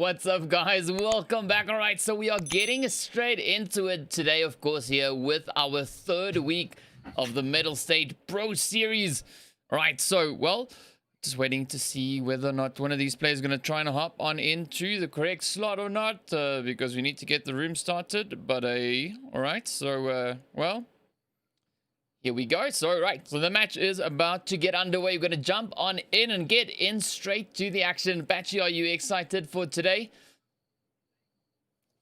What's up, guys? Welcome back. All right, so we are getting straight into it today, of course, here with our third week of the Mettlestate Pro Series. All right, so, well, just waiting to see whether or not one of these players is going to try and hop on into the correct slot or not, because we need to get the room started. But, all right, so, well, here we go. So, right, so the match is about to get underway. We're going to jump on in and get in straight to the action. Batchy, are you excited for today?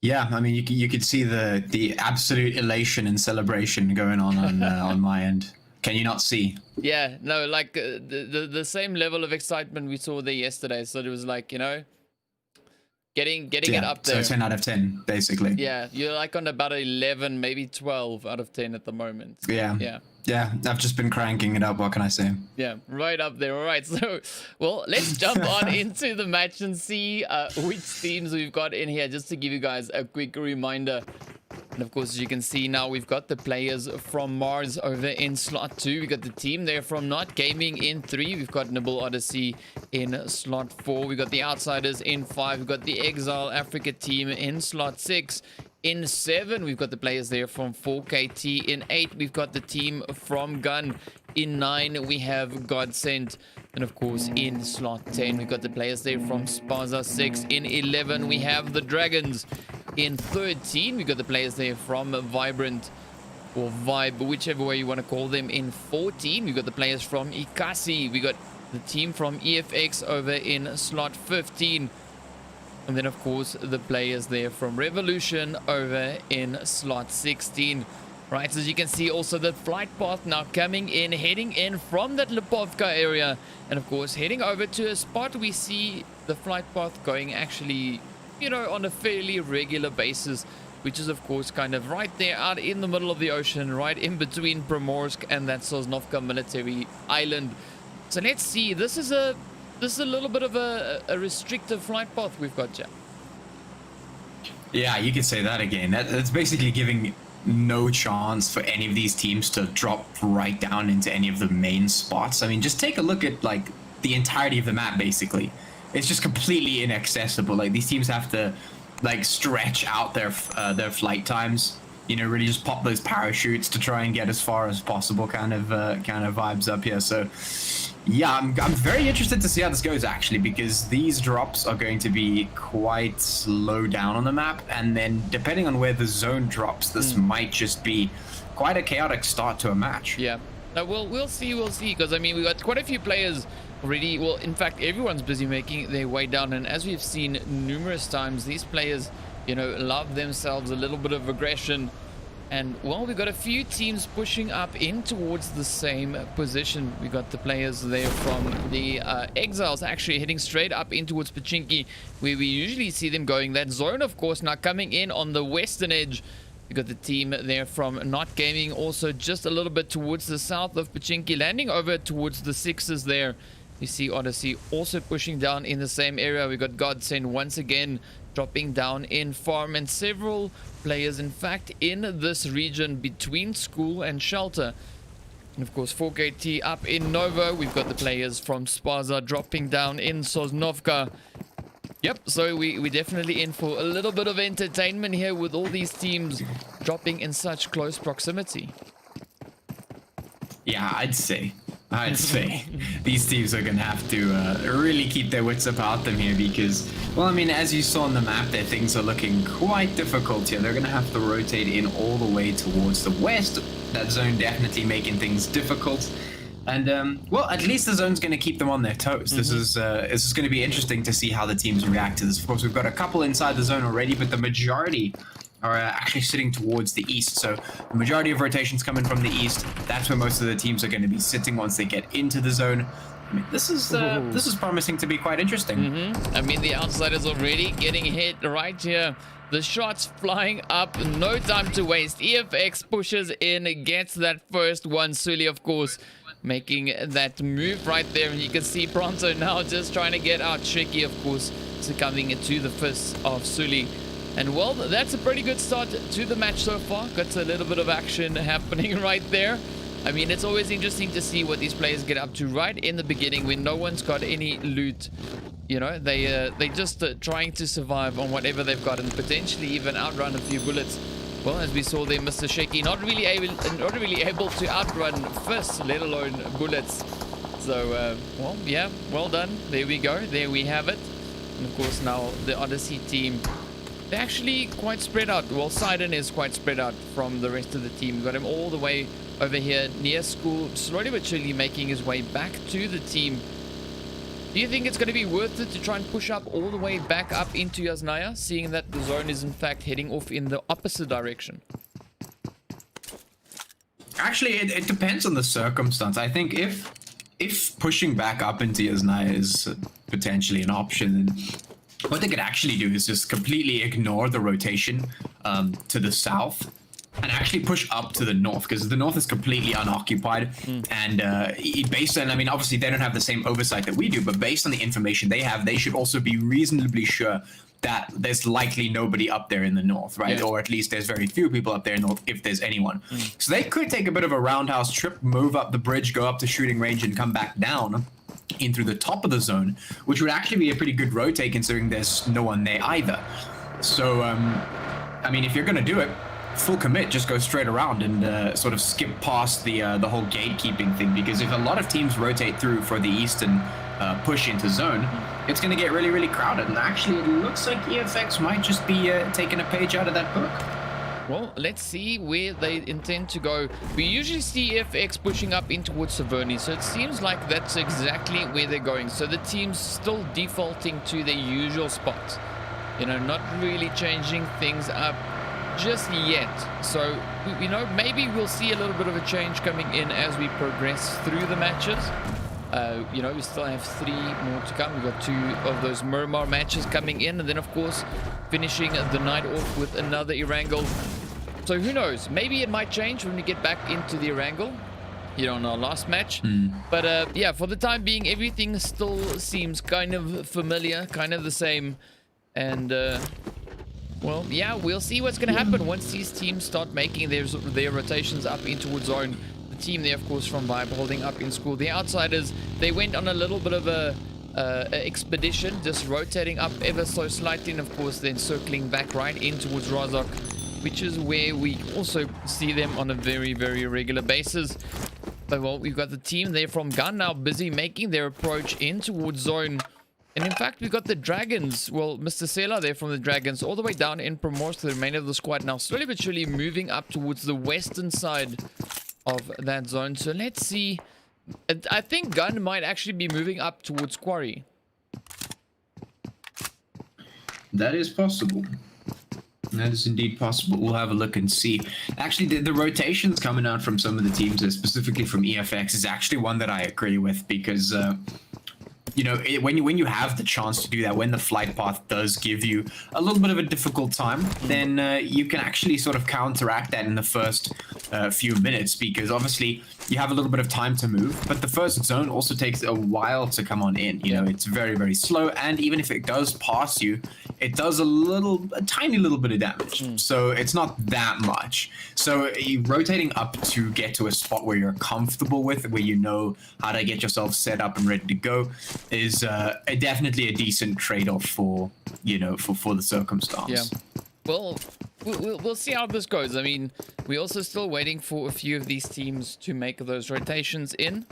Yeah, I mean, you could see the absolute elation and celebration going on on my end. Can you not see? Yeah, no, like the same level of excitement we saw there yesterday. So it was like, you know, getting it up there. So 10 out of 10, basically. Yeah, you're like on about 11, maybe 12 out of 10 at the moment. Yeah, I've just been cranking it up. What can I say? Yeah, right up there. All right, so, well, let's jump on into the match and see which teams we've got in here, just to give you guys a quick reminder. And of course, as you can see now, we've got the players from Mars over in slot 2. We've got the team there from Not Gaming in 3. We've got NiBBLE Odyssey in slot 4. We've got the Outsiders in 5. We've got the eXile Africa team in slot 6. In 7, we've got the players there from 4KT. In 8, we've got the team from Gun. In 9, we have GODSENT. And of course, in slot 10, we've got the players there from Spaza Six. In 11, we have the Dragons. In 13, we've got the players there from Vibrant or Vibe, whichever way you want to call them. In 14, we've got the players from Ekasi. We got the team from EFX over in slot 15. And then, of course, the players there from Revolution over in slot 16. Right, so as you can see, also the flight path now coming in, heading in from that Lipovka area. And, of course, heading over to a spot we see the flight path going actually, you know, on a fairly regular basis, which is, of course, kind of right there out in the middle of the ocean, right in between Primorsk and that Sosnovka military island. So let's see. This is a little bit of a restrictive flight path we've got, Jack. Yeah, you could say that again. That's basically giving no chance for any of these teams to drop right down into any of the main spots. I mean, just take a look at, like, the entirety of the map, basically. It's just completely inaccessible. Like, these teams have to, like, stretch out their flight times. You know, really just pop those parachutes to try and get as far as possible, kind of vibes up here. So, yeah, I'm very interested to see how this goes, actually, because these drops are going to be quite slow down on the map, and then depending on where the zone drops, this might just be quite a chaotic start to a match. Yeah, no, we'll see, because I mean, we got quite a few players already. Well, in fact, everyone's busy making their way down, and as we've seen numerous times, these players, you know, love themselves a little bit of aggression. And, well, we've got a few teams pushing up in towards the same position. We got the players there from the eXiles actually heading straight up in towards Pachinki, where we usually see them going. That zone, of course, now coming in on the western edge. We got the team there from Not Gaming also just a little bit towards the south of Pachinki, landing over towards the sixes there. You see Odyssey also pushing down in the same area. We got GODSENT once again dropping down in farm, and several players, in fact, in this region between school and shelter. And of course, 4KT up in Nova. We've got the players from Spaza dropping down in Sosnovka. Yep, so we're definitely in for a little bit of entertainment here with all these teams dropping in such close proximity. Yeah, I'd say these teams are going to have to really keep their wits about them here, because, well, I mean, as you saw on the map there, things are looking quite difficult here. They're going to have to rotate in all the way towards the west. That zone definitely making things difficult. And, well, at least the zone's going to keep them on their toes. This is going to be interesting to see how the teams react to this. Of course, we've got a couple inside the zone already, but the majority are actually sitting towards the east. So the majority of rotations coming from the east. That's where most of the teams are going to be sitting once they get into the zone. I mean, this is promising to be quite interesting. I mean, the Outsiders already getting hit right here. The shots flying up, no time to waste. EFX pushes in, gets that first one. Sully, of course, making that move right there. And you can see Pronto now just trying to get out. Tricky, of course, succumbing to the fists of Sully. And, well, that's a pretty good start to the match so far. Got a little bit of action happening right there. I mean, it's always interesting to see what these players get up to right in the beginning when no one's got any loot. You know, they just trying to survive on whatever they've got and potentially even outrun a few bullets. Well, as we saw there, Mr. Shaky not really able to outrun fists, let alone bullets. So, well, yeah, well done. There we go. There we have it. And of course, now the Odyssey team, they're actually quite spread out. Well, Sidon is quite spread out from the rest of the team. Got him all the way over here near school, slowly but surely making his way back to the team. Do you think it's going to be worth it to try and push up all the way back up into Yasnaya, seeing that the zone is in fact heading off in the opposite direction? Actually, it depends on the circumstance. I think if pushing back up into Yasnaya is potentially an option, then what they could actually do is just completely ignore the rotation to the south and actually push up to the north, because the north is completely unoccupied. And based on, I mean, obviously they don't have the same oversight that we do, but based on the information they have, they should also be reasonably sure that there's likely nobody up there in the north, right? Yeah. Or at least there's very few people up there in the north, if there's anyone. So they could take a bit of a roundhouse trip, move up the bridge, go up to shooting range, and come back down in through the top of the zone, which would actually be a pretty good rotate considering there's no one there either. So, I mean, if you're gonna do it, full commit, just go straight around and sort of skip past the whole gatekeeping thing, because if a lot of teams rotate through for the eastern push into zone, it's going to get really, really crowded. And actually, it looks like EFX might just be taking a page out of that book. Well, let's see where they intend to go. We usually see EFX pushing up in towards Savoni, so it seems like that's exactly where they're going. So the team's still defaulting to their usual spots, you know, not really changing things up just yet. So, you know, maybe we'll see a little bit of a change coming in as we progress through the matches. You know, we still have 3 more to come. We've got 2 of those Murmur matches coming in, and then of course finishing the night off with another Erangel. So who knows, maybe it might change when we get back into the Erangel, you know, in our last match. But yeah, for the time being, everything still seems kind of familiar, kind of the same. And well, yeah, we'll see what's going to happen once these teams start making their rotations up in towards zone. The team there, of course, from Vibe holding up in school. The Outsiders, they went on a little bit of a expedition, just rotating up ever so slightly, and of course then circling back right in towards Razok, which is where we also see them on a very, very regular basis. But well, we've got the team there from Gun now busy making their approach in towards zone. And in fact, we've got the Dragons, well, Mr. Sela there from the Dragons, all the way down in Primorse to the remainder of the squad now, slowly but surely moving up towards the western side of that zone. So let's see. I think Gun might actually be moving up towards Quarry. That is possible. That is indeed possible. We'll have a look and see. Actually, the rotations coming out from some of the teams, specifically from EFX, is actually one that I agree with, because you know, when you have the chance to do that, when the flight path does give you a little bit of a difficult time, then you can actually sort of counteract that in the first few minutes, because obviously you have a little bit of time to move, but the first zone also takes a while to come on in. You know, it's very, very slow, and even if it does pass you, it does a tiny little bit of damage. So it's not that much. So rotating up to get to a spot where you're comfortable with, where you know how to get yourself set up and ready to go, is definitely a decent trade-off for, you know, for the circumstance. Yeah. Well, we'll see how this goes. I mean, we're also still waiting for a few of these teams to make those rotations in.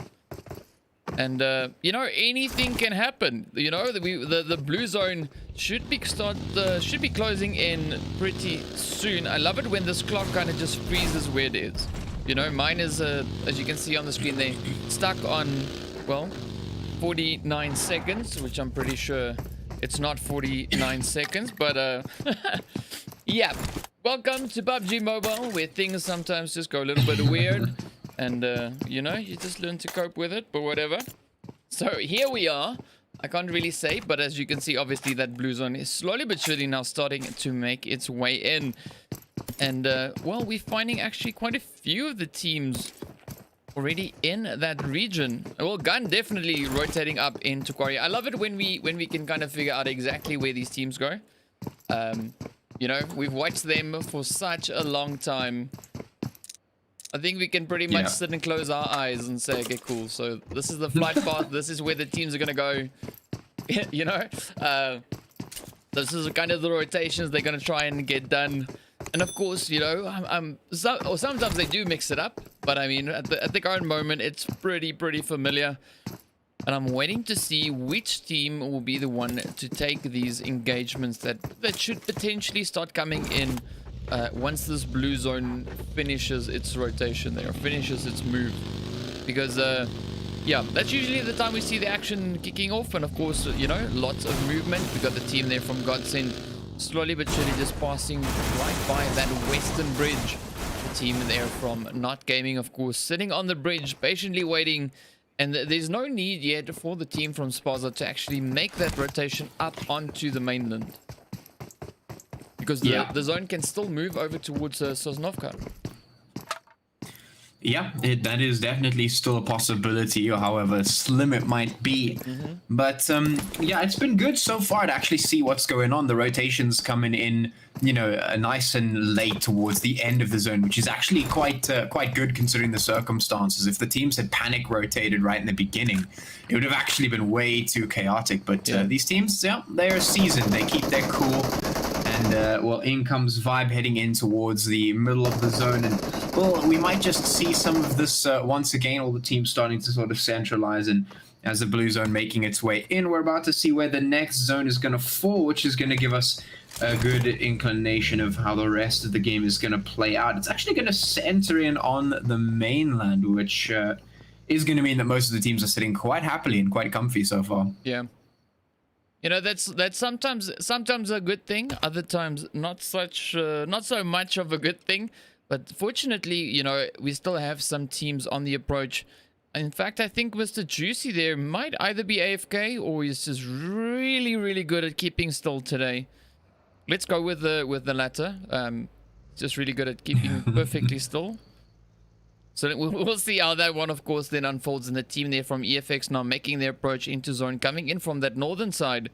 And, you know, anything can happen. You know, the blue zone should be closing in pretty soon. I love it when this clock kind of just freezes where it is. You know, mine is, as you can see on the screen, they stuck on, well, 49 seconds, which I'm pretty sure it's not 49 seconds, but yeah. Welcome to PUBGMobile, where things sometimes just go a little bit weird, and you know, you just learn to cope with it, but whatever. So here we are. I can't really say, but as you can see, obviously that blue zone is slowly but surely now starting to make its way in. And well, we're finding actually quite a few of the teams already in that region. Well, Gun definitely rotating up into Quarry. I love it when we can kind of figure out exactly where these teams go. You know, we've watched them for such a long time. I think we can pretty much sit and close our eyes and say, okay, cool. So this is the flight path. This is where the teams are going to go. you know. This is kind of the rotations they're going to try and get done. And of course, you know, sometimes they do mix it up. But I mean, at the current moment, it's pretty familiar. And I'm waiting to see which team will be the one to take these engagements that should potentially start coming in once this blue zone finishes its rotation there, finishes its move. Because, yeah, that's usually the time we see the action kicking off. And of course, you know, lots of movement. We got the team there from GODSENT slowly but surely just passing right by that western bridge. The team there from Not Gaming, of course, sitting on the bridge, patiently waiting. And there's no need yet for the team from Spaza to actually make that rotation up onto the mainland. Because the zone can still move over towards Sosnovka. Yeah, that is definitely still a possibility, or however slim it might be. But yeah, it's been good so far to actually see what's going on. The rotations coming in, you know, nice and late towards the end of the zone, which is actually quite good considering the circumstances. If the teams had panic rotated right in the beginning, it would have actually been way too chaotic. But these teams, yeah, they're seasoned. They keep their cool. And, well, in comes Vibe heading in towards the middle of the zone. And, well, we might just see some of this once again, all the teams starting to sort of centralize. And as the blue zone making its way in, we're about to see where the next zone is going to fall, which is going to give us a good inclination of how the rest of the game is going to play out. It's actually going to center in on the mainland, which is going to mean that most of the teams are sitting quite happily and quite comfy so far. Yeah. You know, that's sometimes a good thing, other times not so much of a good thing. But fortunately, you know, we still have some teams on the approach. In fact, I think Mr. Juicy there might either be AFK or he's just really good at keeping still today. Let's go with the latter. Just really good at keeping perfectly still. So we'll see how that one, of course, then unfolds. And the team there from EFX now making their approach into zone, coming in from that northern side.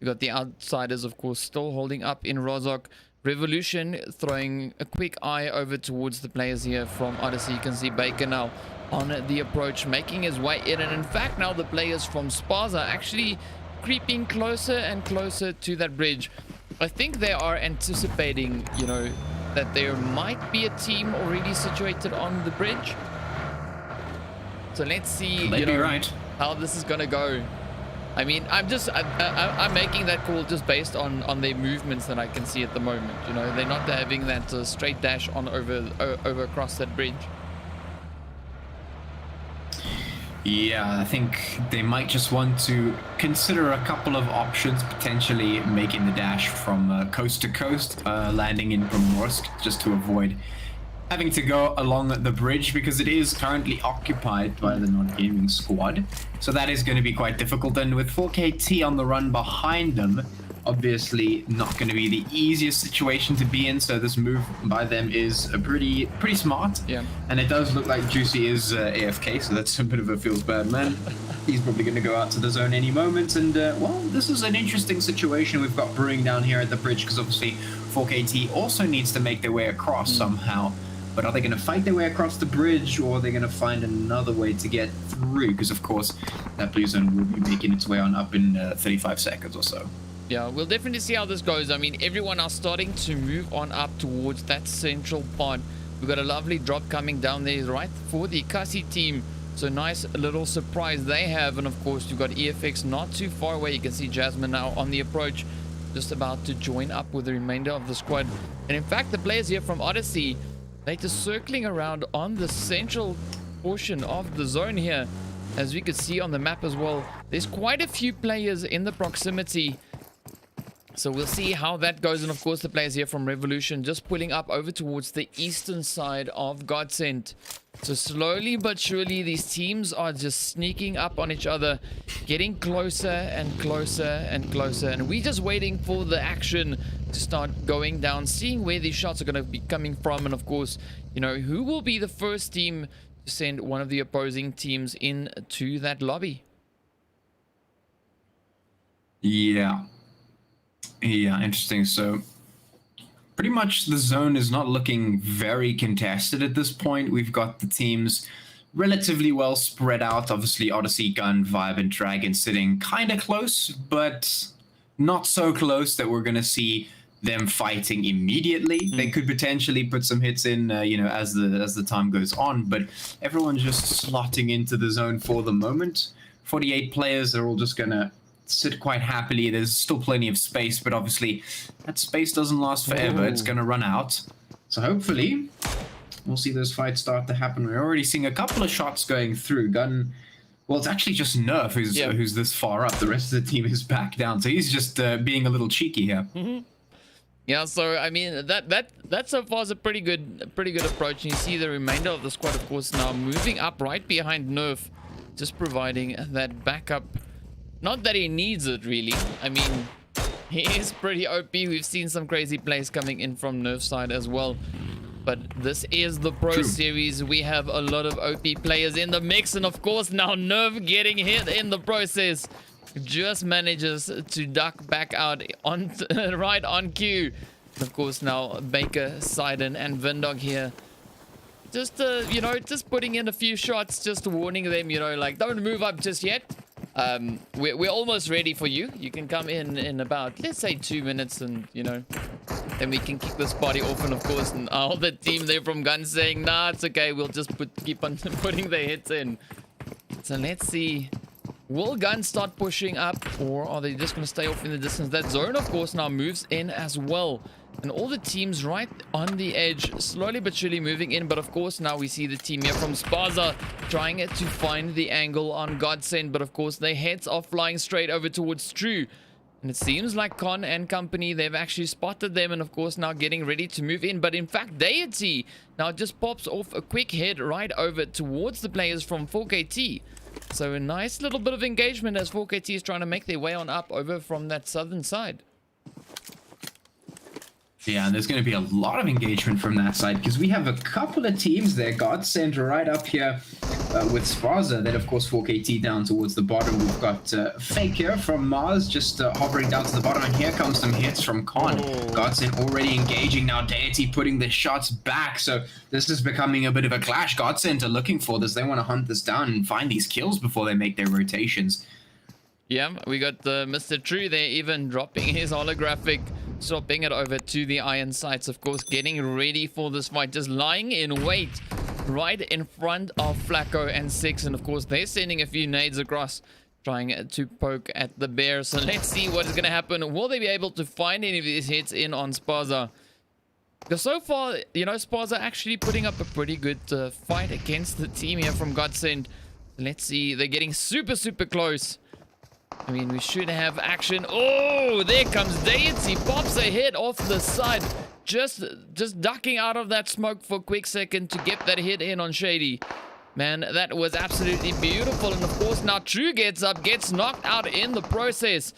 We got the outsiders, of course, still holding up in Rozhok. Revolution throwing a quick eye over towards the players here from Odyssey. You can see Baker now on the approach, making his way in. And in fact, now the players from Spaza actually creeping closer and closer to that bridge. I think they are anticipating, you know, that there might be a team already situated on the bridge. So let's see, you know, how this is gonna go. I mean, I'm making that call just based on their movements that I can see at the moment. You know, they're not having that straight dash on over across that bridge. Yeah, I think they might just want to consider a couple of options, potentially making the dash from coast to coast, landing in Primorsk, just to avoid having to go along the bridge, because it is currently occupied by the Not Gaming squad. So that is going to be quite difficult, and with 4KT on the run behind them, obviously not going to be the easiest situation to be in. So this move by them is pretty smart. Yeah. And it does look like Juicy is AFK, so that's a bit of a feels bad man. He's probably going to go out to the zone any moment. And well, this is an interesting situation we've got brewing down here at the bridge, because obviously 4KT also needs to make their way across somehow. But are they going to fight their way across the bridge, or are they going to find another way to get through? Because of course that blue zone will be making its way on up in 35 seconds or so. Yeah, we'll definitely see how this goes. I mean, everyone are starting to move on up towards that central part. We've got a lovely drop coming down there right for the Ekasi team. So nice little surprise they have. And of course, you've got EFX not too far away. You can see Jasmine now on the approach, just about to join up with the remainder of the squad. And in fact, the players here from Odyssey, they're just circling around on the central portion of the zone here. As we can see on the map as well, there's quite a few players in the proximity. So we'll see how that goes. And of course, the players here from Revolution just pulling up over towards the eastern side of GODSENT. So slowly but surely, these teams are just sneaking up on each other, getting closer and closer and closer. And we're just waiting for the action to start going down, seeing where these shots are going to be coming from. And of course, you know, who will be the first team to send one of the opposing teams into that lobby? Yeah, interesting. So pretty much the zone is not looking very contested at this point. We've got the teams relatively well spread out. Obviously, Odyssey, Gun, Vibe, and Dragon sitting kind of close, but not so close that we're going to see them fighting immediately. They could potentially put some hits in, you know, as the time goes on, but everyone's just slotting into the zone for the moment. 48 players, they're all just going to sit quite happily. There's still plenty of space, but obviously that space doesn't last forever. It's going to run out. So hopefully we'll see those fights start to happen. We're already seeing a couple of shots going through. Gun, well, it's actually just Nerf who's this far up. The rest of the team is back down. So he's just being a little cheeky here. Yeah, so I mean that so far is a pretty good approach. And you see the remainder of the squad, of course, now moving up right behind Nerf, just providing that backup. Not that he needs it, really. I mean, he is pretty OP. We've seen some crazy plays coming in from Nerf's side as well. But this is the Pro Series. We have a lot of OP players in the mix. And of course, now Nerf getting hit in the process. Just manages to duck back out on right on cue. Of course, now Baker, Sidon, and Vindog here. Just, you know, just putting in a few shots, just warning them, you know, like, don't move up just yet. We're almost ready for you. You can come in about, let's say, 2 minutes, and you know, then we can kick this party off. And of course, and all the team there from Gun saying, nah, it's okay, we'll just keep on putting the hits in. So let's see, will Gun start pushing up, or are they just going to stay off in the distance? That zone, of course, now moves in as well. And all the teams right on the edge, slowly but surely moving in. But of course, now we see the team here from Spaza trying to find the angle on GODSENT. But of course, their heads are flying straight over towards True. And it seems like Con and company, they've actually spotted them. And of course, now getting ready to move in. But in fact, Deity now just pops off a quick head right over towards the players from 4KT. So a nice little bit of engagement as 4KT is trying to make their way on up over from that southern side. Yeah, and there's going to be a lot of engagement from that side because we have a couple of teams there. GODSENT right up here with Spaza. Then, of course, 4KT down towards the bottom. We've got Fake here from Mars just hovering down to the bottom. And here comes some hits from Con. GODSENT already engaging now. Deity putting the shots back. So this is becoming a bit of a clash. GODSENT are looking for this. They want to hunt this down and find these kills before they make their rotations. Yeah, we got Mr. True there even dropping his holographic, swapping it over to the iron sights, of course, getting ready for this fight, just lying in wait right in front of Flacco and Six. And of course, they're sending a few nades across, trying to poke at the bear. So let's see what is going to happen. Will they be able to find any of these hits in on Spaza? Because so far, you know, Spaza actually putting up a pretty good fight against the team here from GODSENT. Let's see, they're getting super close. I mean, we should have action. Oh, there comes Deity. Pops a hit off the side. Just ducking out of that smoke for a quick second to get that hit in on Shady. Man, that was absolutely beautiful. And of course, now True gets up, gets knocked out in the process.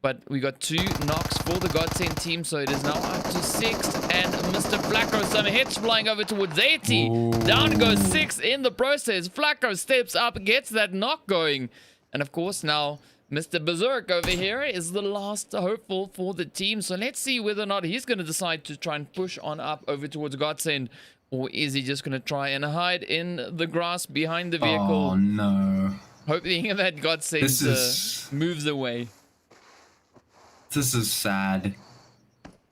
But we got 2 knocks for the GODSENT team, so it is now up to 6. And Mr. Flacco, some hits flying over towards Deity. Down goes 6 in the process. Flacco steps up, gets that knock going. And of course, now Mr. Berserk over here is the last hopeful for the team. So let's see whether or not he's going to decide to try and push on up over towards GODSENT. Or is he just going to try and hide in the grass behind the vehicle? Oh, no. Hoping that GODSENT moves away. This is sad.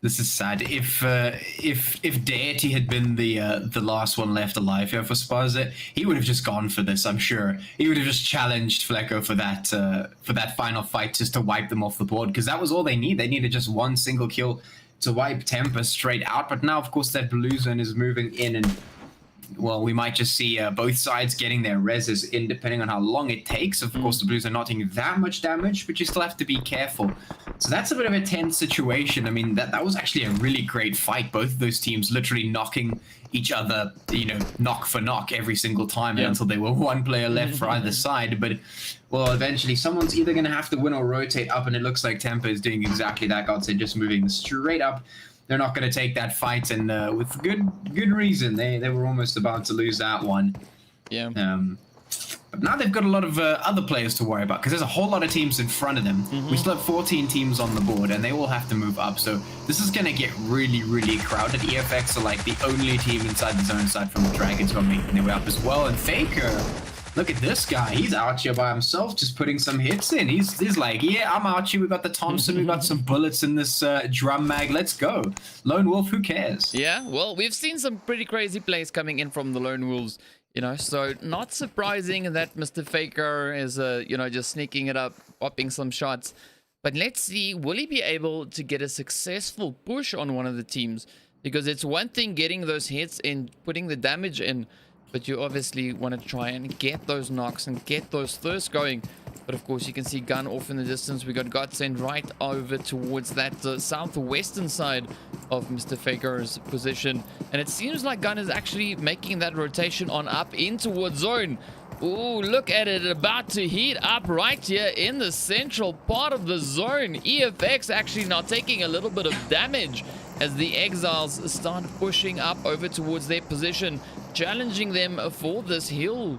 This is sad. If Deity had been the last one left alive here for Spaza, he would have just gone for this. I'm sure he would have just challenged Flecko for that final fight, just to wipe them off the board, because that was all they need. They needed just one single kill to wipe Temper straight out. But now, of course, that blue zone is moving in, and well, we might just see both sides getting their reses in, depending on how long it takes. Of course, the Blues are not taking that much damage, but you still have to be careful. So that's a bit of a tense situation. I mean, that was actually a really great fight. Both of those teams literally knocking each other, you know, knock for knock every single time until they were one player left for either side. But, well, eventually someone's either going to have to win or rotate up, and it looks like Temper is doing exactly that. GODSENT just moving straight up. They're not going to take that fight, and with good reason. They were almost about to lose that one. Yeah. But now they've got a lot of other players to worry about because there's a whole lot of teams in front of them. We still have 14 teams on the board and they all have to move up. So this is going to get really, really crowded. EFX are like the only team inside the zone aside from the Dragons who are making their way up as well. And Faker, look at this guy. He's out here by himself just putting some hits in. He's like, yeah, I'm out here. We got the Thompson. We got some bullets in this drum mag. Let's go. Lone Wolf, who cares? Yeah, well, we've seen some pretty crazy plays coming in from the Lone Wolves. You know, so not surprising that Mr. Faker is, you know, just sneaking it up, popping some shots. But let's see, will he be able to get a successful push on one of the teams? Because it's one thing getting those hits and putting the damage in, but you obviously want to try and get those knocks and get those thirsts going. But of course, you can see Gun off in the distance. We got GODSENT right over towards that southwestern side of Mr. Faker's position. And it seems like Gun is actually making that rotation on up in towards zone. Ooh, look at it, about to heat up right here in the central part of the zone. EFX actually now taking a little bit of damage as the eXiles start pushing up over towards their position, challenging them for this hill.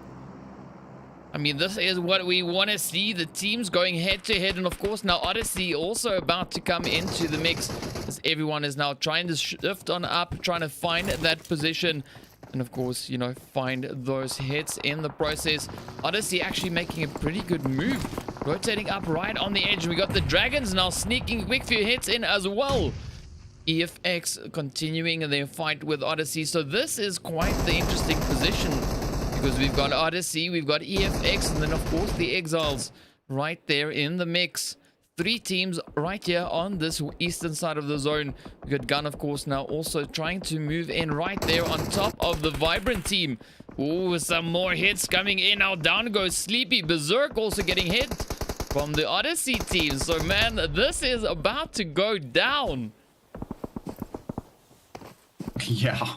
I mean, this is what we want to see, the teams going head to head. And of course, now Odyssey also about to come into the mix as everyone is now trying to shift on up, trying to find that position. And of course, you know, find those hits in the process. Odyssey actually making a pretty good move, rotating up right on the edge. We got the Dragons now sneaking a quick few hits in as well. EFX continuing their fight with Odyssey. So this is quite the interesting position, because we've got Odyssey, we've got EFX, and then of course the eXiles right there in the mix. Three teams right here on this eastern side of the zone. We got Gun, of course, now also trying to move in right there on top of the Vibrant team. Ooh, some more hits coming in. Now down goes Sleepy. Berserk also getting hit from the Odyssey team. So man, this is about to go down. Yeah.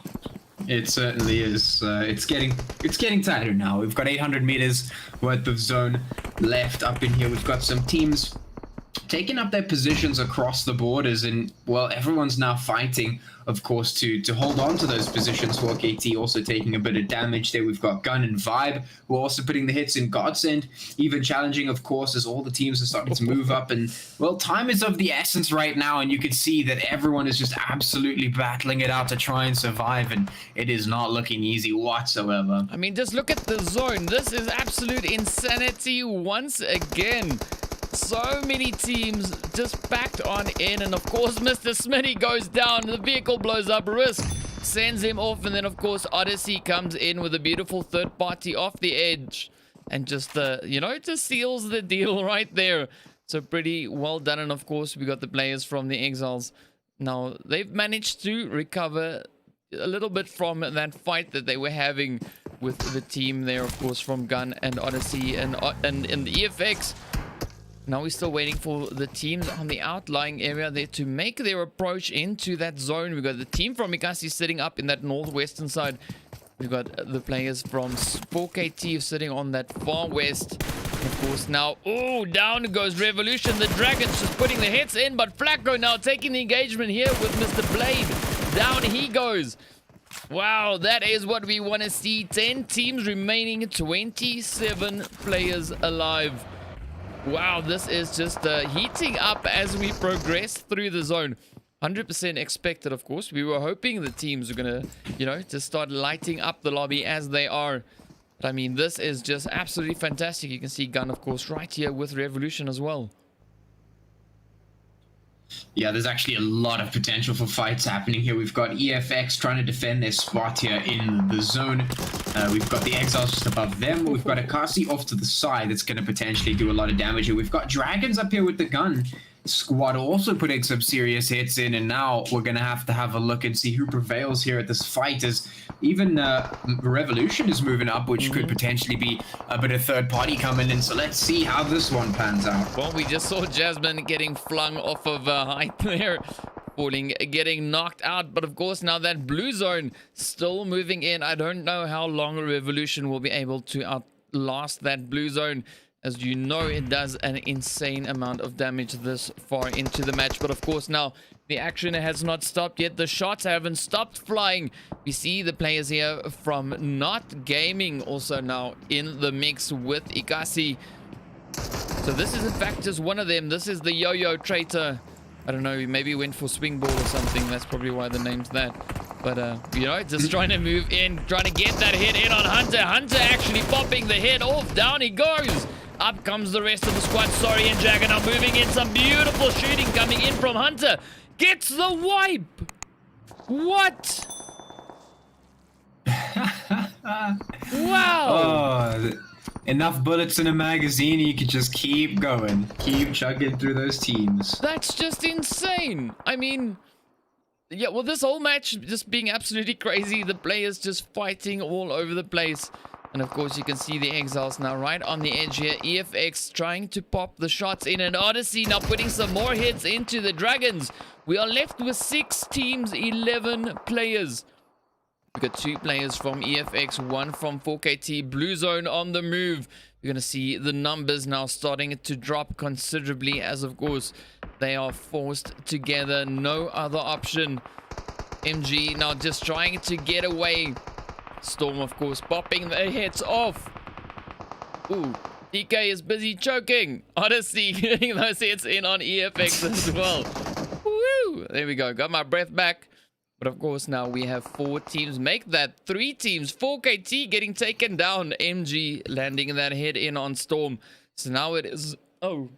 It certainly is. It's getting tighter now. We've got 800 meters worth of zone left up in here. We've got some teams taking up their positions across the borders, and well, everyone's now fighting, of course, to hold on to those positions. 4KT also taking a bit of damage there. We've got Gun and Vibe who are also putting the hits in. GODSENT even challenging, of course, as all the teams are starting to move up. And well, time is of the essence right now, and you can see that everyone is just absolutely battling it out to try and survive, and it is not looking easy whatsoever. I mean, just look at the zone. This is absolute insanity once again. So many teams just backed on in, and of course Mr. Smitty goes down, the vehicle blows up, Risk sends him off, and then of course Odyssey comes in with a beautiful third party off the edge and just you know, just seals the deal right there. So pretty well done. And of course we got the players from the eXiles. Now they've managed to recover a little bit from that fight that they were having with the team there, of course, from Gun and Odyssey and the EFX. Now we're still waiting for the teams on the outlying area there to make their approach into that zone. We've got the team from Ekasi sitting up in that northwestern side. We've got the players from 4KT sitting on that far west. Of course, now, oh, down goes Revolution. The Dragons just putting the hits in, but Flacco now taking the engagement here with Mr. Blade. Down he goes. Wow, that is what we want to see. 10 teams remaining, 27 players alive. Wow, this is just heating up as we progress through the zone. 100% expected, of course. We were hoping the teams were going to, you know, to start lighting up the lobby as they are. But I mean, this is just absolutely fantastic. You can see Gun, of course, right here with Revolution as well. Yeah, there's actually a lot of potential for fights happening here. We've got EFX trying to defend their spot here in the zone. We've got the eXiles just above them. We've got Ekasi off to the side that's going to potentially do a lot of damage here. We've got Dragons up here with the Gun squad also putting some serious hits in, and now we're going to have a look and see who prevails here at this fight, as even Revolution is moving up, which could potentially be a bit of third party coming in. So let's see how this one pans out. Well, we just saw Jasmine getting flung off of height there, falling, getting knocked out. But of course, now that blue zone still moving in. I don't know how long Revolution will be able to outlast that blue zone. As you know, it does an insane amount of damage this far into the match. But of course, now the action has not stopped yet. The shots haven't stopped flying. We see the players here from Not Gaming also now in the mix with Ekasi. So this is in fact just one of them. This is the Yo-Yo Traitor. I don't know, maybe he went for swing ball or something. That's probably why the name's that. But, you know, just trying to move in, trying to get that hit in on Hunter. Hunter actually popping the head off. Down he goes. Up comes the rest of the squad. Sorry, and Jagger now moving in. Some beautiful shooting coming in from Hunter. Gets the wipe. What? Wow. Oh, enough bullets in a magazine, you could just keep going. Keep chugging through those teams. That's just insane. I mean, yeah, well, this whole match just being absolutely crazy. The players just fighting all over the place. And of course, you can see the eXiles now right on the edge here. EFX trying to pop the shots in. And Odyssey now putting some more hits into the Dragons. We are left with 6 teams, 11 players. We've got 2 players from EFX, 1 from 4KT. Blue Zone on the move. We're going to see the numbers now starting to drop considerably as, of course, they are forced together. No other option. MG now just trying to get away. Storm, of course, popping the hits off. Ooh, DK is busy choking. Odyssey getting those hits in on EFX as well. Woo! There we go. Got my breath back. But of course, now we have 4 teams. Make that 3 teams. 4KT getting taken down. MG landing that hit in on Storm. So now it is... Oh,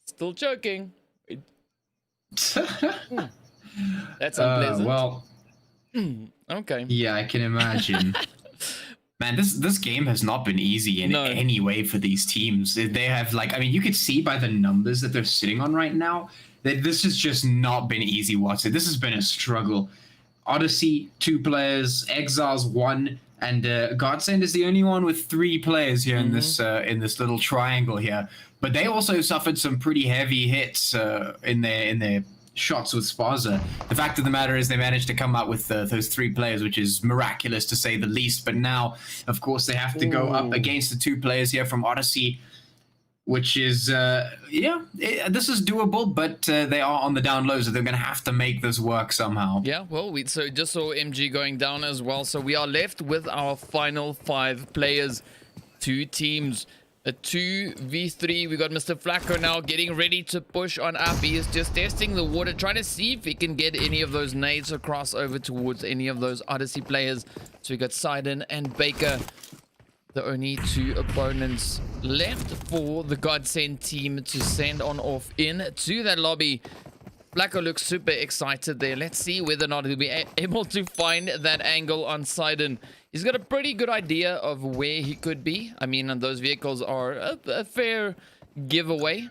still choking. That's unpleasant. Well... Okay. Yeah, I can imagine. Man, this game has not been easy in any way for these teams. They have, like, I mean, you could see by the numbers that they're sitting on right now that this has just not been easy whatsoever. This has been a struggle. Odyssey, 2 players, eXiles 1, and GODSENT is the only one with 3 players here in this little triangle here. But they also suffered some pretty heavy hits in their shots with Spaza. The fact of the matter is they managed to come out with those 3 players, which is miraculous to say the least. But now, of course, they have to go up against the 2 players here from Odyssey, which is, this is doable, but they are on the down low, so they're going to have to make this work somehow. Yeah, well, we just saw MG going down as well, so we are left with our final 5 players, 2 teams. A 2v3. We got Mr. Flacco now getting ready to push on up. He is just testing the water, trying to see if he can get any of those nades across over towards any of those Odyssey players. So we got Sidon and Baker, the only 2 opponents left for the GODSENT team to send on off into that lobby. Flacco looks super excited there. Let's see whether or not he'll be able to find that angle on Sidon. He's got a pretty good idea of where he could be. I mean, those vehicles are a fair giveaway.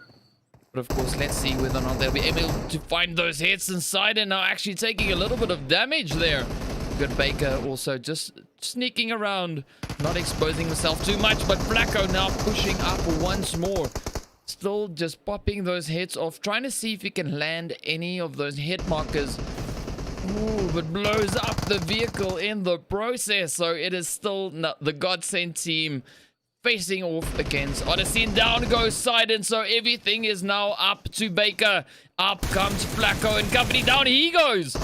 But of course, let's see whether or not they'll be able to find those hits. And Sidon now actually taking a little bit of damage there. We've got Baker also just sneaking around, not exposing himself too much. But Flacco now pushing up once more. Still just popping those hits off, trying to see if he can land any of those hit markers. Ooh, but blows up the vehicle in the process. So it is still the GODSENT team facing off against Odyssey. And down goes Sidon. So everything is now up to Baker. Up comes Flacco and company. Down he goes.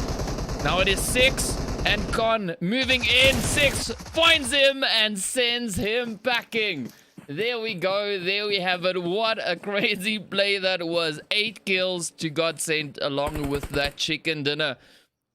Now it is 6 and Con moving in. 6 finds him and sends him packing. There we go. There we have it. What a crazy play that was. 8 kills to GODSENT along with that chicken dinner.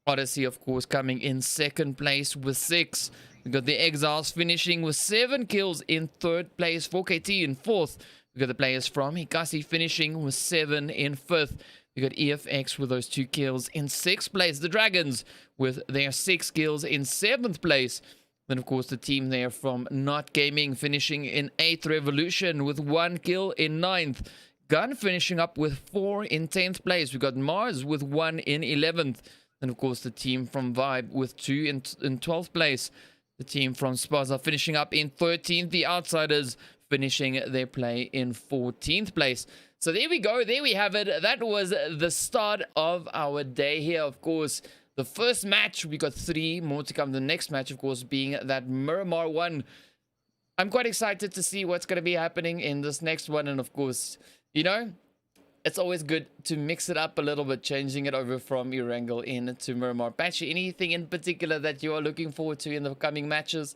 Odyssey, of course, coming in 2nd place with 6. We got the eXiles finishing with 7 kills in 3rd place. 4KT in 4th. We got the players from Ekasi finishing with 7 in 5th. We got EFX with those 2 kills in 6th place. The Dragons with their 6 kills in 7th place. Then, of course, the team there from Not Gaming finishing in 8th. Revolution with 1 kill in 9th. Gun finishing up with 4 in 10th place. We got Mars with 1 in 11th. And, of course, the team from Vibe with 2 in 12th place. The team from Spaza finishing up in 13th. The Outsiders finishing their play in 14th place. So there we go. There we have it. That was the start of our day here, of course. The first match, we got 3 more to come. The next match, of course, being that Miramar one. I'm quite excited to see what's going to be happening in this next one. And of course, you know, it's always good to mix it up a little bit, changing it over from Erangel into Miramar. Patchy, anything in particular that you are looking forward to in the coming matches?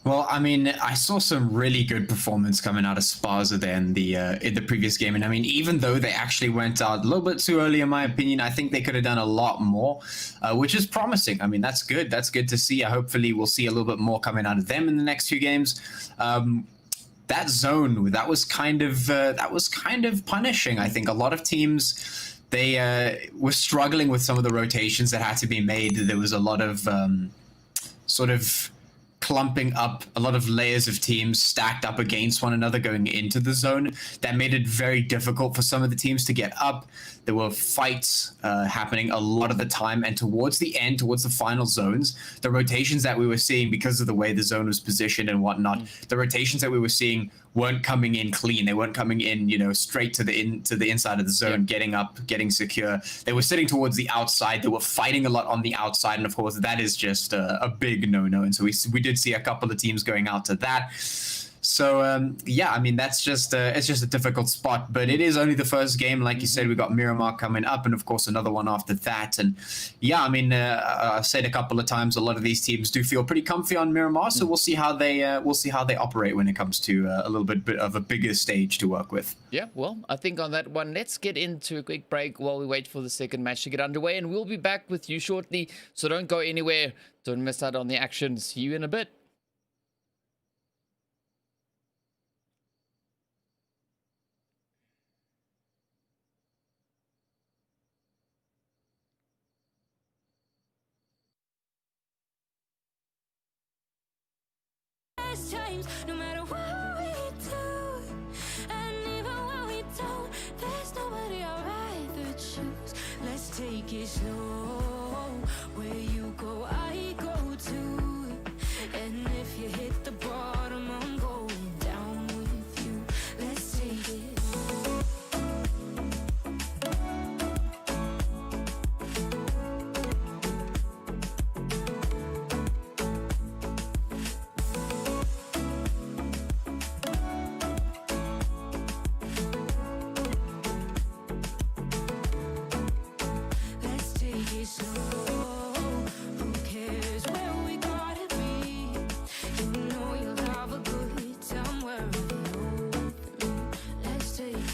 Well, I mean, I saw some really good performance coming out of Spaza there in the previous game, and I mean, even though they actually went out a little bit too early, in my opinion, I think they could have done a lot more, which is promising. I mean, that's good. That's good to see. Hopefully, we'll see a little bit more coming out of them in the next few games. That zone, that was kind of punishing. I think a lot of teams, they were struggling with some of the rotations that had to be made. There was a lot of sort of clumping up, a lot of layers of teams stacked up against one another going into the zone. That made it very difficult for some of the teams to get up. There were fights happening a lot of the time, and towards the end, towards the final zones, the rotations that we were seeing, because of the way the zone was positioned and whatnot, the rotations that we were seeing weren't coming in clean. They weren't coming in, you know, straight to the inside of the zone, getting up, getting secure. They were sitting towards the outside. They were fighting a lot on the outside, and of course, that is just a big no-no. And so we did see a couple of teams going out to that. So yeah, I mean, that's just it's just a difficult spot, but it is only the first game. Like you said, we got Miramar coming up, and of course another one after that. And yeah, I mean, I've said a couple of times, a lot of these teams do feel pretty comfy on Miramar, so we'll see how they operate when it comes to a little bit of a bigger stage to work with. Yeah, well, I think on that one, let's get into a quick break while we wait for the second match to get underway, and we'll be back with you shortly. So don't go anywhere, don't miss out on the action. See you in a bit. Times, no matter what we do, and even when we don't, there's nobody I'd rather choose. Let's take it slow. Where you go, I go too. And if you hit the bottom, I'm going down with you. Let's take it.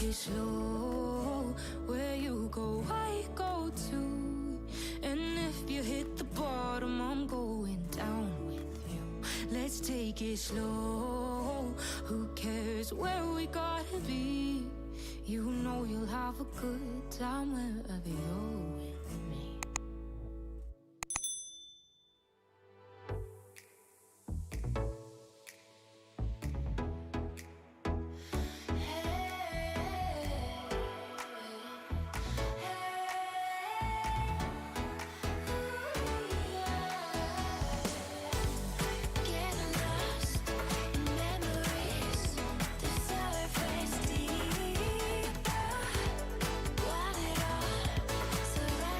Slow, where you go, I go too. And if you hit the bottom, I'm going down with you. Let's take it slow. Who cares where we gotta be? You know you'll have a good time wherever you're with me. Surround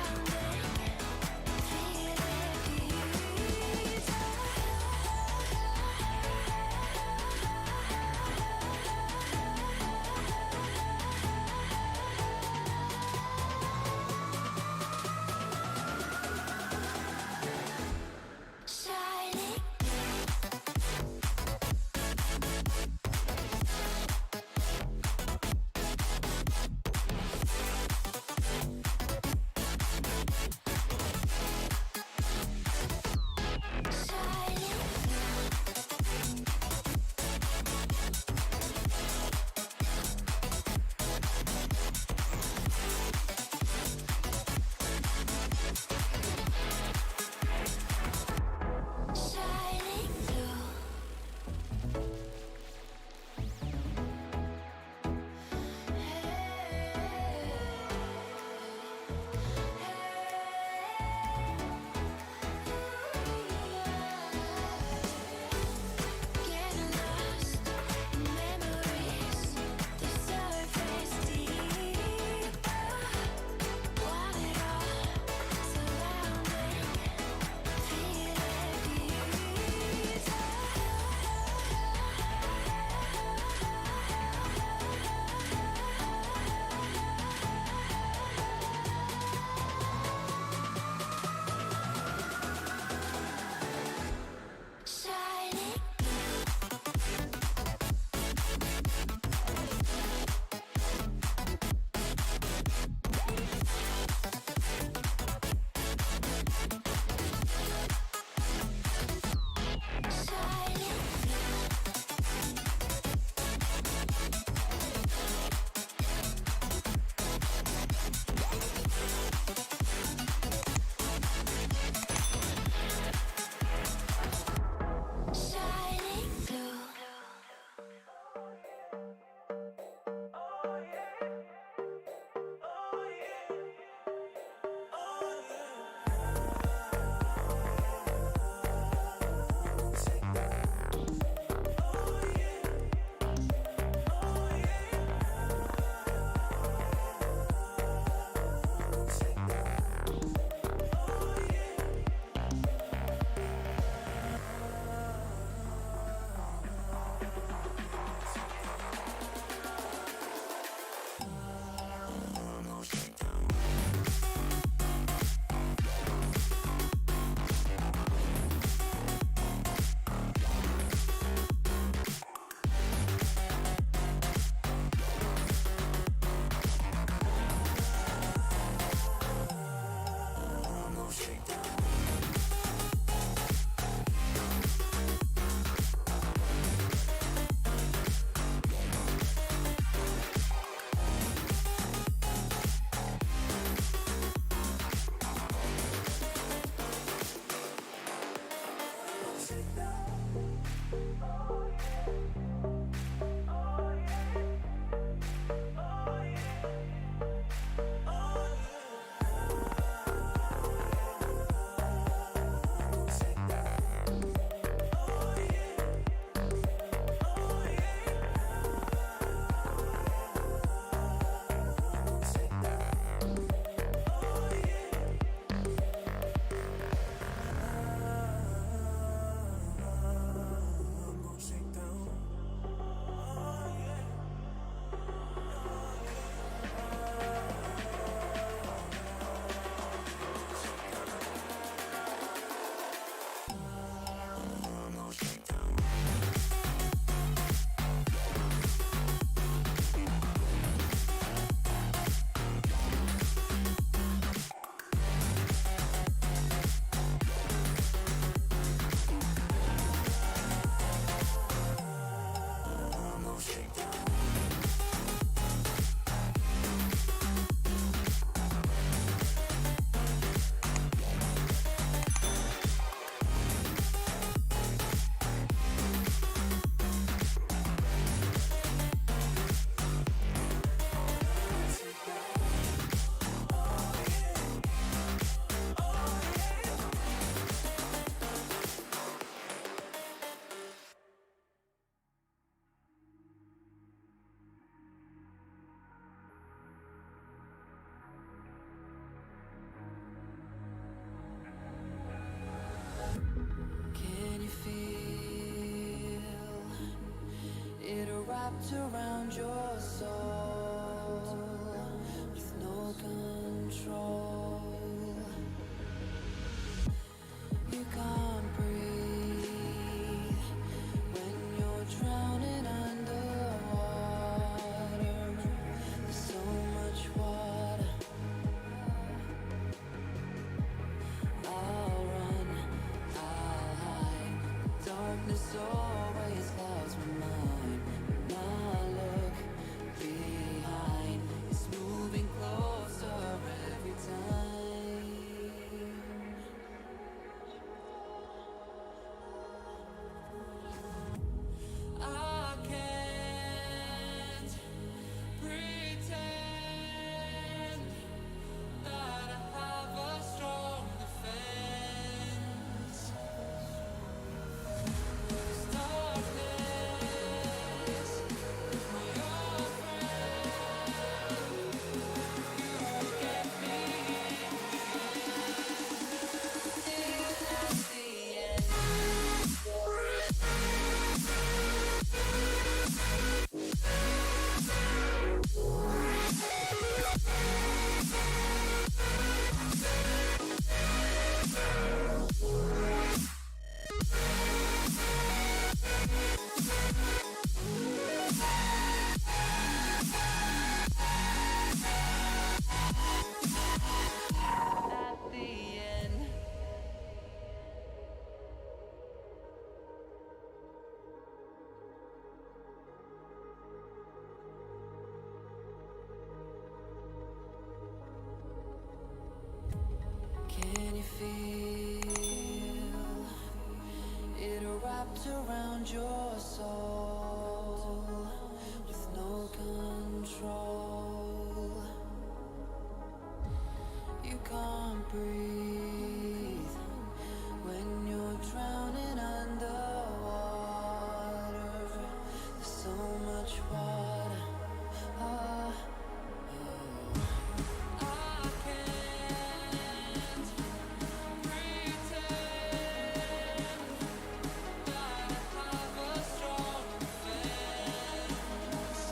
wrapped around your soul with no control. You can't breathe when you're drowning underwater. There's so much water. I'll run, I'll hide. Darkness always clouds my mind. When I look behind, it's moving closer every time. I can't pretend that I have a strong defense. There's darkness, my old friend. You get me at the end. At the end. Can you feel it wrapped around your soul with no control? You can't breathe when you're drowning underwater. There's so much water. Ah, I can't pretend that I have a strong defense.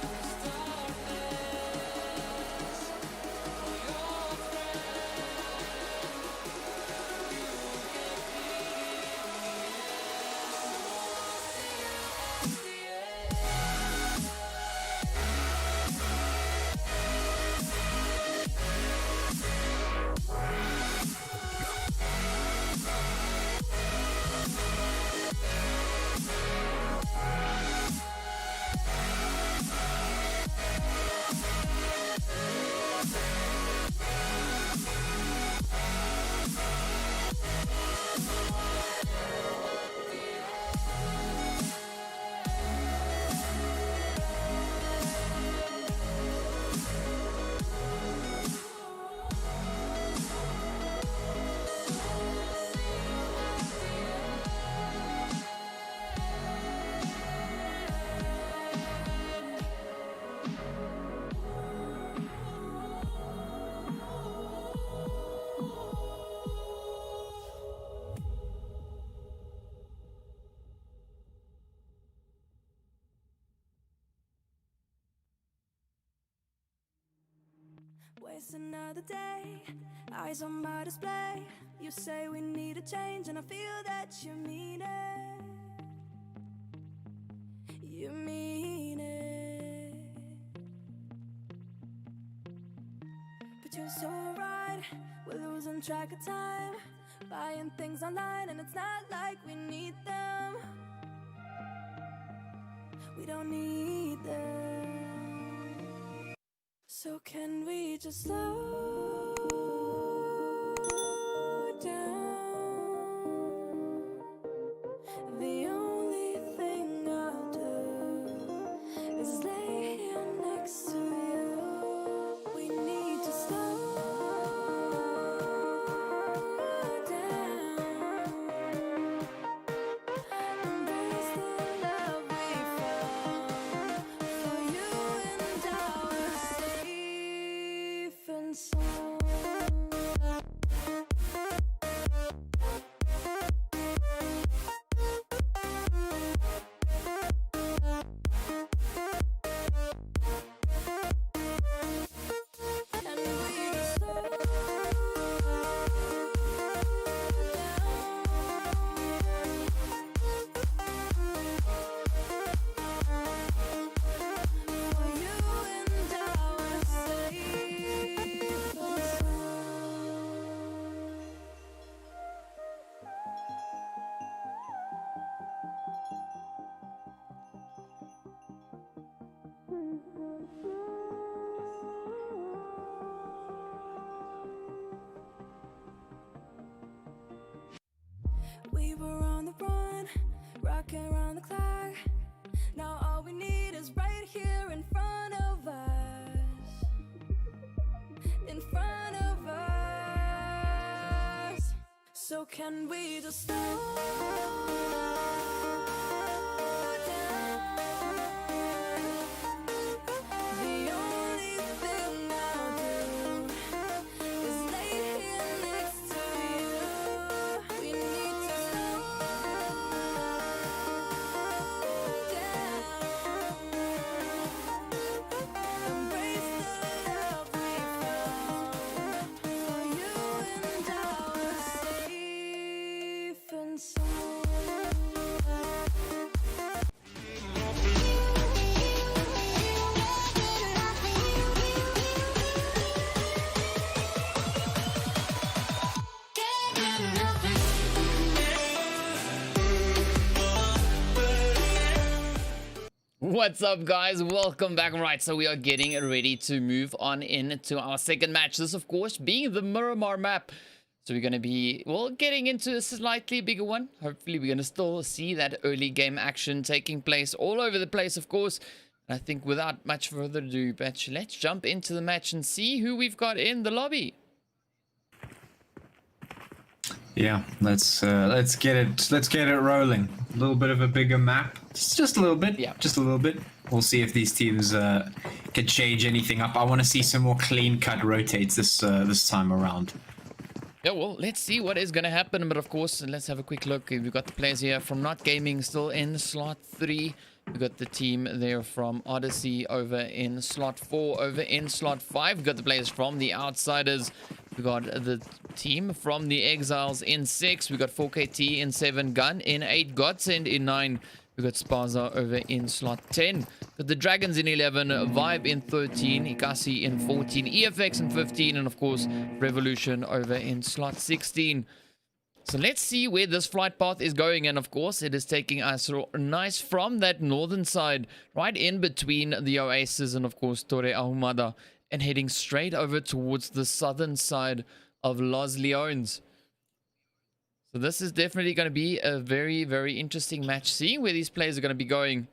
There's darkness, my old friend. You get me at the end. Waste another day, eyes on my display. You say we need a change, and I feel that you mean it. You mean it. But you're so right, we're losing track of time, buying things online, and it's not like we need them. We don't need them. So can we just slow down? The only thing I'll do is lay here next to you. We need to slow down. Embrace the love we found for you and our safe and sound. We were on the run, rocking around the clock. Now all we need is right here in front of us. In front of us. So can we just slow down? The only thing I'll do is lay here next to you. We need to slow down. Embrace the love we found. For you and I are safe and sound. What's up, guys? Welcome back. Right, so we are getting ready to move on into our second match. This, of course, being the Miramar map. So we're going to be, well, getting into a slightly bigger one. Hopefully, we're going to still see that early game action taking place all over the place, of course. And I think without much further ado, let's jump into the match and see who we've got in the lobby. Yeah, let's get it rolling. A little bit of a bigger map, just a little bit. Yeah. Just a little bit. We'll see if these teams can change anything up. I want to see some more clean-cut rotates this time around. Yeah, well, let's see what is going to happen. But of course, let's have a quick look. We've got the players here from Not Gaming still in slot 3. We've got the team there from Odyssey over in slot 4. Over in slot 5, we've got the players from the Outsiders. We've got the team from the eXiles in 6. We've got 4KT in 7. Gun in 8. GODSENT in 9. We've got Spaza over in slot 10. Got the Dragons in 11. Vibe in 13. Ekasi in 14. EFX in 15. And of course, Revolution over in slot 16. So let's see where this flight path is going. And of course, it is taking us nice from that northern side, right in between the Oasis and of course Torre Ahumada, and heading straight over towards the southern side of Los Leones. So this is definitely going to be a very, very interesting match, seeing where these players are going to be going.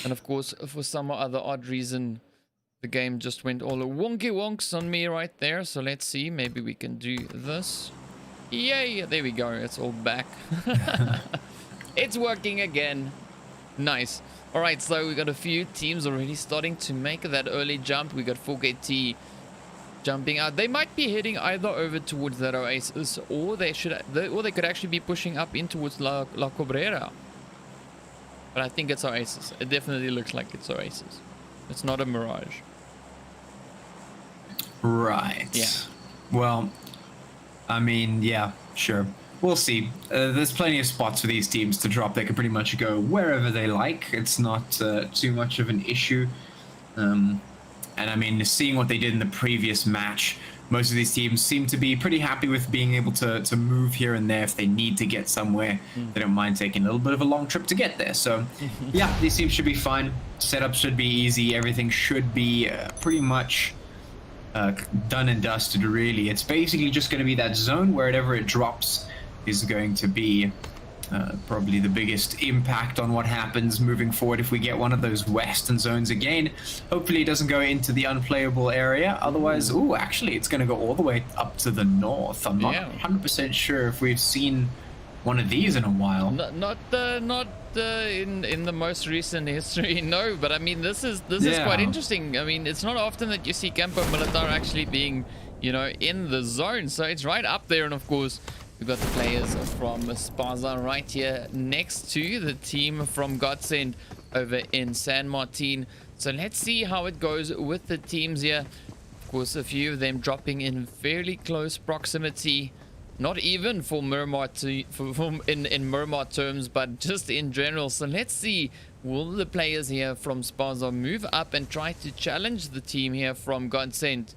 And of course, for some other odd reason, the game just went all wonky wonks on me right there. So let's see, maybe we can do this. Yay, there we go, it's all back. It's working again. Nice. All right, so we got a few teams already starting to make that early jump. We got 4KT jumping out. They might be heading either over towards that Oasis, or they could actually be pushing up in towards La Cabrera. But I think it's Oasis. It definitely looks like it's Oasis. It's not a mirage. Right. Yeah. Well, I mean, yeah, sure. We'll see. There's plenty of spots for these teams to drop. They can pretty much go wherever they like. It's not too much of an issue. And I mean, seeing what they did in the previous match, most of these teams seem to be pretty happy with being able to move here and there if they need to get somewhere. They don't mind taking a little bit of a long trip to get there. So, yeah, these teams should be fine. Setup should be easy. Everything should be pretty much done and dusted, really. It's basically just going to be that zone wherever it drops is going to be probably the biggest impact on what happens moving forward if we get one of those western zones again. Hopefully it doesn't go into the unplayable area. Otherwise, ooh, actually it's going to go all the way up to the north. I'm not 100% sure if we've seen one of these in a while. Not in the most recent history, no. But I mean, this is quite interesting. I mean, it's not often that you see Campo Militar actually being, you know, in the zone. So it's right up there, and of course, we've got the players from Spaza right here next to the team from GODSENT over in San Martin. So let's see how it goes with the teams here. Of course, a few of them dropping in fairly close proximity. Not even for Miramar in Miramar terms, but just in general. So let's see, will the players here from Spaza move up and try to challenge the team here from GODSENT?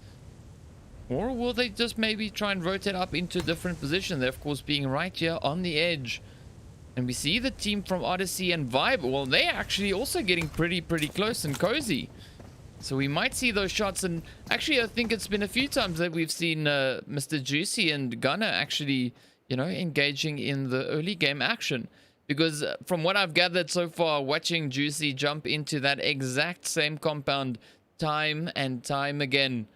Or will they just maybe try and rotate up into a different position? They're, of course, being right here on the edge. And we see the team from Odyssey and Vibe. Well, they're actually also getting pretty close and cozy. So we might see those shots. And actually, I think it's been a few times that we've seen Mr. Juicy and Gunner actually, you know, engaging in the early game action. Because from what I've gathered so far, watching Juicy jump into that exact same compound time and time again.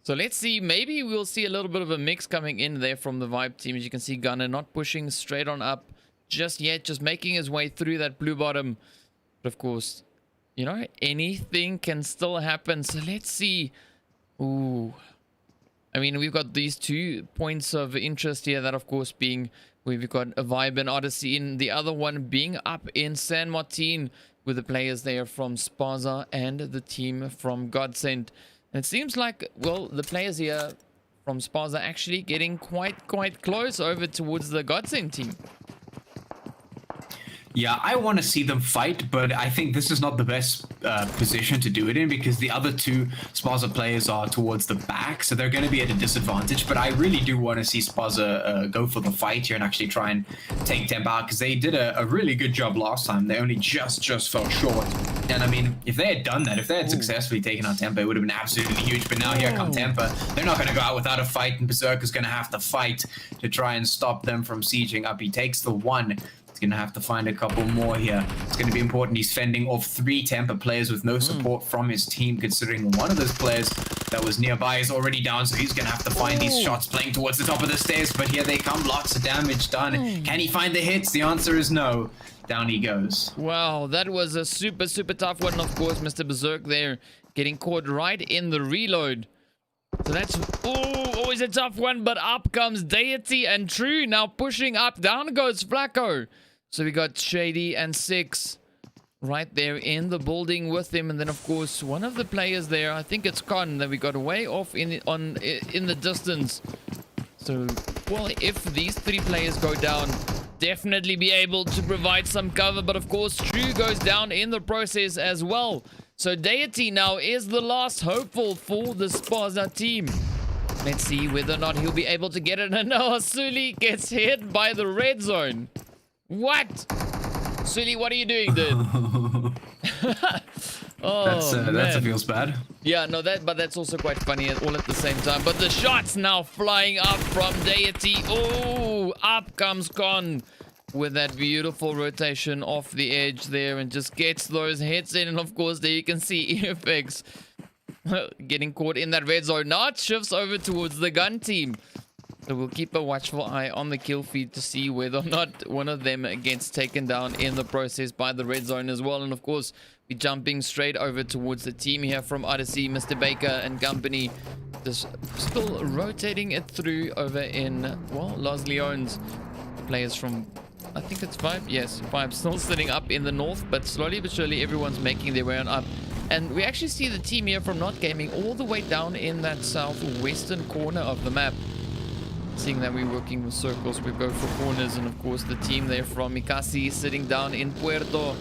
So let's see, maybe we'll see a little bit of a mix coming in there from the Vibe team. As you can see, Gunner not pushing straight on up just yet, just making his way through that blue bottom. But of course, you know, anything can still happen. So let's see. Ooh. I mean, we've got these 2 points of interest here, that of course being, we've got a Vibe and Odyssey in, the other one being up in San Martin with the players there from Spaza and the team from GODSENT. It seems like, well, the players here from Spaza actually getting quite close over towards the GODSENT team. Yeah, I want to see them fight, but I think this is not the best position to do it in, because the other 2 Spaza players are towards the back, so they're going to be at a disadvantage. But I really do want to see Spaza go for the fight here and actually try and take Temper out, because they did a really good job last time. They only just fell short. And I mean, if they had done that, if they had successfully taken out Temper, it would have been absolutely huge. But now here come Temper. They're not going to go out without a fight, and Berserker's going to have to fight to try and stop them from sieging up. He takes the 1. Gonna have to find a couple more here. It's gonna be important. He's fending off 3 Temper players with no support from his team, considering one of those players that was nearby is already down, so he's gonna have to find these shots playing towards the top of the stairs. But here they come, lots of damage done. Can he find the hits? The answer is no. Down he goes. Wow, that was a super tough one. Of course, Mr. Berserk there getting caught right in the reload. So that's always a tough one, but up comes Deity and True now pushing up. Down goes Flacco. So we got Shady and Six right there in the building with him. And then, of course, one of the players there, I think it's Con, that we got way off in the distance. So, well, if these 3 players go down, definitely be able to provide some cover. But, of course, True goes down in the process as well. So Deity now is the last hopeful for the Spaza team. Let's see whether or not he'll be able to get it. And no, Sully gets hit by the red zone. What? Sully, what are you doing, dude? Oh, that feels bad. Yeah, no, but that's also quite funny all at the same time. But the shots now flying up from Deity. Oh, up comes Con with that beautiful rotation off the edge there and just gets those hits in. And of course, there you can see EFX getting caught in that red zone. Now it shifts over towards the gun team. So we'll keep a watchful eye on the kill feed to see whether or not one of them gets taken down in the process by the red zone as well. And of course, we're jumping straight over towards the team here from Odyssey, Mr. Baker and company. Just still rotating it through over in, well, Los Leones. Players from, I think it's Vibe. Yes, Vibe still sitting up in the north, but slowly but surely everyone's making their way on up. And we actually see the team here from Not Gaming all the way down in that southwestern corner of the map. Seeing that we're working with circles, we go for corners. And of course the team there from Ekasi sitting down in Puerto.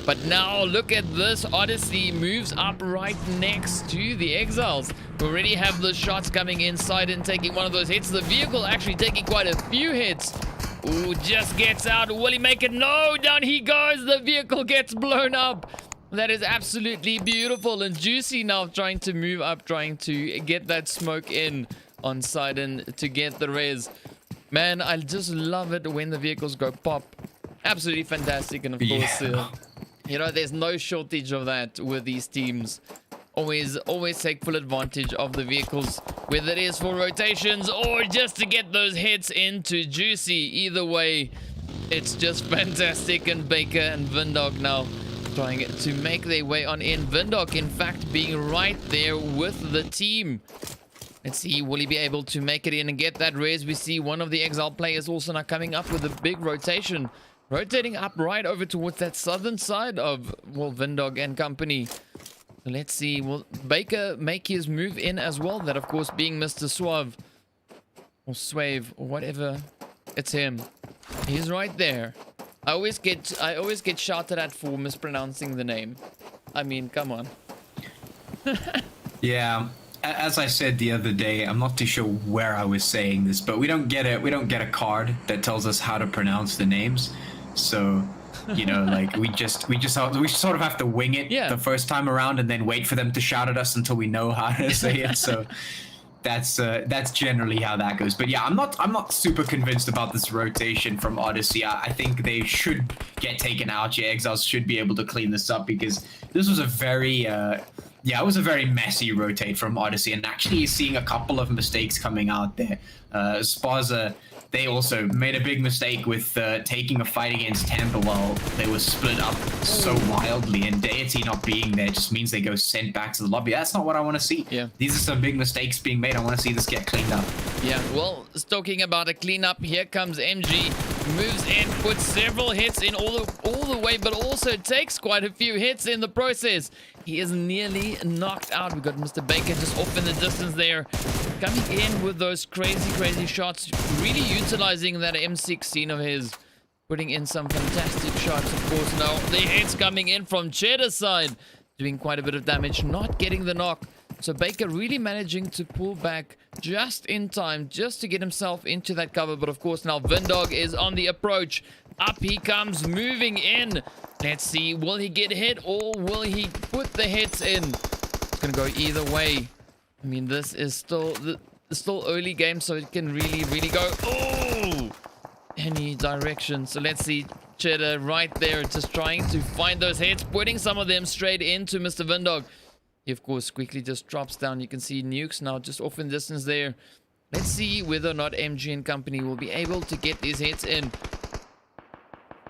But now look at this. Odyssey moves up right next to the eXiles. We already have the shots coming inside and taking one of those hits. The vehicle actually taking quite a few hits. Ooh, just gets out. Will he make it? No, down he goes. The vehicle gets blown up. That is absolutely beautiful. And Juicy now trying to move up, trying to get that smoke in on Sidon to get the res. Man, I just love it when the vehicles go pop. Absolutely fantastic. And of course, you know, there's no shortage of that with these teams. Always take full advantage of the vehicles, whether it is for rotations or just to get those hits into Juicy. Either way, it's just fantastic. And Baker and Vindog now trying to make their way on in. Vindog, in fact, being right there with the team. Let's see, will he be able to make it in and get that res? We see one of the eXile players also now coming up with a big rotation. Rotating up right over towards that southern side of, well, Vindog and company. Let's see, will Baker make his move in as well? That, of course, being Mr. Suave. Or Swave, or whatever. It's him. He's right there. I always get shouted at for mispronouncing the name. I mean, come on. Yeah. As I said the other day, I'm not too sure where I was saying this, but we don't get a card that tells us how to pronounce the names. So, you know, like we sort of have to wing it the first time around and then wait for them to shout at us until we know how to say it. So That's generally how that goes. But yeah, I'm not super convinced about this rotation from Odyssey. I think they should get taken out. Yeah, Exiles should be able to clean this up, because this was a very it was a very messy rotate from Odyssey, and actually seeing a couple of mistakes coming out there. Spaza, they also made a big mistake with taking a fight against Temper while they were split up so wildly, and Deity not being there just means they go sent back to the lobby. That's not what I want to see. Yeah. These are some big mistakes being made. I want to see this get cleaned up. Yeah, well, talking about a cleanup, here comes MG. Moves in, puts several hits in all the way, but also takes quite a few hits in the process. He is nearly knocked out. We got Mr. Baker just off in the distance there, coming in with those crazy shots, really utilizing that M16 of his, putting in some fantastic shots. Of course, now the hits coming in from Cheddar's side, doing quite a bit of damage, not getting the knock. So Baker really managing to pull back just in time, just to get himself into that cover. But of course now Vindog is on the approach. Up he comes, moving in. Let's see, will he get hit or will he put the hits in? It's gonna go either way. I mean, this is still early game, so it can really go any direction. So let's see, Cheddar right there, just trying to find those hits, putting some of them straight into Mr. Vindog. He, of course, quickly just drops down. You can see Nukes now just off in distance there. Let's see whether or not MG and company will be able to get these hits in.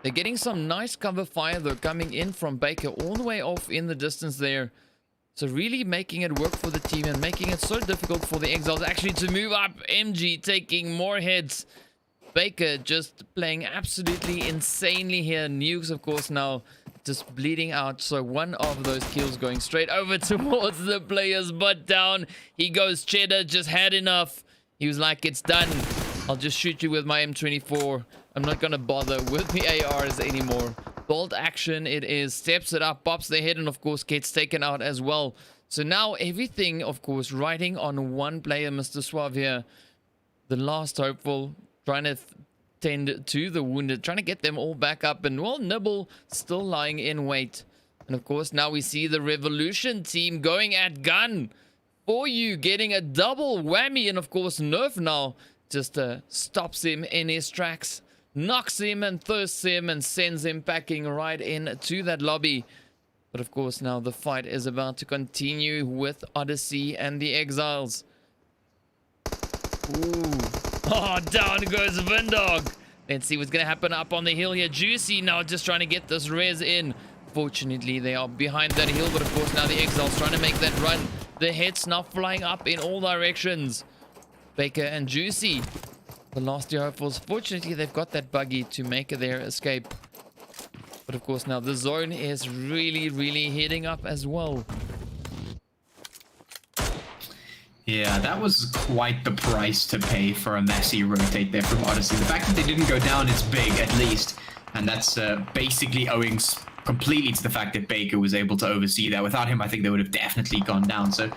They're getting some nice cover fire, though, coming in from Baker all the way off in the distance there. So really making it work for the team and making it so difficult for the Exiles actually to move up. MG taking more hits. Baker just playing absolutely insanely here. Nukes, of course, now just bleeding out. So one of those kills going straight over towards the player's butt down. He goes, Cheddar just had enough. He was like, it's done. I'll just shoot you with my M24. I'm not going to bother with the ARs anymore. Bolt action it is. Steps it up, pops the head, and of course gets taken out as well. So now everything, of course, riding on one player, Mr. Suave here. The last hopeful, trying to tend to the wounded, trying to get them all back up, and well, NiBBLE still lying in wait. And of course now we see the Revolution team going at gun for you, getting a double whammy, and of course Nerf now just stops him in his tracks, knocks him and thirsts him and sends him packing right into that lobby. But of course now the fight is about to continue with Odyssey and the Exiles. Ooh. Oh, down goes Vindog. Let's see what's going to happen up on the hill here. Juicy now just trying to get this res in. Fortunately, they are behind that hill, but of course now the Exiles trying to make that run. The hits now flying up in all directions. Baker and Juicy, the last year hopefuls. Fortunately, they've got that buggy to make their escape. But of course now the zone is really heating up as well. Yeah, that was quite the price to pay for a messy rotate there from Odyssey. The fact that they didn't go down is big, at least. And that's basically owing completely to the fact that Baker was able to oversee that. Without him, I think they would have definitely gone down. So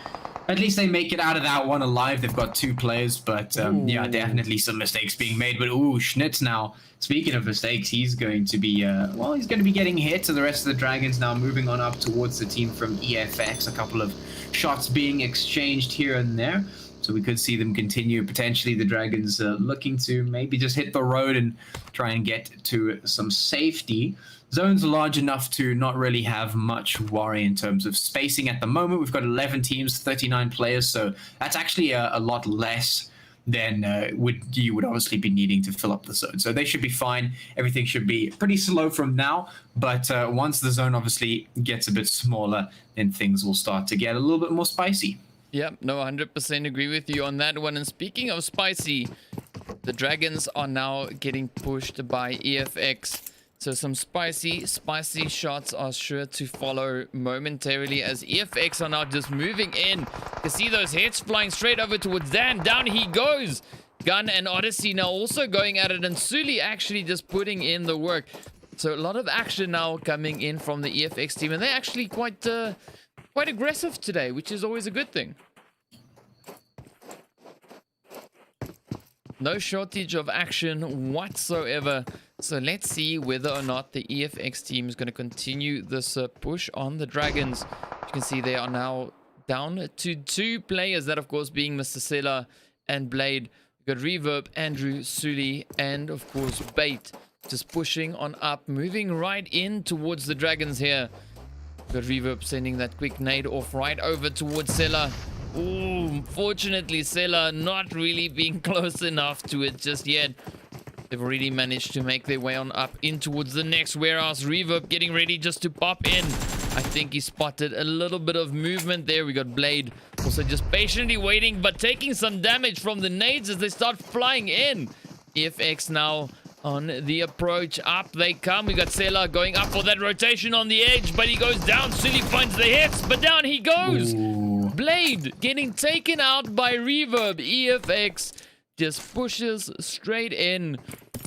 at least they make it out of that one alive. They've got 2 players, but yeah, definitely some mistakes being made. But ooh, Schnitz now, speaking of mistakes, he's going to be, well, he's going to be getting hit. So the rest of the Dragons now moving on up towards the team from EFX. A couple of shots being exchanged here and there. So we could see them continue. Potentially the Dragons looking to maybe just hit the road and try and get to some safety. Zone's large enough to not really have much worry in terms of spacing at the moment. We've got 11 teams, 39 players, so that's actually a lot less than you would obviously be needing to fill up the zone. So they should be fine. Everything should be pretty slow from now, but once the zone obviously gets a bit smaller, then things will start to get a little bit more spicy. Yep, no, 100% agree with you on that one. And speaking of spicy, the Dragons are now getting pushed by EFX. So some spicy shots are sure to follow momentarily as EFX are now just moving in. You can see those hits flying straight over towards Dan. Down he goes. Gun and Odyssey now also going at it, and Sully actually just putting in the work. So a lot of action now coming in from the EFX team, and they're actually quite aggressive today, which is always a good thing. No shortage of action whatsoever. So let's see whether or not the EFX team is going to continue this push on the Dragons. You can see they are now down to 2 players. That, of course, being Mr. Sela and Blade. We've got Reverb, Andrew, Suli, and, of course, Bait. Just pushing on up, moving right in towards the Dragons here. We've got Reverb sending that quick nade off right over towards Sela. Ooh, fortunately, Sela not really being close enough to it just yet. They've already managed to make their way on up in towards the next warehouse. Reverb getting ready just to pop in. I think he spotted a little bit of movement there. We got Blade also just patiently waiting, but taking some damage from the nades as they start flying in. EFX now on the approach. Up they come. We got Sela going up for that rotation on the edge, but he goes down. Silly finds the hits, but down he goes. Ooh. Blade getting taken out by Reverb. EFX just pushes straight in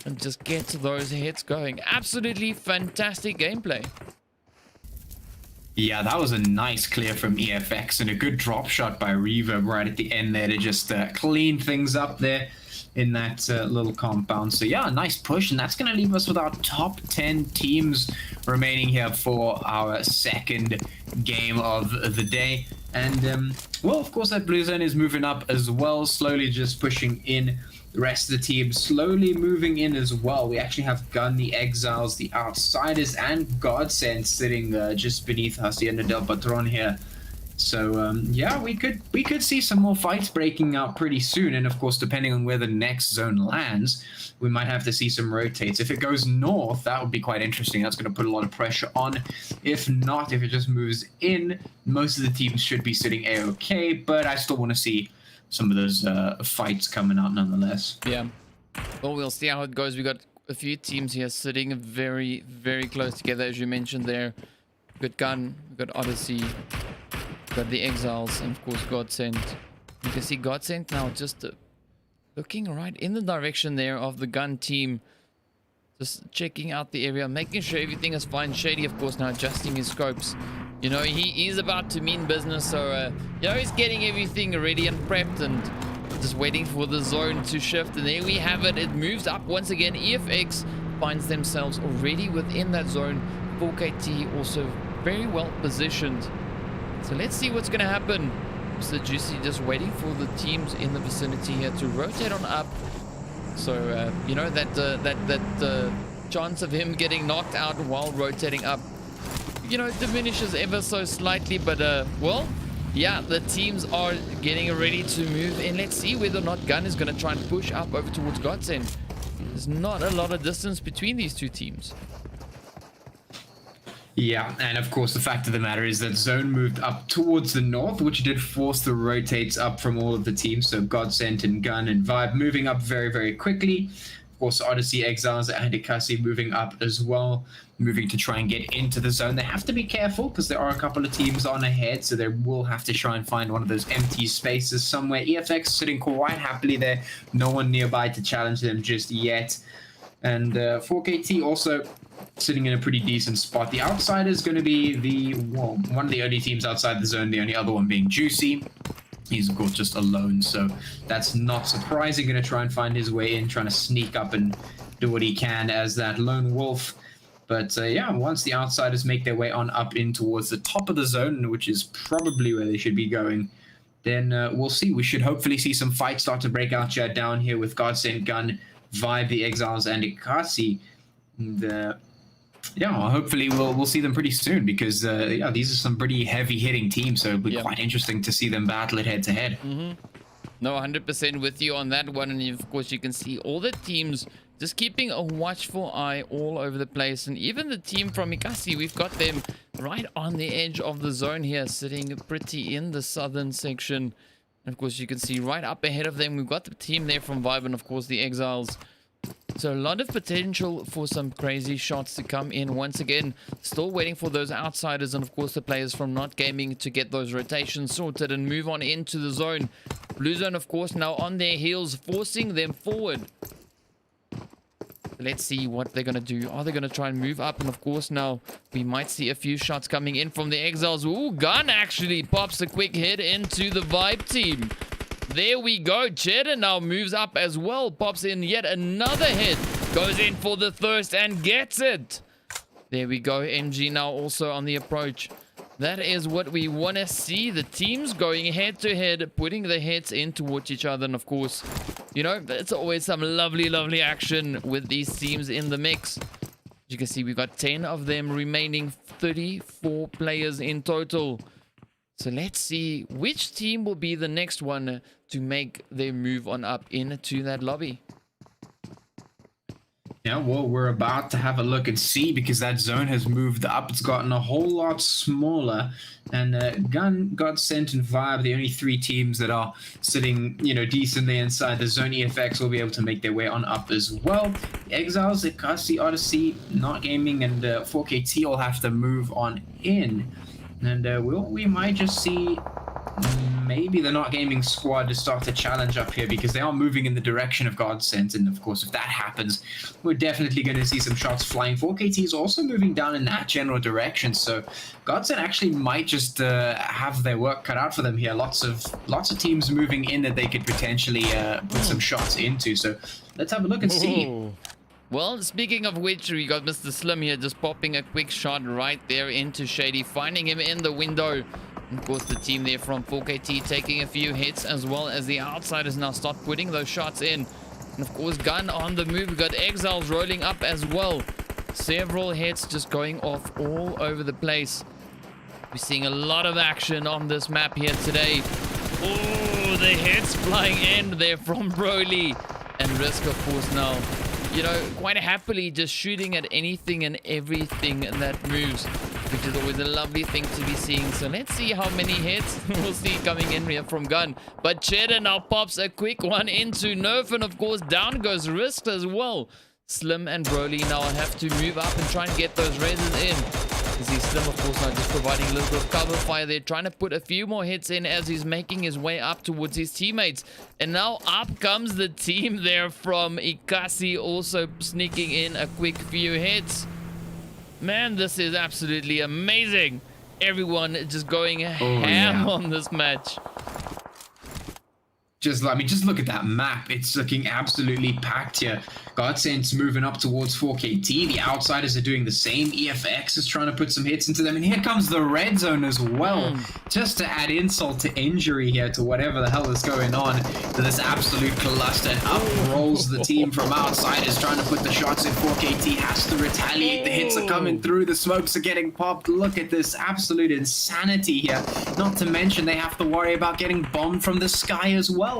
and just gets those hits going. Absolutely fantastic gameplay. Yeah, that was a nice clear from EFX and a good drop shot by Reverb right at the end there to just clean things up there in that little compound. So yeah, nice push, and that's going to leave us with our top 10 teams remaining here for our second game of the day. And well, of course, that blue zone is moving up as well, slowly just pushing in. The rest of the team slowly moving in as well. We actually have Gun, the Exiles, the Outsiders, and GODSENT sitting just beneath Hacienda del Patron here. So yeah, we could see some more fights breaking out pretty soon. And of course, depending on where the next zone lands, we might have to see some rotates. If it goes north, that would be quite interesting. That's going to put a lot of pressure on. If not, if it just moves in, most of the teams should be sitting A-OK. But I still want to see some of those fights coming out nonetheless. Yeah. Well, we'll see how it goes. We got a few teams here sitting very, very close together, as you mentioned there. We've got Gun, we've got Odyssey, we've got the Exiles, and of course GODSENT. You can see GODSENT now just looking right in the direction there of the Gun team. Just checking out the area, making sure everything is fine. Shady, of course, now adjusting his scopes. You know, he's about to mean business, so, you know, he's getting everything ready and prepped and just waiting for the zone to shift. And there we have it. It moves up once again. EFX finds themselves already within that zone. 4KT also very well positioned. So let's see what's going to happen. Mr. Juicy just waiting for the teams in the vicinity here to rotate on up. So, you know, that chance of him getting knocked out while rotating up, you know, diminishes ever so slightly. But well, yeah, the teams are getting ready to move in. Let's see whether or not Gun is going to try and push up over towards GODSENT. There's not a lot of distance between these two teams. Yeah, and of course the fact of the matter is that zone moved up towards the north, which did force the rotates up from all of the teams. So GODSENT and Gun and Vibe moving up very, very quickly. Of course, Odyssey, Exiles, and Ekasi moving up as well, moving to try and get into the zone. They have to be careful because there are a couple of teams on ahead, so they will have to try and find one of those empty spaces somewhere. EFX sitting quite happily there, no one nearby to challenge them just yet. And 4KT also sitting in a pretty decent spot. The outsider is going to be one of the only teams outside the zone, the only other one being Juicy. He's, of course, just alone, so that's not surprising. Going to try and find his way in, trying to sneak up and do what he can as that lone wolf. But yeah, once the outsiders make their way on up in towards the top of the zone, which is probably where they should be going, then we'll see. We should hopefully see some fights start to break out down here with GODSENT, Gun, Vibe, the Exiles, and Ekasi. And yeah, well, hopefully we'll see them pretty soon because yeah, these are some pretty heavy hitting teams, so it'll be quite interesting to see them battle it head to head. No, 100% with you on that one. And of course you can see all the teams just keeping a watchful eye all over the place. And even the team from Ekasi, we've got them right on the edge of the zone here, sitting pretty in the southern section. And of course you can see right up ahead of them, we've got the team there from Vibe and of course the Exiles. So a lot of potential for some crazy shots to come in once again. Still waiting for those outsiders and of course the players from Not Gaming to get those rotations sorted and move on into the zone. Blue zone, of course, now on their heels, forcing them forward. Let's see what they're going to do. Are they going to try and move up? And of course now we might see a few shots coming in from the Exiles. Ooh, Gun actually pops a quick hit into the Vibe team. There we go. Cheddar now moves up as well. Pops in yet another hit. Goes in for the thirst and gets it. There we go. MG now also on the approach. That is what we want to see. The teams going head to head, putting their heads in towards each other. And of course, you know, it's always some lovely, lovely action with these teams in the mix. As you can see, we've got 10 of them remaining, 34 players in total. So let's see which team will be the next one to make their move on up into that lobby. Yeah, well, we're about to have a look and see, because that zone has moved up. It's gotten a whole lot smaller. And GODSENT, and Vibe, the only 3 teams that are sitting, you know, decently inside the zone. EFX will be able to make their way on up as well. eXiles, Ekasi, Odyssey, Not Gaming, and 4KT will have to move on in. And we might just see maybe the Not Gaming squad to start to challenge up here, because they are moving in the direction of GODSENT. And of course, if that happens, we're definitely going to see some shots flying. 4KT is also moving down in that general direction. So GODSENT actually might just have their work cut out for them here. Lots of teams moving in that they could potentially put some shots into. So let's have a look and see. Well, speaking of which, we got Mr. Slim here just popping a quick shot right there into Shady, finding him in the window. And of course, the team there from 4KT taking a few hits, as well as the outsiders now start putting those shots in. And of course, Gun on the move. We've got eXiles rolling up as well. Several hits just going off all over the place. We're seeing a lot of action on this map here today. Oh, the hits flying in there from Broly. And Risk, of course, now, you know, quite happily just shooting at anything and everything that moves, which is always a lovely thing to be seeing. So let's see how many hits we'll see coming in here from Gun. But Cheddar now pops a quick one into Nerf, and of course down goes Risk as well. Slim and Broly now have to move up and try and get those reses in. You see Slim, of course, now just providing a little bit of cover fire there, trying to put a few more hits in as he's making his way up towards his teammates. And now up comes the team there from Ekasi, also sneaking in a quick few hits. Man, this is absolutely amazing. Everyone just going ham on this match. Just look at that map. It's looking absolutely packed here. GODSENT's moving up towards 4KT. The outsiders are doing the same. EFX is trying to put some hits into them. And here comes the red zone as well. Just to add insult to injury here to whatever the hell is going on to this absolute cluster. And up rolls the team from outsiders trying to put the shots in. 4KT has to retaliate. The hits are coming through. The smokes are getting popped. Look at this absolute insanity here. Not to mention they have to worry about getting bombed from the sky as well.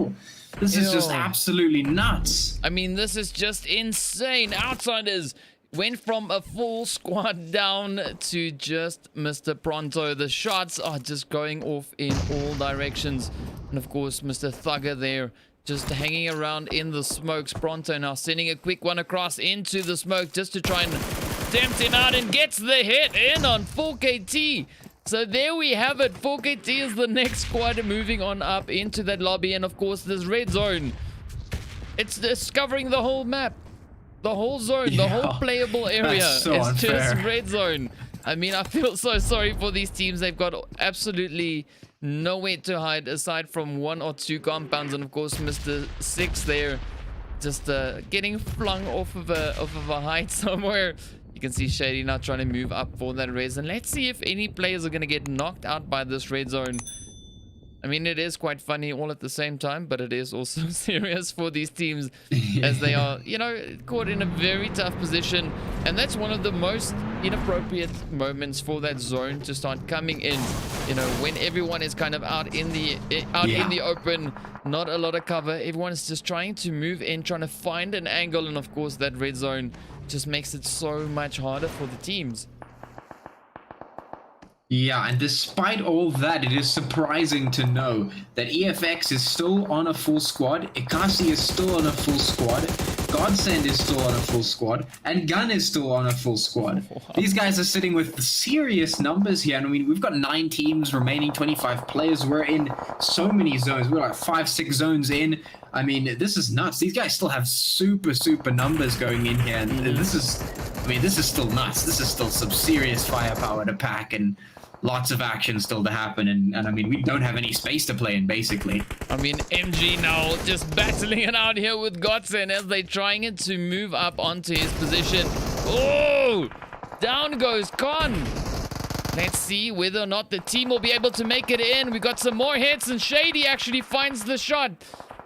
This is just absolutely nuts. I mean, this is just insane. Outsiders went from a full squad down to just Mr. Pronto. The shots are just going off in all directions. And of course, Mr. Thugger there just hanging around in the smokes. Pronto now sending a quick one across into the smoke just to try and tempt him out, and gets the hit in on 4KT. So there we have it. 4KT is the next squad moving on up into that lobby. And of course, this red zone, it's discovering the whole map, the whole zone, the whole playable area. It's just red zone. I mean, I feel so sorry for these teams. They've got absolutely nowhere to hide aside from 1 or 2 compounds. And of course, Mr. Six there just getting flung off of a height somewhere. You can see Shady now trying to move up for that res. And let's see if any players are going to get knocked out by this red zone. I mean, it is quite funny all at the same time, but it is also serious for these teams as they are, you know, caught in a very tough position. And that's one of the most inappropriate moments for that zone to start coming in. You know, when everyone is kind of out in the open, not a lot of cover. Everyone is just trying to move in, trying to find an angle. And of course, that red zone just makes it so much harder for the teams. Yeah, and despite all that, it is surprising to know that EFX is still on a full squad, Ekasi is still on a full squad, GODSENT is still on a full squad, and Gun is still on a full squad. Wow. These guys are sitting with serious numbers here. And I mean, we've got 9 teams remaining, 25 players. We're in so many zones. We're like 5-6 zones in. I mean, this is nuts. These guys still have super numbers going in here. And this is, I mean, this is still nuts. This is still some serious firepower to pack, and lots of action still to happen. And I mean, we don't have any space to play in, basically. I mean, MG now just battling it out here with GODSENT as they're trying to move up onto his position. Oh! Down goes Con. Let's see whether or not the team will be able to make it in. We got some more hits, and Shady actually finds the shot.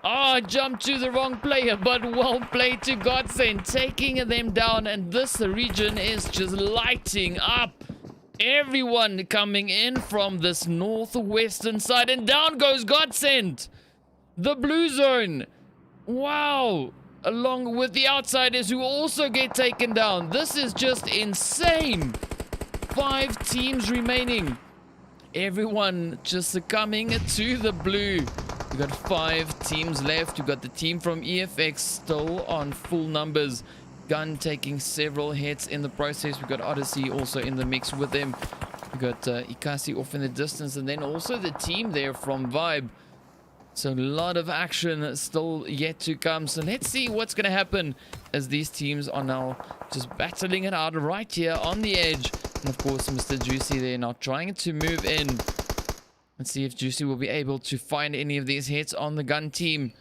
Oh, jumped to the wrong player, but well played to GODSENT, taking them down. And this region is just lighting up. Everyone coming in from this northwestern side, and down goes GODSENT. The blue zone. Wow. Along with the outsiders who also get taken down. This is just insane. 5 teams remaining. Everyone just succumbing to the blue. We got 5 teams left. We got the team from EFX still on full numbers. Gun taking several hits in the process. We got Odyssey also in the mix with them. We got Ekasi off in the distance, and then also the team there from Vibe. So a lot of action still yet to come. So let's see what's going to happen as these teams are now just battling it out right here on the edge. And of course, Mr. Juicy there now trying to move in. Let's see if Juicy will be able to find any of these hits on the gun team.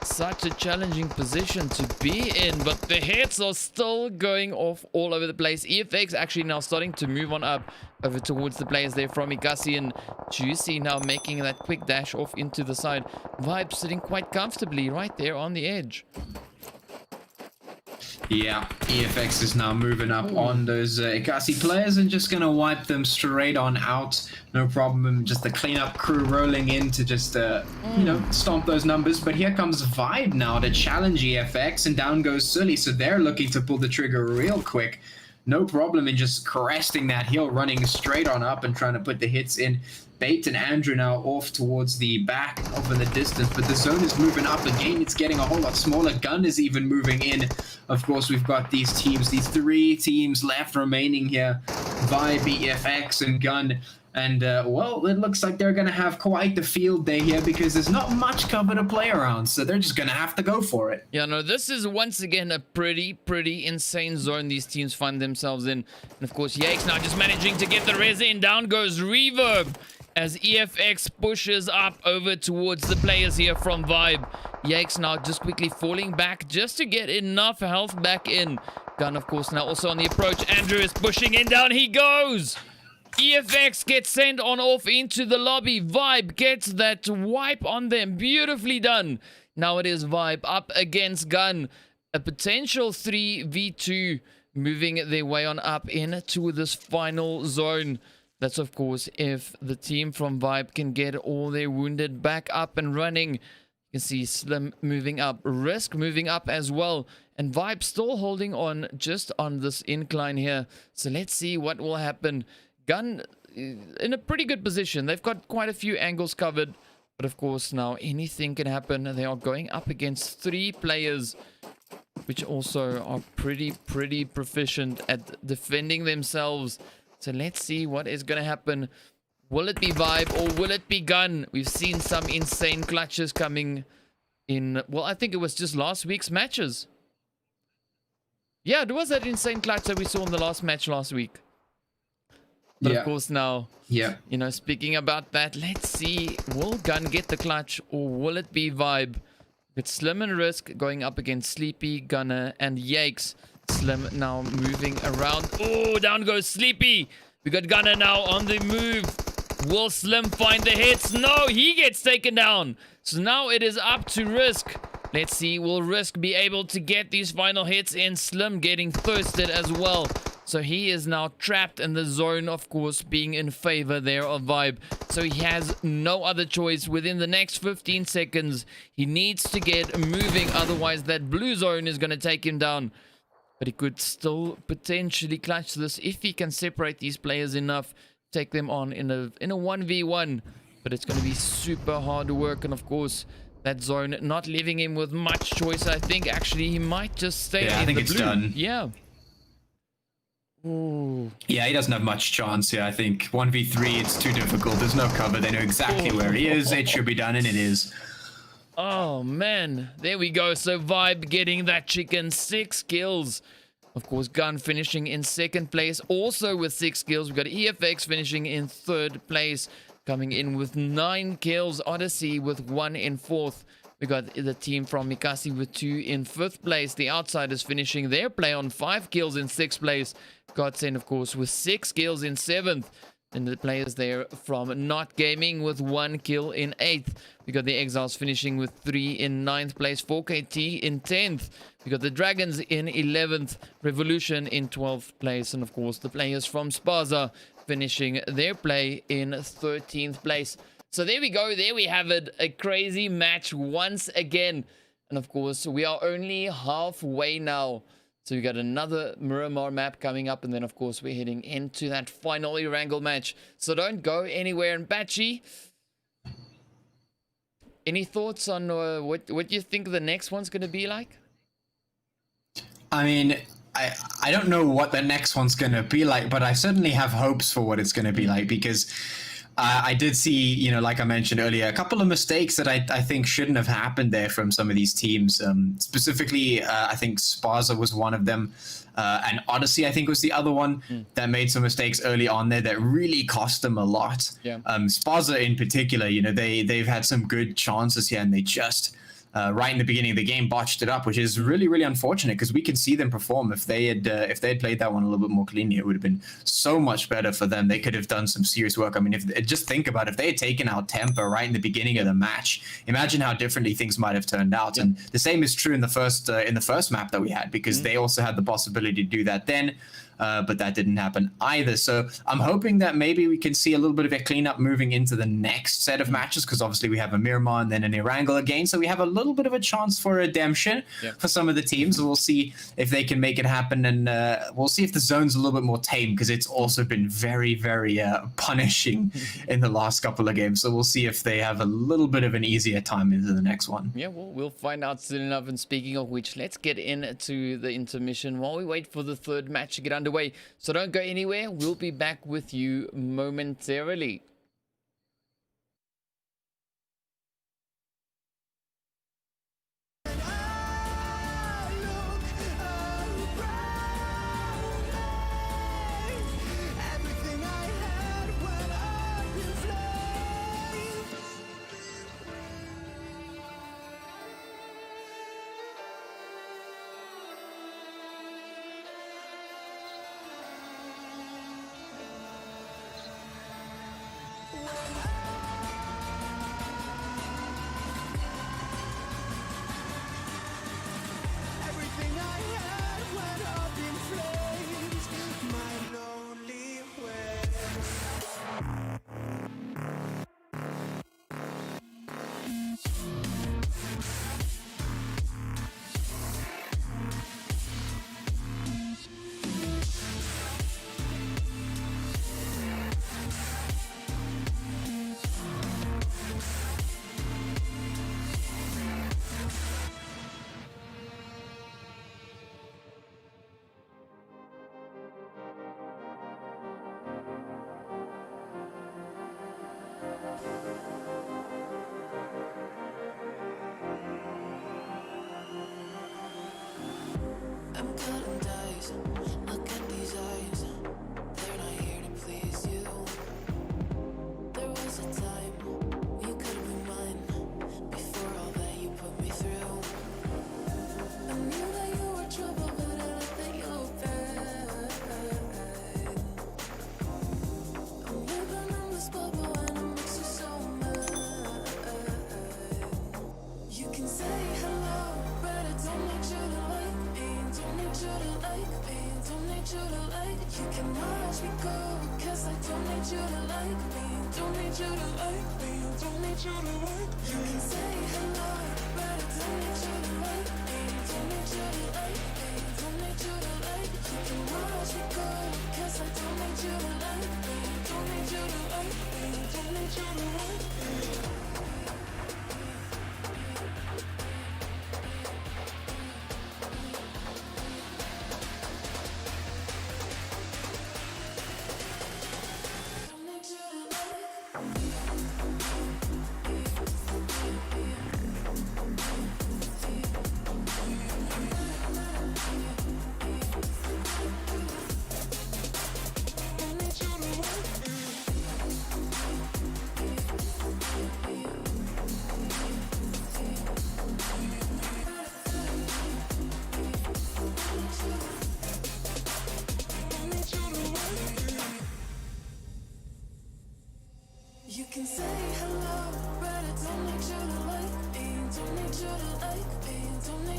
Such a challenging position to be in, but the hits are still going off all over the place. EFX actually now starting to move on up over towards the players there from Ekasi, and Juicy now making that quick dash off into the side. Vibe sitting quite comfortably right there on the edge. Yeah, EFX is now moving up on those Ekasi players and just gonna wipe them straight on out. No problem. Just the cleanup crew rolling in to just, you know, stomp those numbers. But here comes Vibe now to challenge EFX, and down goes Sully. So they're looking to pull the trigger real quick. No problem in just cresting that hill, running straight on up and trying to put the hits in. Bait and Andrew now off towards the back, off in the distance, but the zone is moving up again. It's getting a whole lot smaller. Gun is even moving in. Of course, we've got these teams, these 3 teams left remaining here. Vibe, EFX, and Gun. And, well, it looks like they're going to have quite the field day here because there's not much cover to play around, so they're just going to have to go for it. Yeah, no, this is once again a pretty insane zone these teams find themselves in. And, of course, Yakes now just managing to get the res in. Down goes Reverb as EFX pushes up over towards the players here from Vibe. Yakes now just quickly falling back just to get enough health back in. Gun, of course, now also on the approach. Andrew is pushing in. Down he goes. EFX gets sent on off into the lobby. Vibe gets that wipe on them. Beautifully done. Now it is Vibe up against Gun. A potential 3v2 moving their way on up into this final zone. That's, of course, if the team from Vibe can get all their wounded back up and running. You can see Slim moving up, Risk moving up as well, and Vibe still holding on just on this incline here. So let's see what will happen. Gun in a pretty good position. They've got quite a few angles covered, but of course now anything can happen. They are going up against 3 players, which also are pretty proficient at defending themselves. So let's see what is going to happen. Will it be Vibe or will it be Gun? We've seen some insane clutches coming in. Well, I think it was just last week's matches. Yeah, there was that insane clutch that we saw in the last match last week. But of course now, you know, speaking about that, let's see, will Gun get the clutch or will it be Vibe? With Slim and Risk going up against Sleepy, Gunner, and Yakes. Slim now moving around. Oh, down goes Sleepy. We got Gunner now on the move. Will Slim find the hits? No, he gets taken down. So now it is up to Risk. Let's see, will Risk be able to get these final hits in? Slim getting thirsted as well. So he is now trapped in the zone, of course, being in favor there of Vibe. So he has no other choice. Within the next 15 seconds, he needs to get moving. Otherwise, that blue zone is going to take him down. But he could still potentially clutch this if he can separate these players enough, take them on in a 1v1. But it's going to be super hard work. And of course, that zone not leaving him with much choice. I think actually he might just stay in the blue. I think it's done. Yeah. Ooh. Yeah, he doesn't have much chance here. I think 1v3, it's too difficult. There's no cover. They know exactly where he is. It should be done, and it is. Oh, man. There we go. So Vibe getting that chicken. 6 kills. Of course, Gun finishing in 2nd place. Also with 6 kills. We've got EFX finishing in 3rd place. Coming in with 9 kills. Odyssey with 1 in 4th. We got the team from Ekasi with 2 in 5th place. The Outsiders finishing their play on 5 kills in 6th place. GODSENT, of course, with 6 kills in 7th. And the players there from Not Gaming with 1 kill in 8th. We got the eXiles finishing with 3 in 9th place. 4KT in 10th. We got the Dragons in 11th. Revolution in 12th place. And of course the players from Spaza finishing their play in 13th place. So there we go. There we have it. A crazy match once again. And of course we are only halfway now. So we got another Miramar map coming up, and then of course we're heading into that final Erangel match. So don't go anywhere. And Batchy, any thoughts on what you think the next one's going to be like? I mean, I don't know what the next one's going to be like, but I certainly have hopes for what it's going to be like, because I did see, you know, like I mentioned earlier, a couple of mistakes that I think shouldn't have happened there from some of these teams. Specifically, I think Spaza was one of them, and Odyssey, I think, was the other one that made some mistakes early on there that really cost them a lot. Yeah. Spaza in particular, you know, they've had some good chances here, and they just right in the beginning of the game botched it up, which is really, really unfortunate, because we can see them perform. If they had played that one a little bit more cleanly, it would have been so much better for them. They could have done some serious work. I mean, just think about it. If they had taken out Temper right in the beginning of the match, imagine how differently things might have turned out. And the same is true in the first map that we had, because they also had the possibility to do that then. But that didn't happen either. So I'm hoping that maybe we can see a little bit of a cleanup moving into the next set of matches, because obviously we have a Miramar and then an Erangel again. So we have a little bit of a chance for redemption for some of the teams. We'll see if they can make it happen, and we'll see if the zone's a little bit more tame, because it's also been very, very punishing in the last couple of games. So we'll see if they have a little bit of an easier time into the next one. Yeah, we'll find out soon enough. And speaking of which, let's get into the intermission while we wait for the third match to get underway. So don't go anywhere. We'll be back with you momentarily. I'm cutting dice. Look at these eyes. They're not here to please you. There was a time you could be mine before all that you put me through. I knew that you were trouble, but I let that you were bad. I'm living in this bubble and it makes you so mad. You can say hello, but I don't need you to like me. Don't need you to like me. Don't need you to like. You can watch me go, 'cause I don't need you to like me. Don't need you to like me. Don't need you to like. You can say hello, but I don't need you to like me. Don't need you to like me. Don't need you to like. You can watch me go, 'cause I don't need you to like me. Don't need you to like me. Don't need you to like me.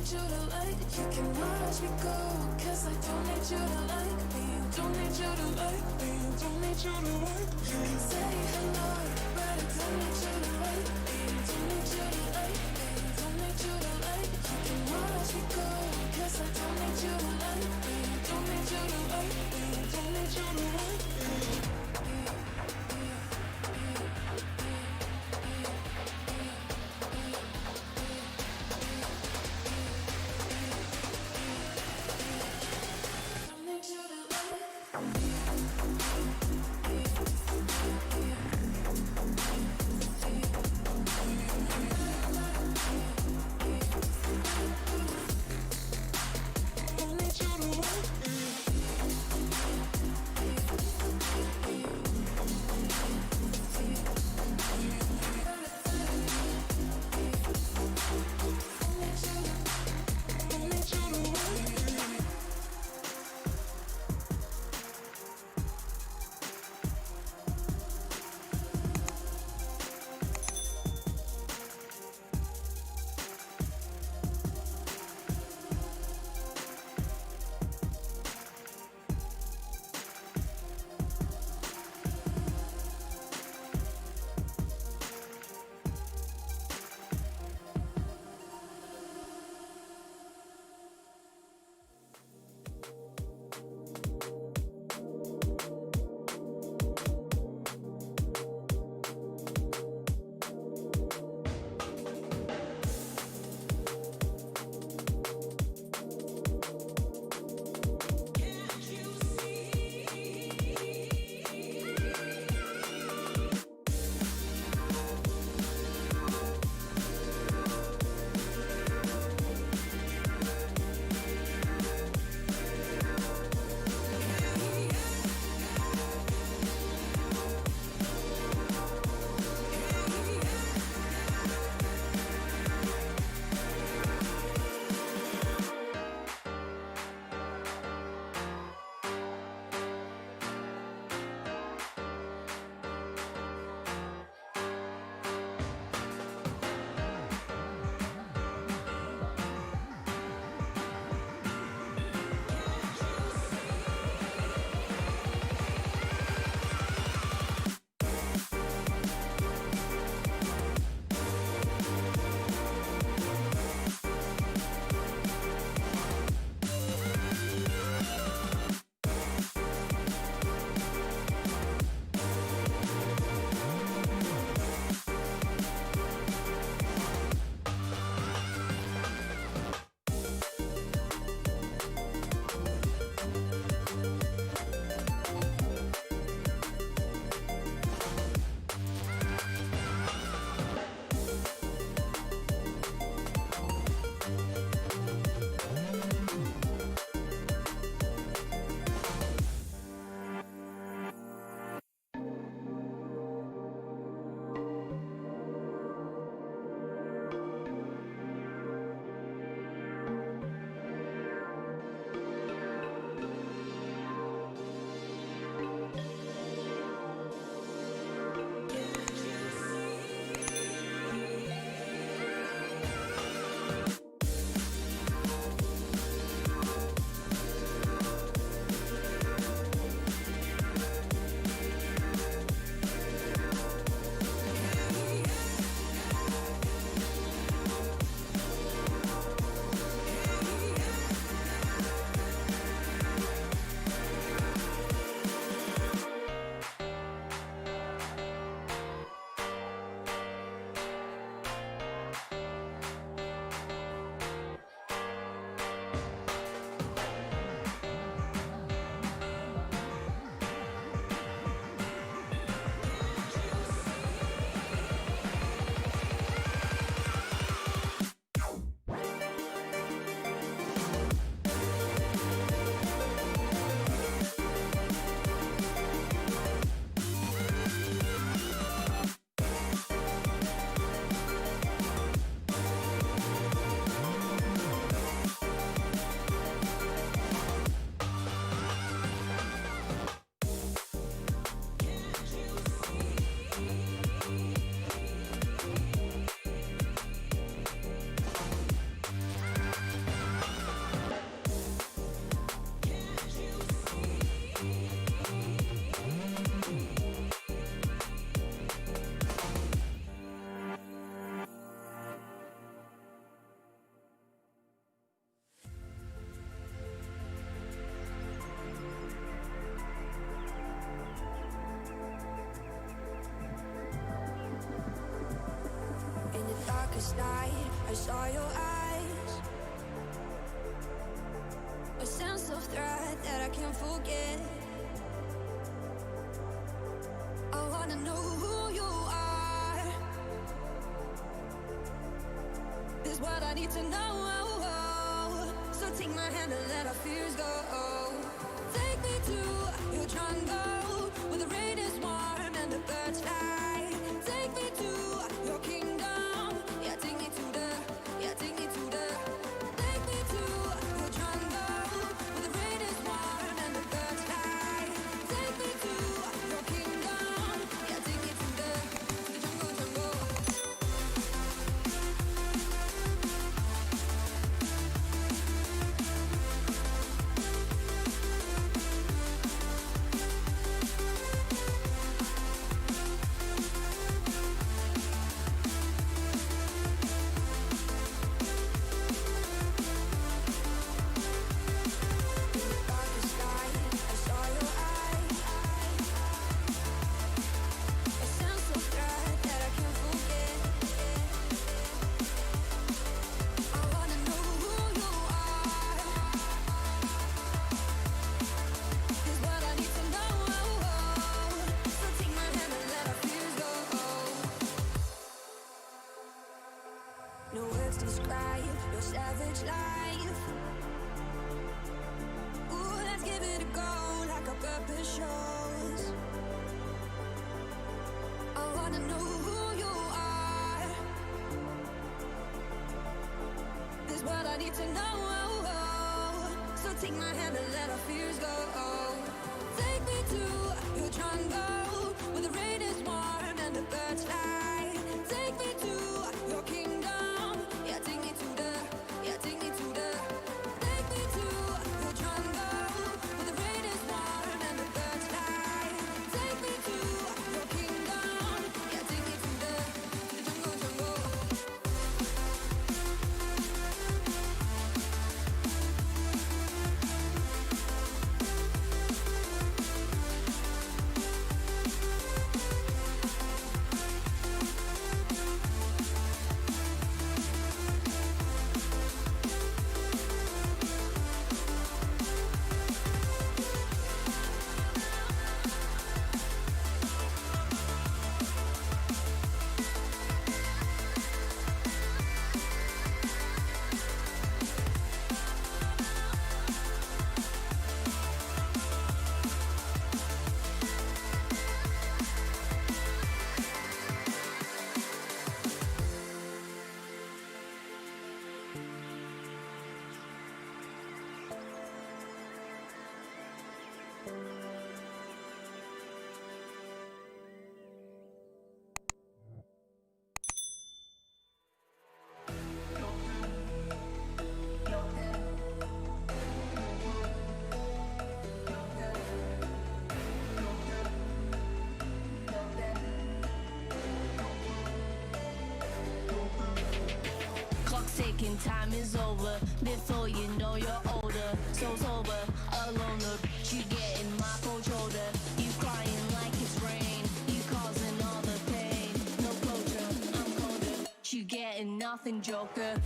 need you to like. You can watch me go, cause I don't need you to like me. Don't need you to like me. Don't need you to like me. You can say hello, but I don't need you to like me. Don't need you to like me. Don't need you to like. You can watch me go, cause I don't need you to like me. Don't need you to like me. Don't need you to like me. sky, I saw your eyes. A sense of threat that I can't forget. I wanna know who you are. This is what I need to know. So take my hand and let our fears go. Take me to your jungle, where the rain is warm and the birds fly. Take me to your kingdom. Yeah, take me to the, yeah, take me to the. Take me to your jungle, where the rain is warm and the birds fly. Take me to your kingdom. Yeah, take me to the jungle, jungle. No words describe your savage life. Ooh, let's give it a go like our purpose shows. I wanna know who you are. This is what I need to know. So take my hand and let our fears go. Take me to your jungle, where the rain is warm and the birds fly. Take me to your kingdom. Yeah, take me to the, yeah, take me to the. Take me to your jungle, where the rain is warm and the birds fly. Take me to your kingdom. Yeah, take me to the jungle, jungle. Clock's ticking, time is over. Before you know you're older. So sober, alone, but you getting my cold shoulder. You crying like it's rain. You causing all the pain. No closure, I'm colder. You getting nothing, Joker.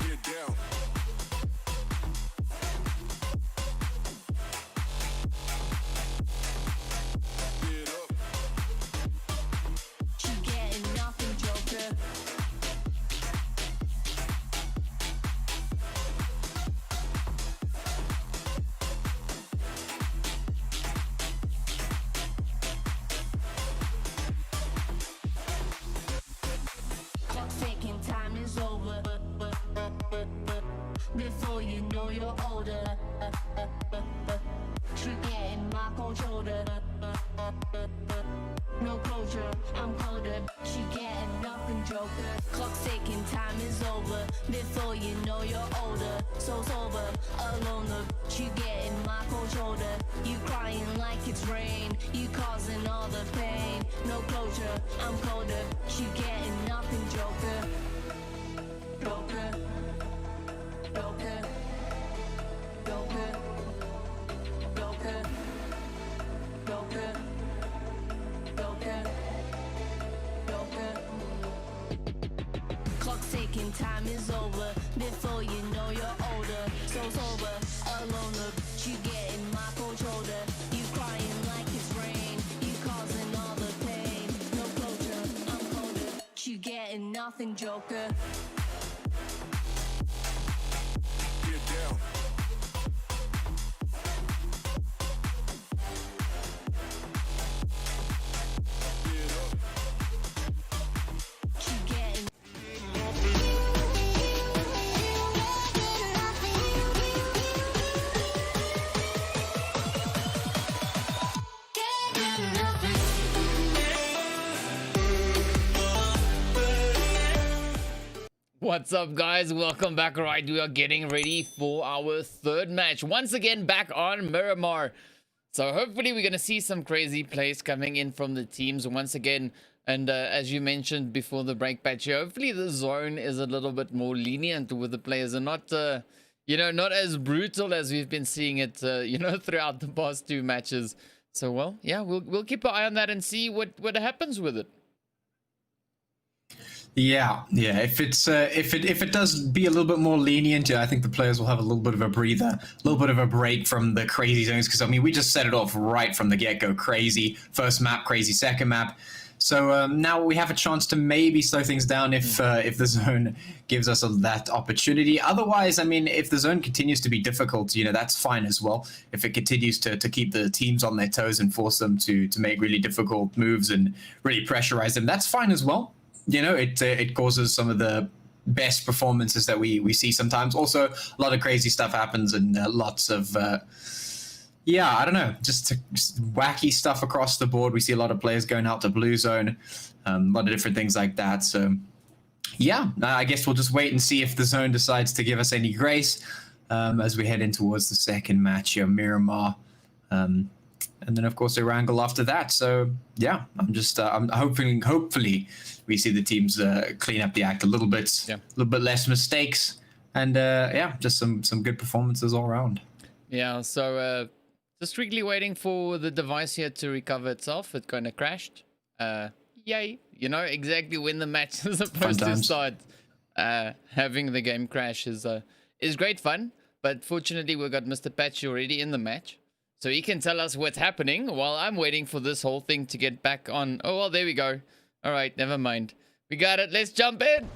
Get down. Get up. You getting nothing, Joker. Clock's ticking, time is over. Before you know you're older. You getting my cold shoulder. No closure, I'm colder. She getting nothing, Joker. Clock's ticking, time is over. Before you know you're older. So sober, alone, but you getting my cold shoulder. You crying like it's rain. You causing all the pain. No closure, I'm colder. She getting nothing, Joker. Joker. Joker. Joker. Joker. Joker. Joker. Joker. time is over. Before you know you're older, so sober, alone. But you getting my cold shoulder. You crying like it's rain. You causing all the pain. No closure, I'm colder. You getting nothing, Joker. Get down. Get up. You getting What's up, guys? Welcome back. Right, we are getting ready for our third match. Once again, back on Miramar. So hopefully we're going to see some crazy plays coming in from the teams once again. And as you mentioned before the break patch here, hopefully the zone is a little bit more lenient with the players and not, not as brutal as we've been seeing it, throughout the past two matches. So, well, yeah, we'll keep an eye on that and see what happens with it. Yeah. If it does be a little bit more lenient, I think the players will have a little bit of a breather, a little bit of a break from the crazy zones. Because I mean, we just set it off right from the get-go, crazy first map, crazy second map. So now we have a chance to maybe slow things down if the zone gives us that opportunity. Otherwise, I mean, if the zone continues to be difficult, that's fine as well. If it continues to keep the teams on their toes and force them to make really difficult moves and really pressurize them, that's fine as well. It causes some of the best performances that we see sometimes. Also, a lot of crazy stuff happens and lots of, I don't know, just wacky stuff across the board. We see a lot of players going out to blue zone, a lot of different things like that. So, yeah, I guess we'll just wait and see if the zone decides to give us any grace as we head in towards the second match here, Miramar. And then, of course, they wrangle after that. So, yeah, I'm hopefully we see the teams clean up the act a little bit, a little bit less mistakes, and just some good performances all around. Yeah, so just strictly waiting for the device here to recover itself. It kind of crashed. Yay! Exactly when the match is supposed to start. Having the game crash is great fun, but fortunately we got Mr. Patchy already in the match. So he can tell us what's happening while I'm waiting for this whole thing to get back on. Oh, well, there we go. All right, never mind. We got it. Let's jump in.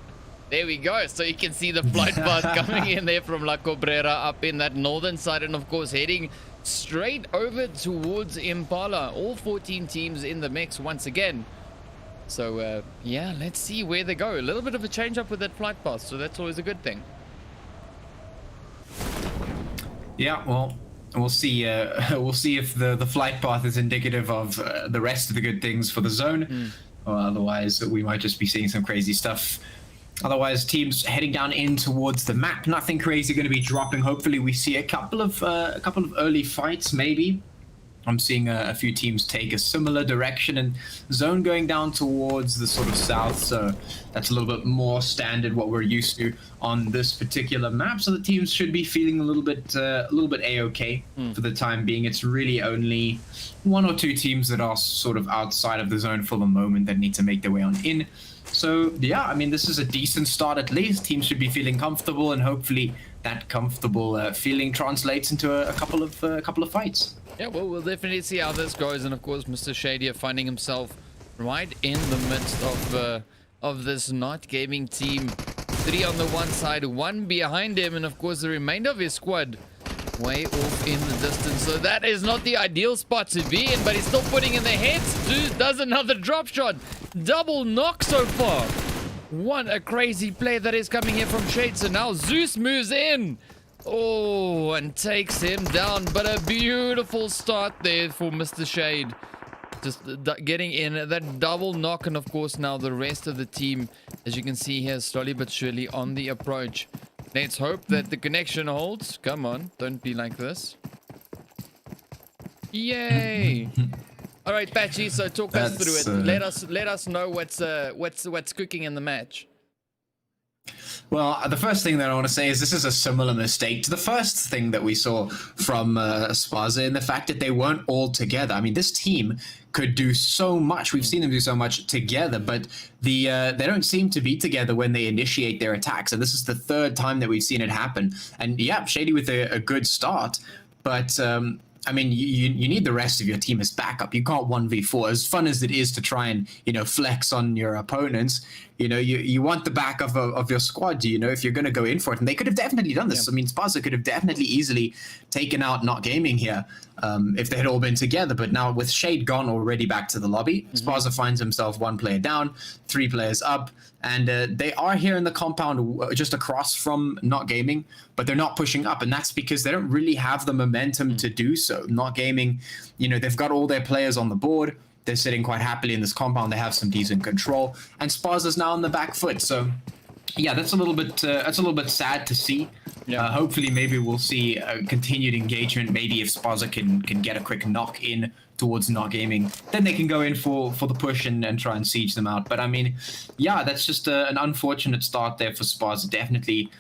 There we go. So you can see the flight path coming in there from La Cabrera up in that northern side. And, of course, heading straight over towards Impala. All 14 teams in the mix once again. So, let's see where they go. A little bit of a change up with that flight path. So that's always a good thing. Yeah, well... We'll see. We'll see if the flight path is indicative of the rest of the good things for the zone, or otherwise we might just be seeing some crazy stuff. Otherwise, teams heading down in towards the map. Nothing crazy going to be dropping. Hopefully, we see a couple of early fights. Maybe I'm seeing a few teams take a similar direction, and zone going down towards the sort of south. So that's a little bit more standard what we're used to on this particular map. So the teams should be feeling a little bit a-okay for the time being. It's really only one or two teams that are sort of outside of the zone for the moment that need to make their way on in. So yeah, I mean, this is a decent start at least. Teams should be feeling comfortable, and hopefully that comfortable feeling translates into a couple of fights. Yeah, well, we'll definitely see how this goes. And of course, Mr. Shady finding himself right in the midst of this Not Gaming team. 3 on the one side, 1 behind him, and of course the remainder of his squad way off in the distance. So that is not the ideal spot to be in, but he's still putting in the heads. Dude does another drop shot. Double knock so far. What a crazy play that is coming here from Shade. So now Zeus moves in. Oh, and takes him down. But a beautiful start there for Mr. Shade. Just getting in that double knock. And of course now the rest of the team, as you can see here, slowly but surely on the approach. Let's hope that the connection holds. Come on, don't be like this. Yay! All right, Patchy. So talk us through it. Let us know what's cooking in the match. Well, the first thing that I want to say is this is a similar mistake to the first thing that we saw from Spaza, in the fact that they weren't all together. I mean, this team could do so much. We've seen them do so much together, but they don't seem to be together when they initiate their attacks. And this is the third time that we've seen it happen. And yeah, Shady with a good start, but I mean, you need the rest of your team as backup. You can't 1v4. As fun as it is to try and, flex on your opponents, you want the backup of your squad, if you're going to go in for it. And they could have definitely done this. Yeah. I mean, Spaza could have definitely easily taken out Not Gaming here if they had all been together. But now with Shade gone already back to the lobby, Spaza finds himself 1 player down, 3 players up. And they are here in the compound just across from Not Gaming, but they're not pushing up. And that's because they don't really have the momentum to do so. Not Gaming, they've got all their players on the board. They're sitting quite happily in this compound. They have some decent control. And Spaza's now on the back foot. So, yeah, that's a little bit sad to see. Yeah. Hopefully, maybe we'll see continued engagement. Maybe if Spaza can get a quick knock in towards Not Gaming, then they can go in for the push and try and siege them out. But I mean, yeah, that's just an unfortunate start there for Spaza. Definitely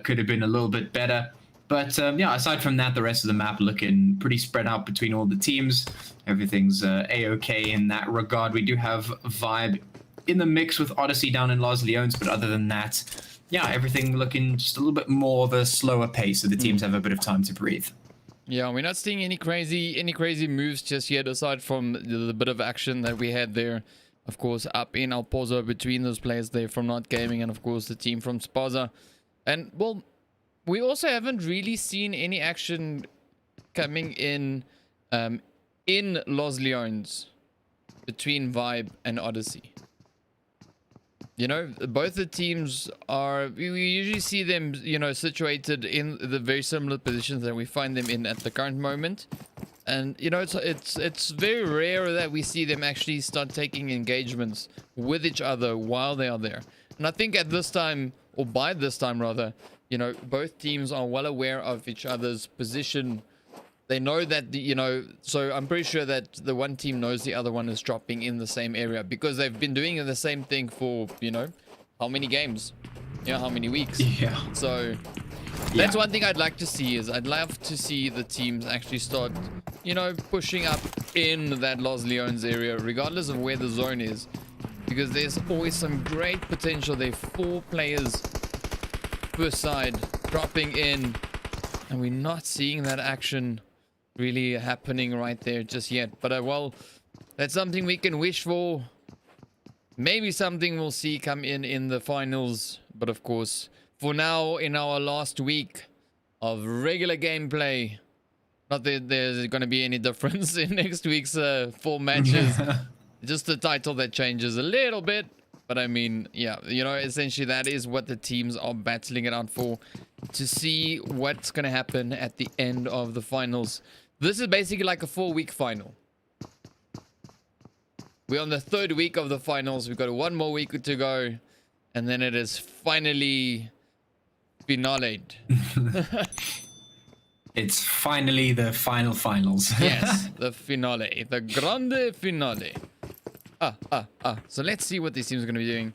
could have been a little bit better. But yeah, aside from that, the rest of the map looking pretty spread out between all the teams. Everything's A-okay in that regard. We do have Vibe in the mix with Odyssey down in Los Leones, but other than that, yeah, everything looking just a little bit more of a slower pace, so the teams have a bit of time to breathe. Yeah, we're not seeing any crazy moves just yet, aside from the bit of action that we had there. Of course, up in El Pozo between those players there from Not Gaming and, of course, the team from Spaza. And, well, we also haven't really seen any action coming in Los between Vibe and Odyssey. Both the teams are, we usually see them, situated in the very similar positions that we find them in at the current moment. And, it's very rare that we see them actually start taking engagements with each other while they are there. And I think at this time, or by this time rather, both teams are well aware of each other's position. They know that, so I'm pretty sure that the one team knows the other one is dropping in the same area, because they've been doing the same thing for, how many games? How many weeks? Yeah. So that's one thing I'd like to see, is I'd love to see the teams actually start, pushing up in that Los Leones area, regardless of where the zone is, because there's always some great potential there. 4 players per side dropping in, and we're not seeing that action really happening right there just yet. But well, that's something we can wish for. Maybe something we'll see come in the finals. But of course, for now, in our last week of regular gameplay, not that there's going to be any difference in next week's 4 matches. Just the title that changes a little bit. But I mean, yeah, essentially that is what the teams are battling it out for, to see what's going to happen at the end of the finals. This is basically like a 4-week final. We're on the 3rd week of the finals. We've got 1 more week to go, and then it is finally finaled. It's finally the finals. Yes, the finale, the grande finale. So let's see what this team's going to be doing.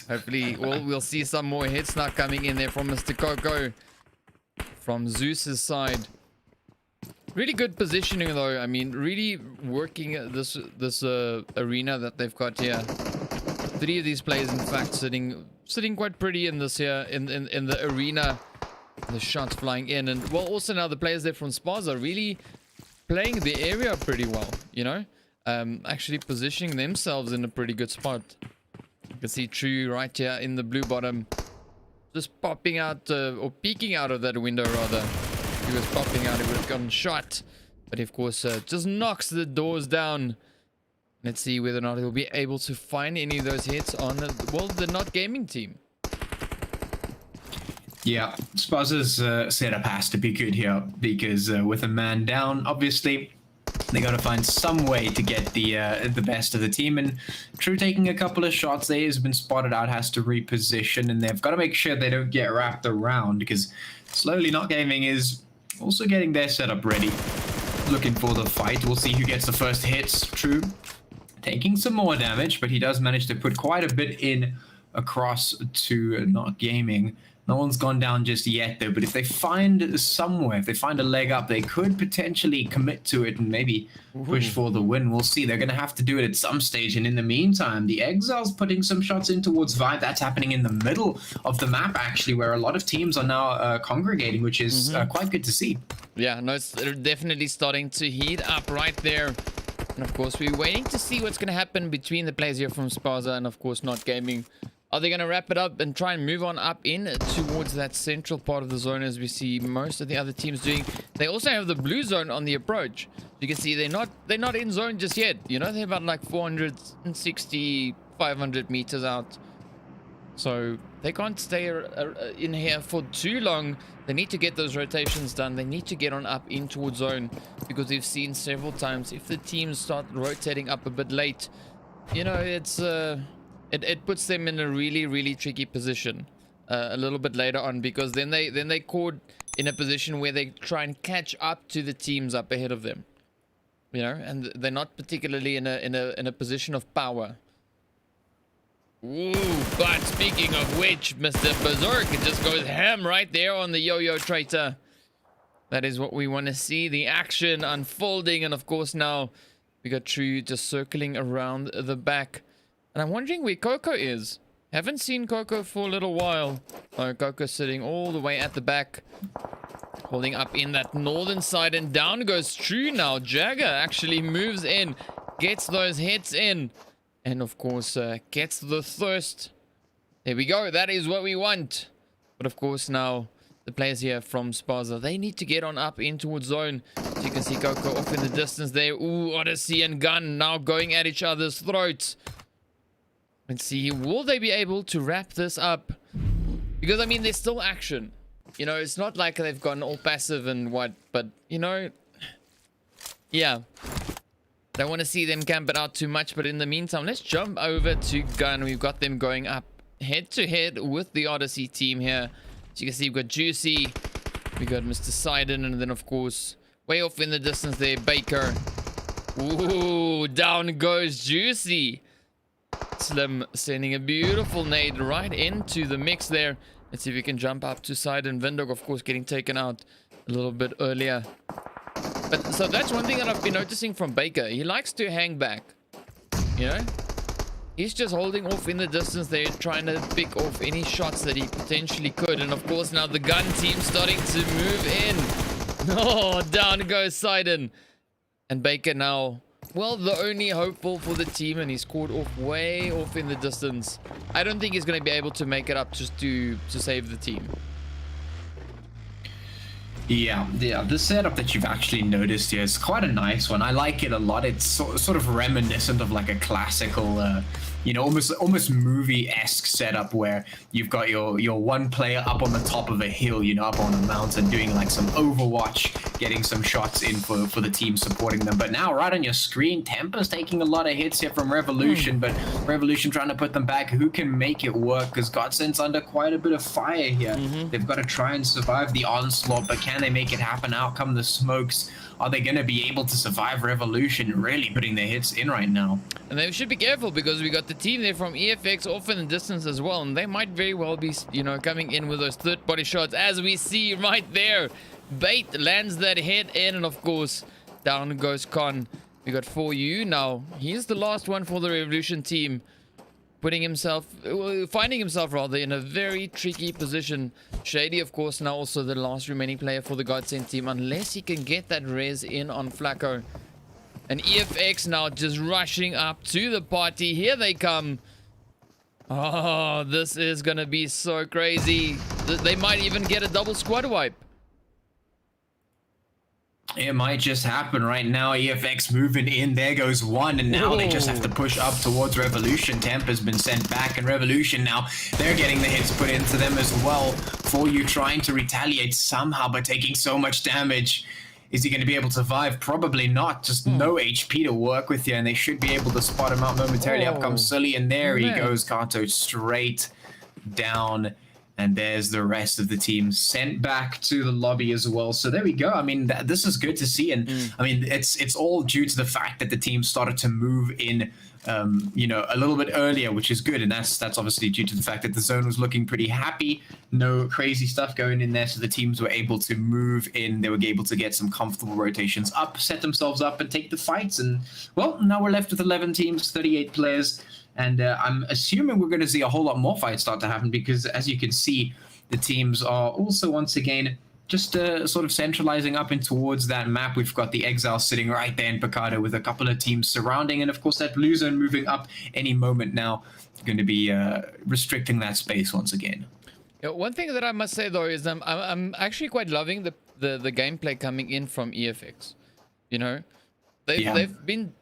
Hopefully, we'll see some more hits now coming in there from Mr. Coco from Zeus's side. Really good positioning, though. I mean, really working this arena that they've got here. 3 of these players, in fact, sitting quite pretty in this here in the arena. The shots flying in, and well, also now the players there from Spaza really playing the area pretty well. Actually positioning themselves in a pretty good spot. You can see True right here in the blue bottom, just popping out or peeking out of that window rather. If he was popping out, he would have gotten shot, but of course just knocks the doors down. Let's see whether or not he'll be able to find any of those hits on the Not Gaming team. Yeah, Spaza's setup has to be good here, because with a man down, obviously they got to find some way to get the best of the team. And True taking a couple of shots there, has been spotted out, has to reposition, and they've got to make sure they don't get wrapped around, because slowly Not Gaming is also getting their setup ready, looking for the fight. We'll see who gets the first hits. True taking some more damage, but he does manage to put quite a bit in across to Not Gaming. No one's gone down just yet, though. But if they find somewhere, if they find a leg up, they could potentially commit to it and maybe push for the win. We'll see. They're going to have to do it at some stage. And in the meantime, the eXile's putting some shots in towards Vibe. That's happening in the middle of the map, actually, where a lot of teams are now congregating, which is quite good to see. Yeah, no, it's definitely starting to heat up right there. And of course, we're waiting to see what's going to happen between the players here from Spaza and, of course, Not Gaming. Are they going to wrap it up and try and move on up in towards that central part of the zone, as we see most of the other teams doing? They also have the blue zone on the approach. You can see they're not in zone just yet. You know, they're about like 460, 500 meters out. So they can't stay in here for too long. They need to get those rotations done. They need to get on up in towards zone, because we've seen several times if the teams start rotating up a bit late, you know, it's it puts them in a really tricky position a little bit later on, because then they caught in a position where they try and catch up to the teams up ahead of them, you know, and they're not particularly in a position of power. Ooh, but speaking of which, Mr. Berserk just goes ham right there on the Yo-Yo Traitor. That is what we want to see, the action unfolding. And of course now we got True just circling around the back. And I'm wondering where Coco is. Haven't seen Coco for a little while. Oh, Coco's sitting all the way at the back, holding up in that northern side, and down goes True now. Jagger actually moves in, gets those hits in, and of course gets the thirst. There we go. That is what we want. But of course now the players here from Spaza, they need to get on up in towards zone. So you can see Coco off in the distance there. Ooh, Odyssey and Gun now going at each other's throats. Let's see, will they be able to wrap this up? Because, I mean, there's still action. You know, it's not like they've gone all passive and what, but, you know, yeah. Don't want to see them camp it out too much, but in the meantime, let's jump over to Gun. We've got them going up head-to-head with the Odyssey team here. So you can see we've got Juicy, we got Mr. Sidon, and then, of course, way off in the distance there, Baker. Ooh, down goes Juicy. Slim sending a beautiful nade right into the mix there. Let's see if we can jump up to side, and Vindog, of course, getting taken out a little bit earlier. But so that's one thing that I've been noticing from Baker. He likes to hang back, you know. He's just holding off in the distance there, trying to pick off any shots that he potentially could. And of course now the Gun team starting to move in. Oh, down goes Sidon. And Baker now, well, the only hopeful for the team, and he's caught off way off in the distance. I don't think he's going to be able to make it up just to save the team. Yeah, the setup that you've actually noticed here is quite a nice one. I like it a lot. It's sort of reminiscent of like a classical, you know, almost movie-esque setup where you've got your one player up on the top of a hill, you know, up on a mountain, doing like some Overwatch, getting some shots in for the team supporting them. But now right on your screen, Temper's taking a lot of hits here from Revolution, but Revolution trying to put them back. Who can make it work? Because GODSENT's under quite a bit of fire here. They've got to try and survive the onslaught, but can they make it happen? Out come the smokes. Are they going to be able to survive Revolution? Really putting their hits in right now. And they should be careful, because we got the team there from EFX off in the distance as well, and they might very well be, you know, coming in with those third body shots, as we see right there. Bait lands that hit in, and of course down goes Con. We got 4U now. He's the last one for the Revolution team, finding himself rather in a very tricky position. Shady, of course, now also the last remaining player for the GODSENT team, unless he can get that res in on Flacco. And EFX now just rushing up to the party. Here they come. Oh, this is gonna be so crazy. They might even get a double squad wipe. It might just happen right now. EFX moving in. There goes one. And now they just have to push up towards Revolution. Temper's been sent back. And Revolution now, they're getting the hits put into them as well. 4U trying to retaliate somehow, but taking so much damage. Is he going to be able to survive? Probably not. Just no HP to work with here. And they should be able to spot him out momentarily. Up comes Sully. And there he goes. Kato straight down. And there's the rest of the team sent back to the lobby as well. So there we go. I mean, this is good to see. And I mean, it's all due to the fact that the team started to move in, you know, a little bit earlier, which is good. And that's obviously due to the fact that the zone was looking pretty happy. No crazy stuff going in there. So the teams were able to move in. They were able to get some comfortable rotations up, set themselves up and take the fights. And well, now we're left with 11 teams, 38 players. And I'm assuming we're going to see a whole lot more fights start to happen because, as you can see, the teams are also, once again, just sort of centralizing up in towards that map. We've got the eXile sitting right there in Picado with a couple of teams surrounding. And, of course, that blue zone moving up any moment now, going to be restricting that space once again. Yeah, one thing that I must say, though, is I'm actually quite loving the gameplay coming in from EFX. You know, they've been...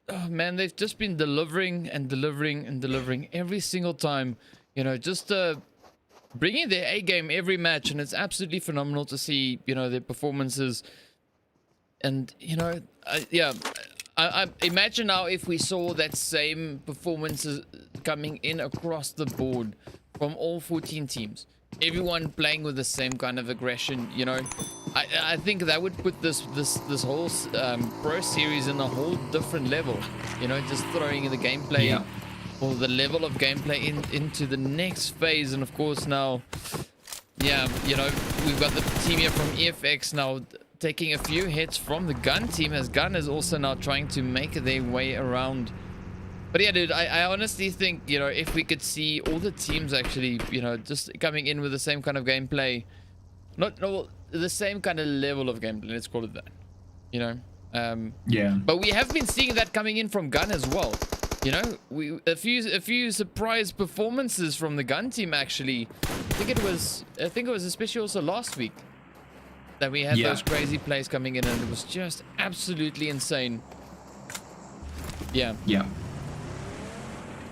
Oh man, they've just been delivering and delivering and delivering every single time. You know, just bringing their A game every match, and it's absolutely phenomenal to see, you know, their performances. And you know, I imagine now if we saw that same performances coming in across the board from all 14 teams, everyone playing with the same kind of aggression. You know, I think that would put this whole pro series in a whole different level. You know, just throwing in the gameplay or the level of gameplay into the next phase. And of course now, yeah, you know, we've got the team here from EFX now taking a few hits from the Gun team, as Gun is also now trying to make their way around. But yeah, dude, I honestly think, you know, if we could see all the teams actually, you know, just coming in with the same kind of gameplay, no, the same kind of level of gameplay, let's call it that, you know. Yeah. But we have been seeing that coming in from Gun as well. You know, a few surprise performances from the Gun team actually. I think it was especially also last week that we had those crazy plays coming in, and it was just absolutely insane. Yeah. Yeah.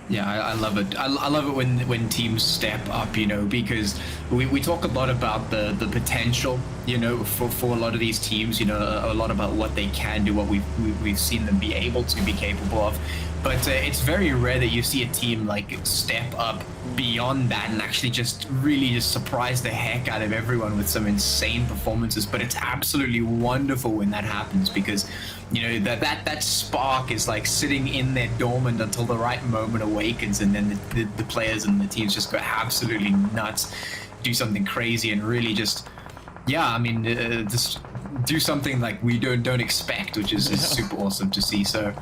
Yeah, I love it. I love it when teams step up, you know, because we talk a lot about the potential, you know, for a lot of these teams, you know, a lot about what they can do, what we've seen them be able to be capable of. But it's very rare that you see a team like step up beyond that and actually just really just surprise the heck out of everyone with some insane performances. But it's absolutely wonderful when that happens, because you know that spark is like sitting in there dormant until the right moment awakens, and then the players and the teams just go absolutely nuts, do something crazy, and really just I mean just do something like we don't expect, which is super awesome to see. So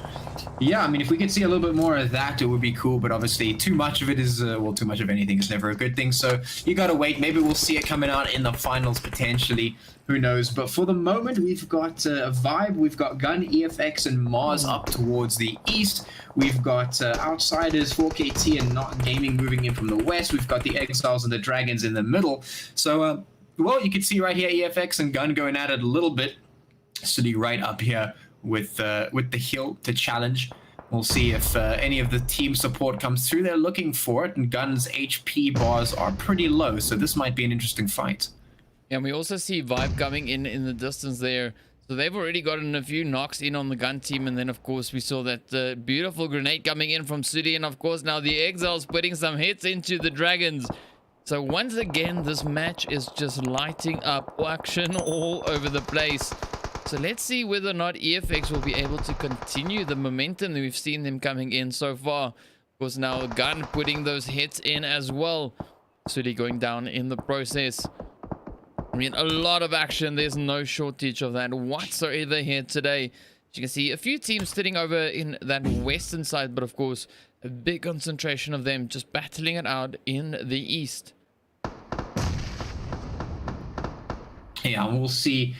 yeah, I mean, if we could see a little bit more of that, it would be cool. But obviously, too much of it is, well, too much of anything is never a good thing. So you gotta wait. Maybe we'll see it coming out in the finals potentially. Who knows? But for the moment, we've got a Vibe. We've got Gun, EFX, and Mars up towards the east. We've got Outsiders, 4KT, and Not Gaming moving in from the west. We've got the Exiles and the Dragons in the middle. So, well, you can see right here, EFX and Gun going at it a little bit. Sitting right up here with the hill to challenge. We'll see if any of the team support comes through. They're looking for it, and Gun's HP bars are pretty low, so this might be an interesting fight. Yeah, and we also see Vibe coming in the distance there. So they've already gotten a few knocks in on the Gun team, and then of course we saw that beautiful grenade coming in from Sudi, and of course now the Exiles putting some hits into the Dragons. So once again, this match is just lighting up, action all over the place. So let's see whether or not EFX will be able to continue the momentum that we've seen them coming in so far. Of course, now Gun putting those hits in as well. Sudi going down in the process. I mean, a lot of action. There's no shortage of that whatsoever here today. As you can see, a few teams sitting over in that western side, but of course, a big concentration of them just battling it out in the east. Yeah, we'll see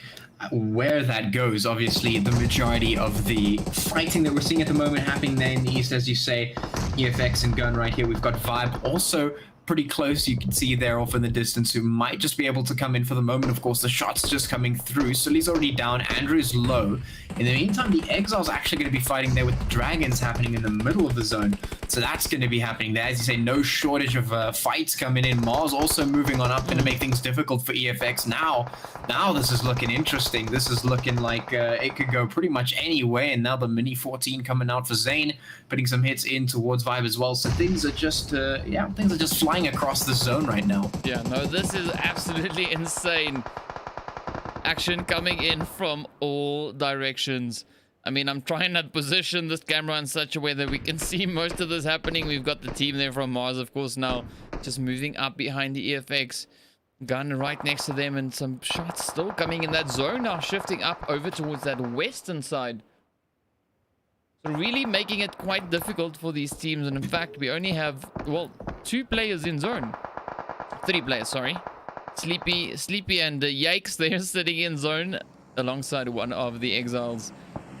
where that goes. Obviously, the majority of the fighting that we're seeing at the moment happening there in the east, as you say, EFX and Gun right here. We've got Vibe also pretty close. You can see there off in the distance who might just be able to come in for the moment. Of course, the shots just coming through. Sully's already down. Andrew's low. In the meantime, the Exile's actually going to be fighting there with the Dragons happening in the middle of the zone. So that's going to be happening there. As you say, no shortage of fights coming in. Mars also moving on up, going to make things difficult for EFX. Now this is looking interesting. This is looking like it could go pretty much any way. And now the Mini 14 coming out for Zane, putting some hits in towards Vibe as well. So things are just, things are just flying flying across the zone right now. Yeah, no, this is absolutely insane. Action coming in from all directions. I mean, I'm trying to position this camera in such a way that we can see most of this happening. We've got the team there from Mars, of course, now just moving up behind the EFX. Gun right next to them, and some shots still coming in that zone now, shifting up over towards that western side. So really making it quite difficult for these teams. And in fact, we only have, well, 2 players in zone. 3 players, sorry. Sleepy and Yikes, they're sitting in zone alongside one of the eXiles.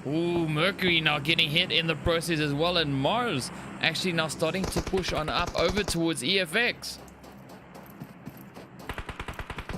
Ooh, Mercury now getting hit in the process as well, and Mars actually now starting to push on up over towards EFX.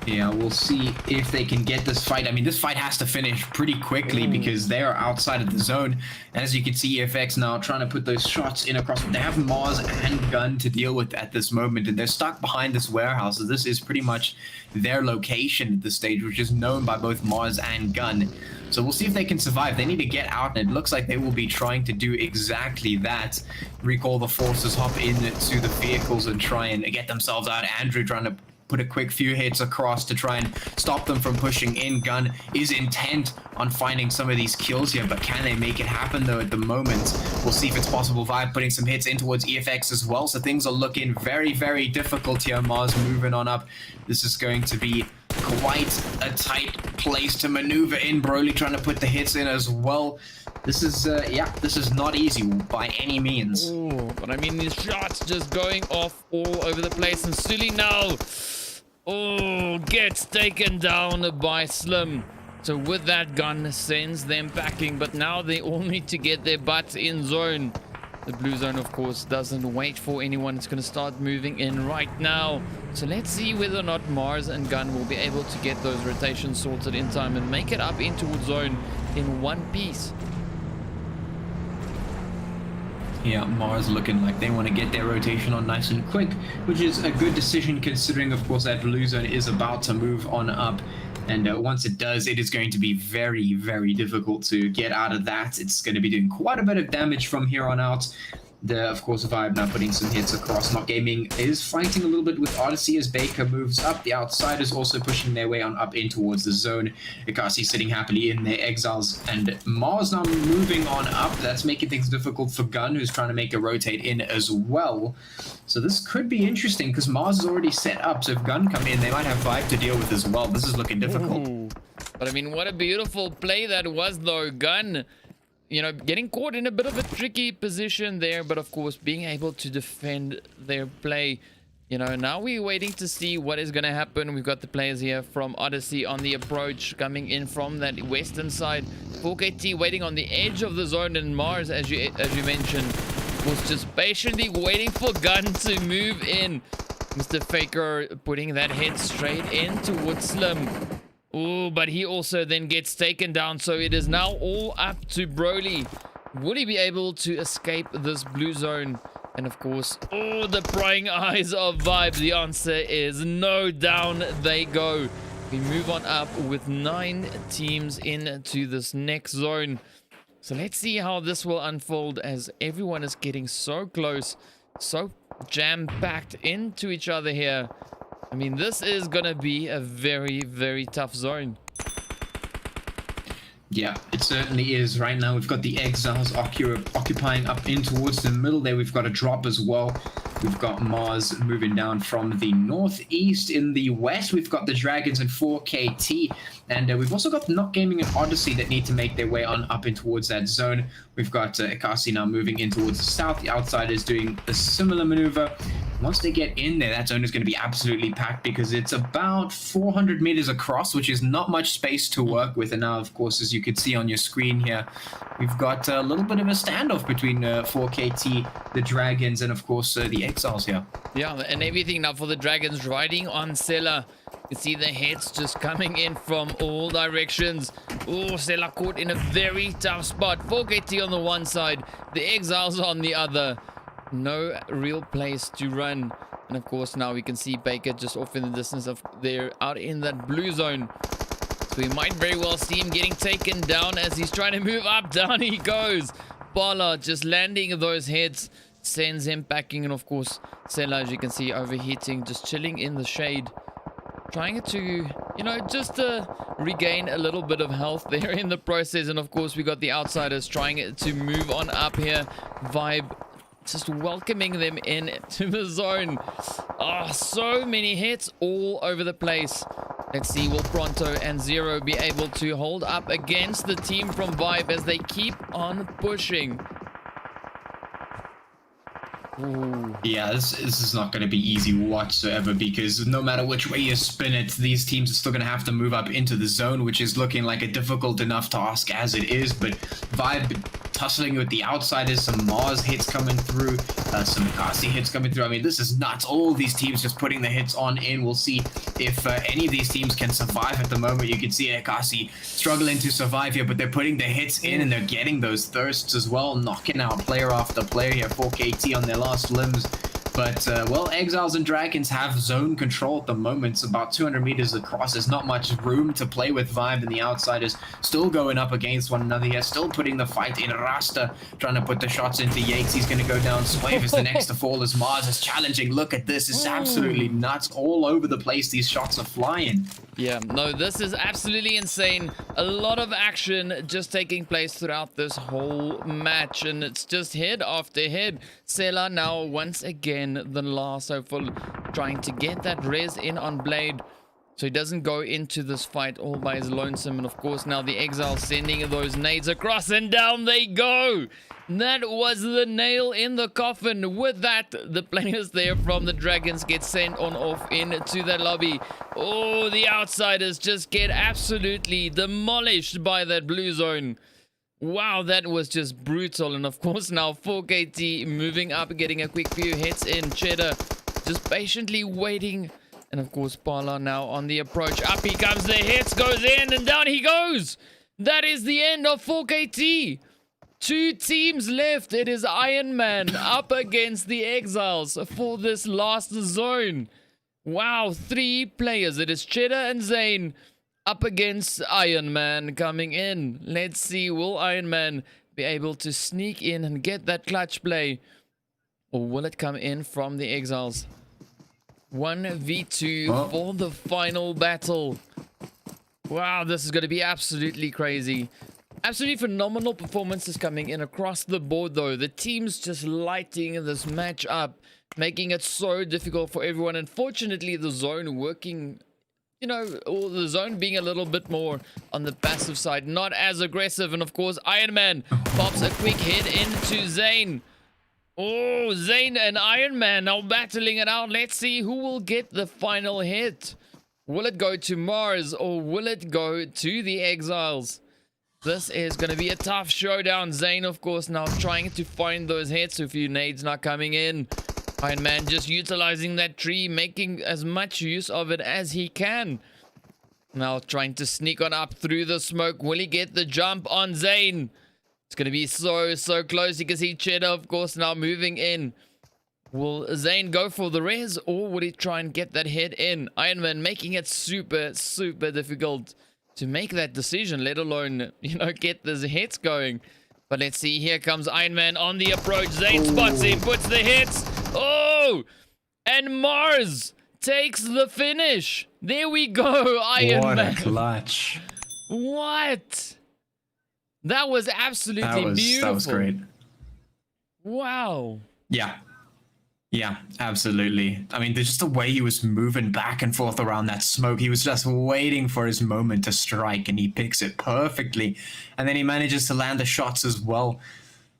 Yeah, we'll see if they can get this fight. I mean, this fight has to finish pretty quickly because they are outside of the zone. As you can see, EFX now trying to put those shots in across. They have Mars and Gun to deal with at this moment, and they're stuck behind this warehouse. So this is pretty much their location at this stage, which is known by both Mars and Gun. So we'll see if they can survive. They need to get out, and it looks like they will be trying to do exactly that. Recall the forces, hop into the vehicles, and try and get themselves out. Andrew trying to put a quick few hits across to try and stop them from pushing in. Gun is intent on finding some of these kills here, but can they make it happen though at the moment? We'll see if it's possible. Vibe putting some hits in towards EFX as well, so things are looking very, very difficult here. Mars moving on up. This is going to be quite a tight place to maneuver in. Broly trying to put the hits in as well. This is, yeah, this is not easy by any means. Ooh, but I mean, these shots just going off all over the place. And Sully now, oh, gets taken down by Slim. So with that, Gun sends them packing, but now they all need to get their butts in zone. The blue zone, of course, doesn't wait for anyone. It's going to start moving in right now. So let's see whether or not Mars and Gun will be able to get those rotations sorted in time and make it up into zone in one piece. Yeah, Mars looking like they want to get their rotation on nice and quick, which is a good decision considering, of course, that blue zone is about to move on up. And once it does, it is going to be very, very difficult to get out of that. It's going to be doing quite a bit of damage from here on out. Of course, Vibe now putting some hits across. Not Gaming is fighting a little bit with Odyssey as Baker moves up. The Outsiders also pushing their way on up in towards the zone. Ekasi sitting happily in their eXiles. And Mars now moving on up. That's making things difficult for Gun, who's trying to make a rotate in as well. So this could be interesting because Mars is already set up. So if Gun come in, they might have Vibe to deal with as well. This is looking difficult. Ooh. But I mean, what a beautiful play that was, though. Gun, you know, getting caught in a bit of a tricky position there, but of course being able to defend their play. You know, now we're waiting to see what is going to happen. We've got the players here from Odyssey on the approach coming in from that western side. 4KT waiting on the edge of the zone, and Mars, as you mentioned, was just patiently waiting for Gun to move in. Mr. Faker putting that hit straight in towards Slim. Oh, but he also then gets taken down. So it is now all up to Broly. Will he be able to escape this blue zone? And of course, oh, the prying eyes of Vibe. The answer is no. Down they go. We move on up with 9 teams into this next zone. So let's see how this will unfold as everyone is getting so close, so jam-packed into each other here. I mean, this is going to be a very, very tough zone. Yeah, it certainly is. Right now, we've got the eXiles occupying up in towards the middle there. We've got a drop as well. We've got Mars moving down from the northeast. In the west, we've got the Dragons and 4KT. And we've also got Not Gaming and Odyssey that need to make their way on up in towards that zone. We've got Ekasi now moving in towards the south. The Outsiders doing a similar maneuver. Once they get in there, that zone is going to be absolutely packed because it's about 400 meters across, which is not much space to work with. And now, of course, as you can see on your screen here, we've got a little bit of a standoff between 4KT, the Dragons, and of course the eXiles here. Yeah, and everything now for the Dragons riding on Sela. You see the hits just coming in from all directions. Oh, Sela caught in a very tough spot. 4KT on the one side, the eXiles on the other. No real place to run. And of course now we can see Baker just off in the distance of there, out in that blue zone. So we might very well see him getting taken down as he's trying to move up. Down he goes. Bala just landing those hits. sends him packing. And of course, Sela, as you can see, overheating, just chilling in the shade. Trying to, you know, just regain a little bit of health there in the process. And of course, we got the outsiders trying to move on up here. Vibe just welcoming them in to the zone. Ah, so many hits all over the place. Let's see, will Pronto and Zero be able to hold up against the team from Vibe as they keep on pushing? Ooh. Yeah, this is not going to be easy whatsoever, because no matter which way you spin it, these teams are still going to have to move up into the zone, which is looking like a difficult enough task as it is. But Vibe tussling with the outsiders, some Mars hits coming through, some Ekasi hits coming through. I mean, this is nuts. All these teams just putting the hits on in. We'll see if any of these teams can survive at the moment. You can see Ekasi struggling to survive here, but they're putting the hits in and they're getting those thirsts as well, knocking out player after player here. 4KT on their last limbs. But, well, Exiles and Dragons have zone control at the moment. It's about 200 meters across. There's not much room to play with Vibe, and the outsiders still going up against one another here, still putting the fight in. Rasta trying to put the shots into Yakes. He's going to go down. Swave is the next to fall as Mars is challenging. Look at this. It's absolutely nuts. All over the place, these shots are flying. Yeah, no, this is absolutely insane. A lot of action just taking place throughout this whole match, and it's just head after head. Sela now once again the last hopeful, trying to get that res in on Blade so he doesn't go into this fight all by his lonesome. And of course now the Exile sending those nades across, and down they go. That was the nail in the coffin. With that, the players there from the Dragons get sent on off into the lobby. Oh, the outsiders just get absolutely demolished by that blue zone. Wow, that was just brutal. And of course now 4KT moving up, getting a quick few hits in. Cheddar just patiently waiting. And of course Parla now on the approach. Up he comes, the hits, goes in, and down he goes. That is the end of 4KT. 2 teams left. It is Iron Man up against the Exiles for this last zone. Wow, 3 players. It is Cheddar and Zane up against Iron Man coming in. Let's see, will Iron Man be able to sneak in and get that clutch play? Or will it come in from the Exiles? 1v2 for the final battle. Wow, this is going to be absolutely crazy. Absolutely phenomenal performances coming in across the board though. The teams just lighting this match up, making it so difficult for everyone. Unfortunately, the zone working, you know, or the zone being a little bit more on the passive side, not as aggressive. And of course, Iron Man pops a quick hit into Zane. Oh, Zane and Iron Man now battling it out. Let's see who will get the final hit. Will it go to Mars or will it go to the Exiles? This is going to be a tough showdown. Zane, of course, now trying to find those hits. A few nades not coming in. Iron Man just utilizing that tree, making as much use of it as he can. Now trying to sneak on up through the smoke. Will he get the jump on Zane? It's going to be so close. You can see Cheddar, of course, now moving in. Will Zane go for the res or will he try and get that hit in? Iron Man making it super difficult to make that decision, let alone, you know, get those hits going. But let's see, here comes Iron Man on the approach. Zane spots him, puts the hits. Oh! And Mars takes the finish. There we go, Iron Man. What a clutch. What? That was absolutely beautiful. That was great. Wow. Yeah, absolutely. I mean, just the way he was moving back and forth around that smoke, he was just waiting for his moment to strike, and he picks it perfectly. And then he manages to land the shots as well.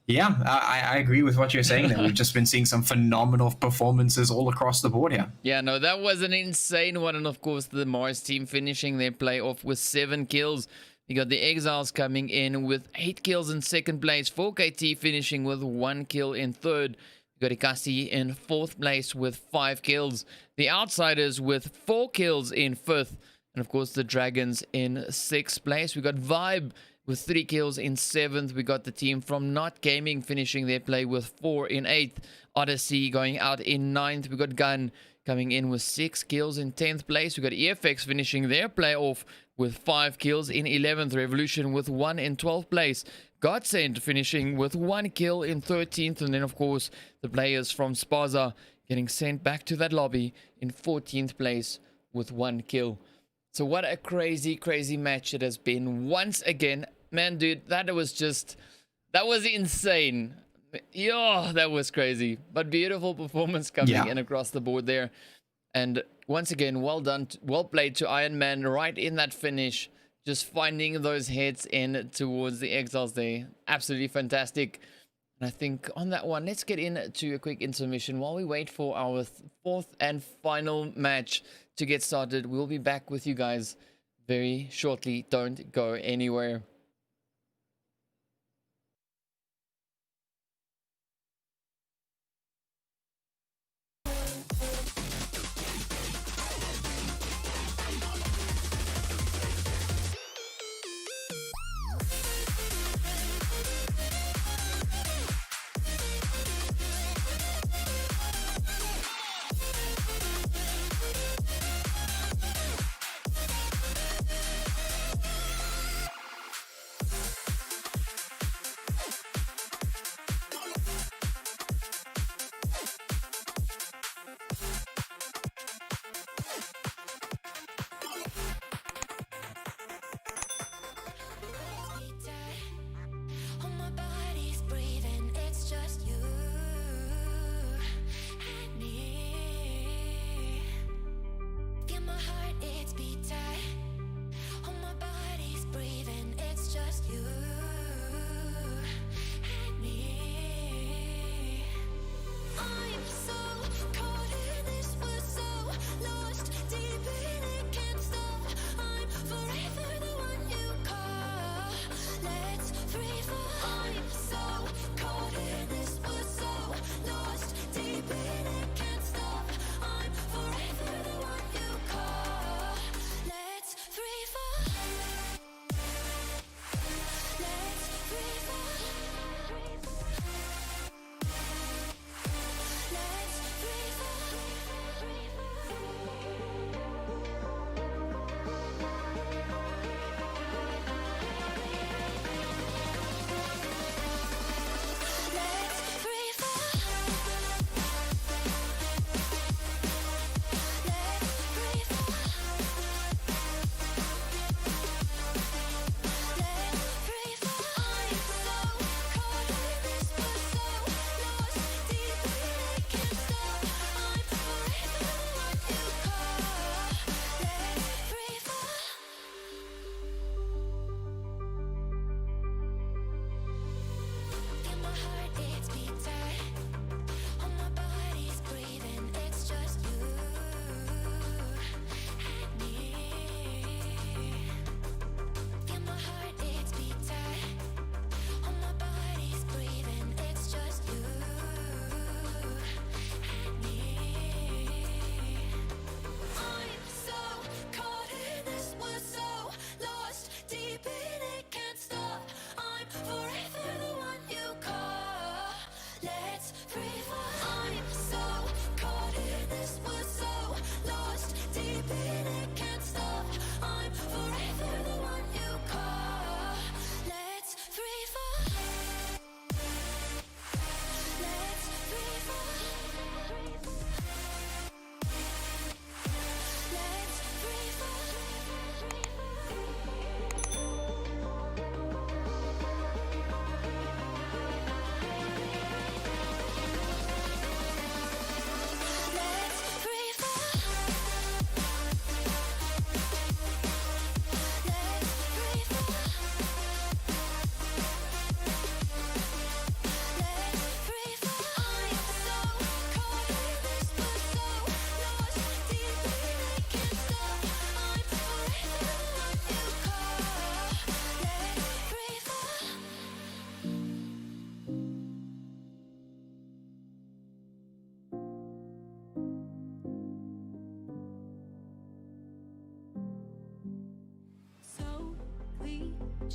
Yeah, I agree with what you're saying there. We've just been seeing some phenomenal performances all across the board here. Yeah, no, that was an insane one. And of course, the Mars team finishing their playoff with 7 kills. You got the Exiles coming in with 8 kills in second place. 4KT finishing with 1 kill in third. You got Ekasi in 4th place with 5 kills. The Outsiders with 4 kills in 5th. And of course, the Dragons in 6th place. We got Vibe with 3 kills in 7th. We got the team from Not Gaming finishing their play with 4 in 8th. Odyssey going out in 9th. We got Gun coming in with 6 kills in 10th place. We got EFX finishing their playoff with 5 kills in 11th. Revolution with 1 in 12th place. GODSENT finishing with 1 kill in 13th. And then, of course, the players from Spaza getting sent back to that lobby in 14th place with 1 kill. So what a crazy, crazy match it has been once again. Man, dude, that was insane. Yo, that was crazy. But beautiful performance coming in across the board there. And once again, well done, well played to Iron Man right in that finish. Just finding those heads in towards the eXiles there. Absolutely fantastic. And I think on that one, let's get into a quick intermission while we wait for our 4th and final match to get started. We'll be back with you guys very shortly. Don't go anywhere.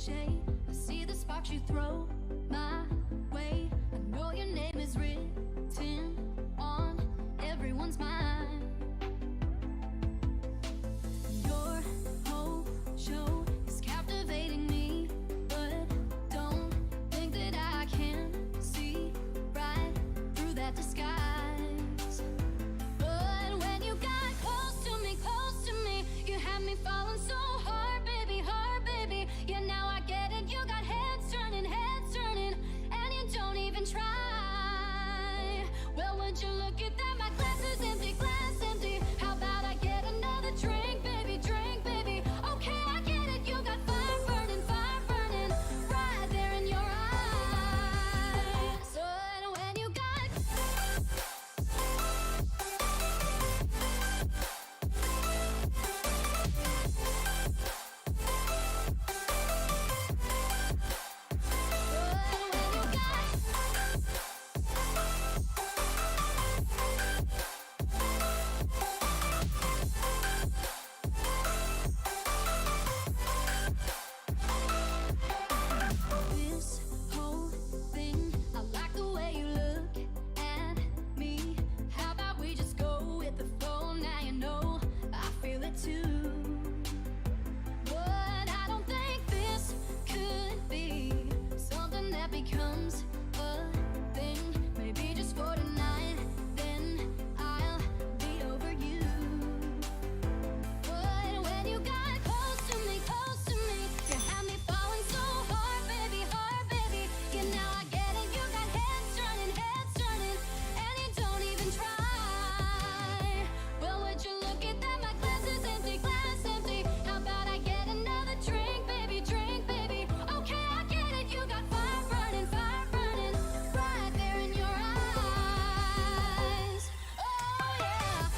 shade. I see the sparks you throw my way. I know your name is written on everyone's mind. becomes a thing, maybe just for tonight, then I'll be over you. But when you got close to me, you had me falling so hard, baby, yeah, now I get it, you got heads turning, and you don't even try. Well, would you look at that, my glass is empty, how about I get another drink, baby, okay, I get it, you got fire burning, right there in your eyes, oh yeah.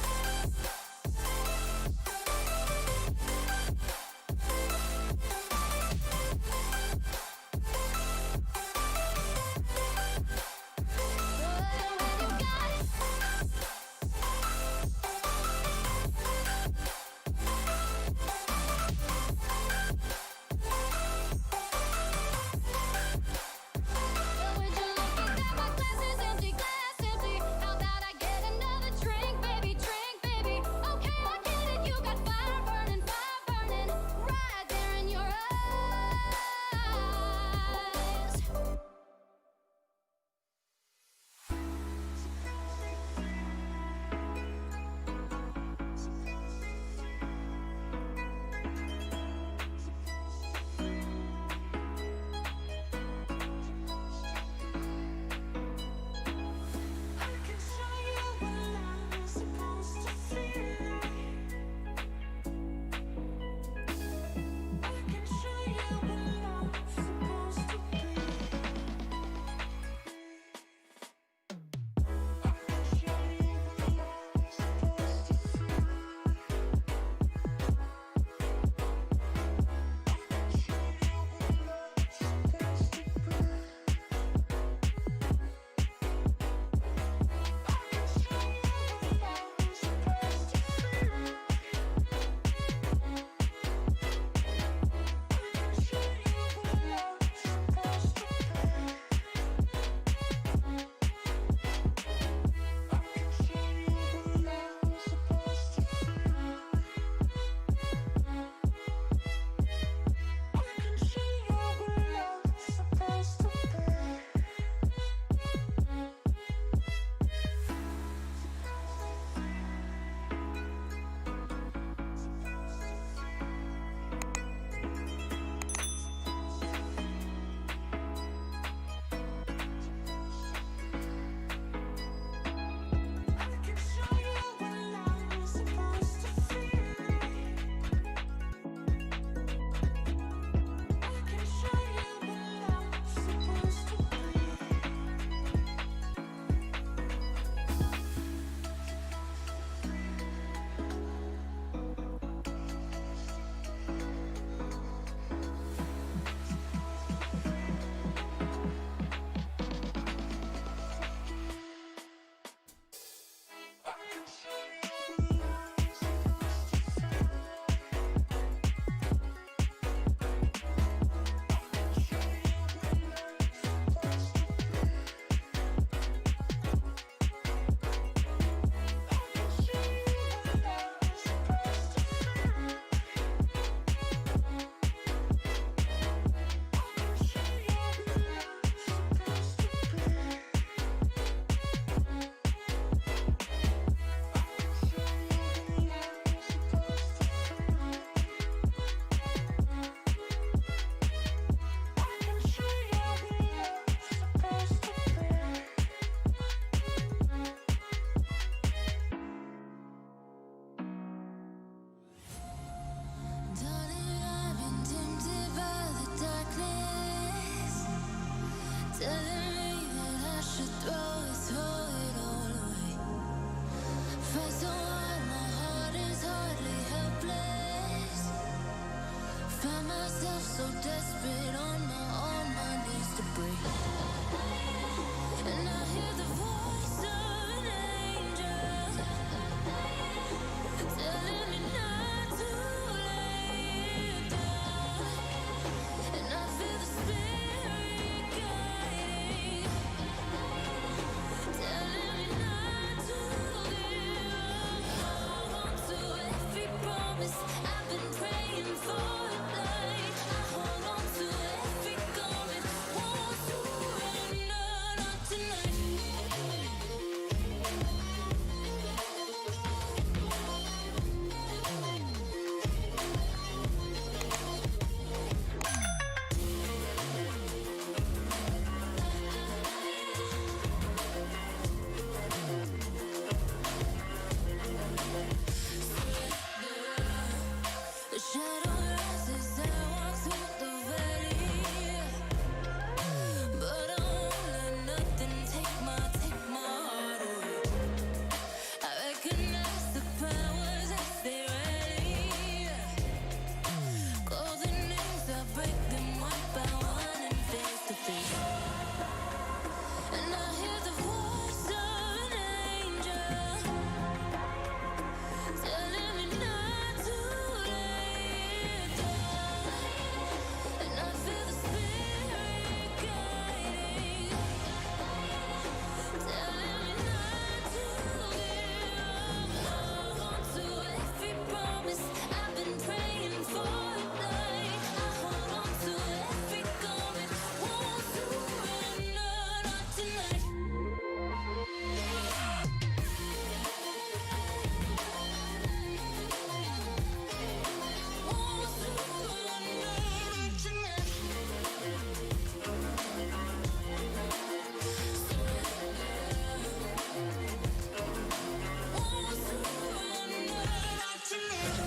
Shadow rises and walks through the valley, but I won't let nothing take my heart away. I recognize the powers as they rally. Golden rings, I break them one by one and face to face. And I hear the voice of an angel telling me not to lay down. And I feel the spirit guiding, telling me not to give up. Hold on to every promise I've been praying for tonight. I hold on to every garment, won't surrender, not tonight. Won't surrender, not tonight. Won't surrender, not tonight.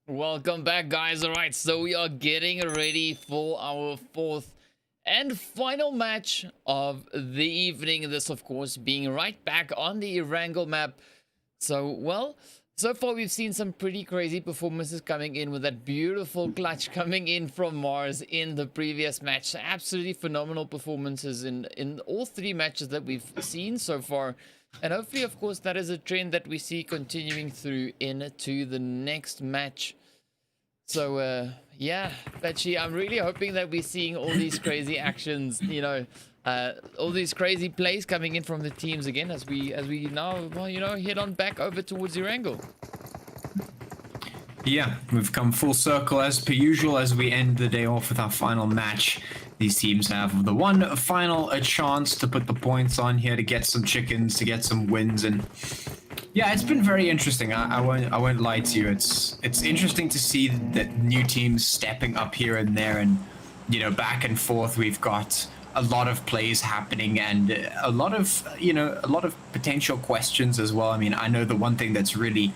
Welcome back, guys. All right, so we are getting ready for our fourth and final match of the evening. This, of course, being right back on the Erangel map. So, well, So far, we've seen some pretty crazy performances coming in, with that beautiful clutch coming in from Mars in the previous match. Absolutely phenomenal performances in all 3 matches that we've seen so far. And hopefully, of course, that is a trend that we see continuing through into the next match. So, yeah, Patchy, I'm really hoping that we're seeing all these crazy actions, you know, all these crazy plays coming in from the teams again as we now, well, you know, head on back over towards Erangel. Yeah, we've come full circle as per usual as we end the day off with our final match. These teams have the one final chance to put the points on here, to get some chickens, to get some wins, and yeah, it's been very interesting. I won't lie to you. It's interesting to see that new teams stepping up here and there, and you know, back and forth. We've got a lot of plays happening, and a lot of potential questions as well. I mean, I know the one thing that's really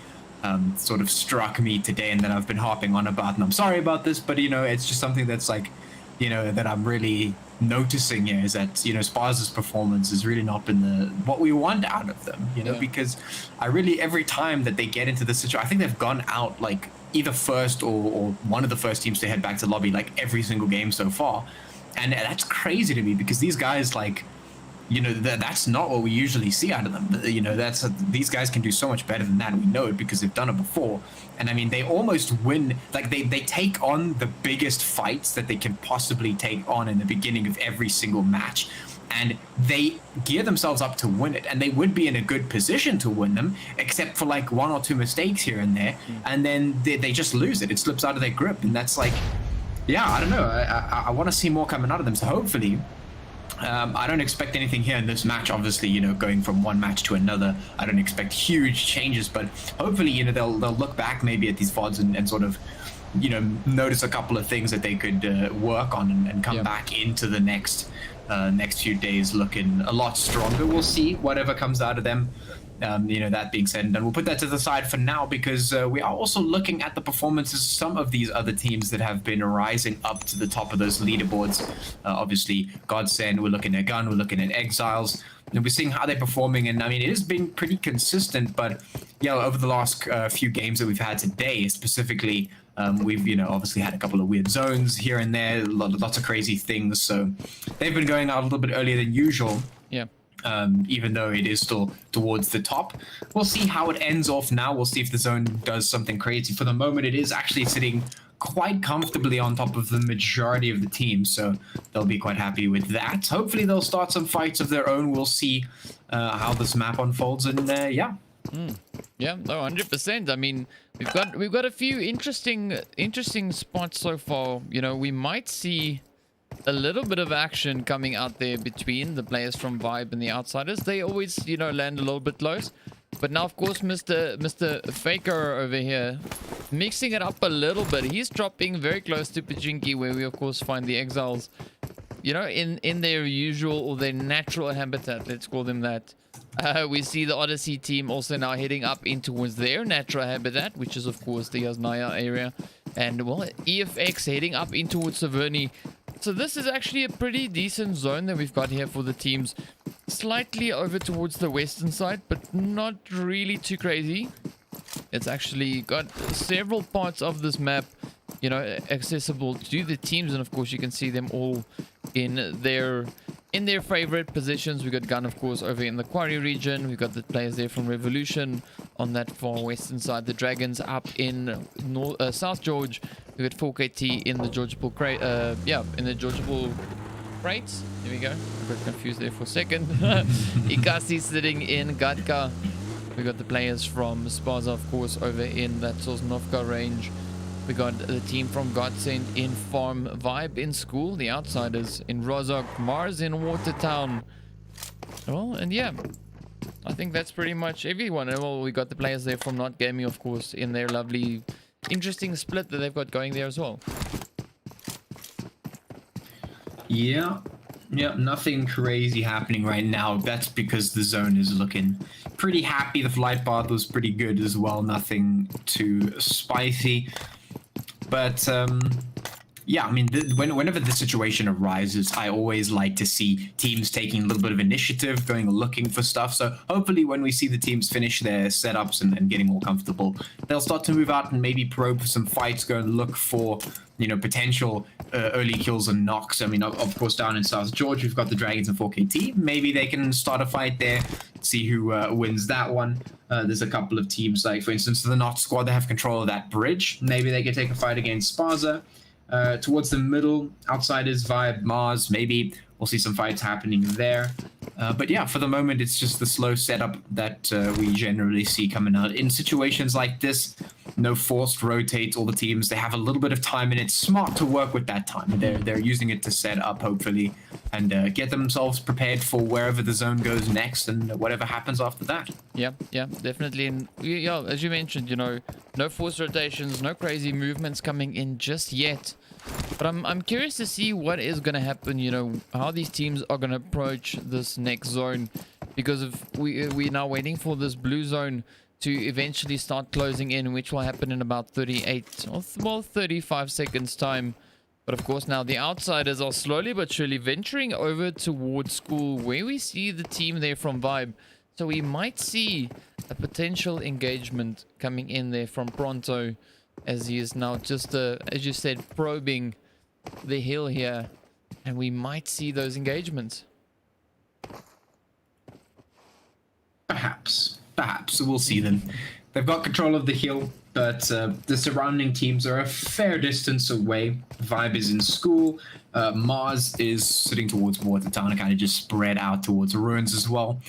sort of struck me today, and that I've been harping on about, and I'm sorry about this, but you know, it's just something that's like, you know, that I'm really noticing here, is that, you know, Spaza's performance has really not been what we want out of them, you know, because I really, every time that they get into the situation, I think they've gone out like either first or one of the first teams to head back to lobby like every single game so far. And that's crazy to me, because these guys, like, you know, that's not what we usually see out of them. You know, these guys can do so much better than that. We know it because they've done it before. And I mean, they almost win, like they take on the biggest fights that they can possibly take on in the beginning of every single match. And they gear themselves up to win it. And they would be in a good position to win them, except for like 1 or 2 mistakes here and there. And then they just lose it. It slips out of their grip. And that's like, yeah, I don't know. I want to see more coming out of them. So hopefully, I don't expect anything here in this match. Obviously, you know, going from one match to another, I don't expect huge changes. But hopefully, you know, they'll look back maybe at these VODs and sort of, you know, notice a couple of things that they could work on and come back into the next few days looking a lot stronger. We'll see whatever comes out of them. You know, that being said, and we'll put that to the side for now, because we are also looking at the performances of some of these other teams that have been rising up to the top of those leaderboards. Obviously, GODSENT, we're looking at Gun, we're looking at eXiles, and we're seeing how they're performing. And I mean, it has been pretty consistent, but yeah, over the last few games that we've had today, specifically, we've, you know, obviously had a couple of weird zones here and there, lots of crazy things. So they've been going out a little bit earlier than usual. Yeah. Even though it is still towards the top. We'll see how it ends off now. We'll see if the zone does something crazy. For the moment, it is actually sitting quite comfortably on top of the majority of the team, so they'll be quite happy with that. Hopefully, they'll start some fights of their own. We'll see how this map unfolds, and yeah. Yeah, no, 100%. I mean, we've got a few interesting spots so far. You know, we might see a little bit of action coming out there between the players from Vibe and the Outsiders. They always, you know, land a little bit close. But now, of course, Mr. Faker over here, mixing it up a little bit. He's dropping very close to Pajinki, where we, of course, find the eXiles, you know, in their usual or their natural habitat. Let's call them that. We see the Odyssey team also now heading up in towards their natural habitat, which is, of course, the Yasnaya area. And, well, EFX heading up in towards Saverni. So this is actually a pretty decent zone that we've got here for the teams. Slightly over towards the western side, but not really too crazy. It's actually got several parts of this map, you know, accessible to the teams. And, of course, you can see them all in their favorite positions. We got Gun, of course, over in the Quarry region. We've got the players there from Revolution on that far western side. The Dragons up in South George. We got 4KT in the Georgiapol crate. In the Georgiapol crates. There we go. I got confused there for a second. Ekasi sitting in Gadka. We got the players from Spaza, of course, over in that Sosnovka range. We got the team from GODSENT in Farm, Vibe in School, the Outsiders in Rozok, Mars in Watertown. Well, and yeah, I think that's pretty much everyone. And well, we got the players there from Not Gaming, of course, in their lovely, interesting split that they've got going there as well. Yeah, nothing crazy happening right now. That's because the zone is looking pretty happy. The flight path was pretty good as well. Nothing too spicy. But Yeah, I mean, whenever the situation arises, I always like to see teams taking a little bit of initiative, going looking for stuff. So hopefully when we see the teams finish their setups and getting more comfortable, they'll start to move out and maybe probe for some fights, go and look for, you know, potential early kills and knocks. I mean, of course, down in South Georgia, we've got the Dragons and 4KT. Maybe they can start a fight there, see who wins that one. There's a couple of teams, like, for instance, the Not Squad, they have control of that bridge. Maybe they could take a fight against Spaza. Towards the middle, Outsiders, Vibe, Mars, maybe we'll see some fights happening there. But yeah, for the moment, it's just the slow setup that we generally see coming out. In situations like this, no forced rotates, all the teams, they have a little bit of time, and it's smart to work with that time. They're using it to set up, hopefully, and get themselves prepared for wherever the zone goes next and whatever happens after that. Yeah, definitely. And yeah, as you mentioned, you know, no forced rotations, no crazy movements coming in just yet. But I'm curious to see what is going to happen, you know, how these teams are going to approach this next zone, because if we're now waiting for this blue zone to eventually start closing in, which will happen in about 38 or well 35 seconds time. But of course now the Outsiders are slowly but surely venturing over towards school, where we see the team there from Vibe. So we might see a potential engagement coming in there from Pronto, as he is now just, as you said, probing the hill here. And we might see those engagements. Perhaps we'll see them. They've got control of the hill, but the surrounding teams are a fair distance away. Vibe is in school. Mars is sitting towards Watertown and kind of just spread out towards Ruins as well.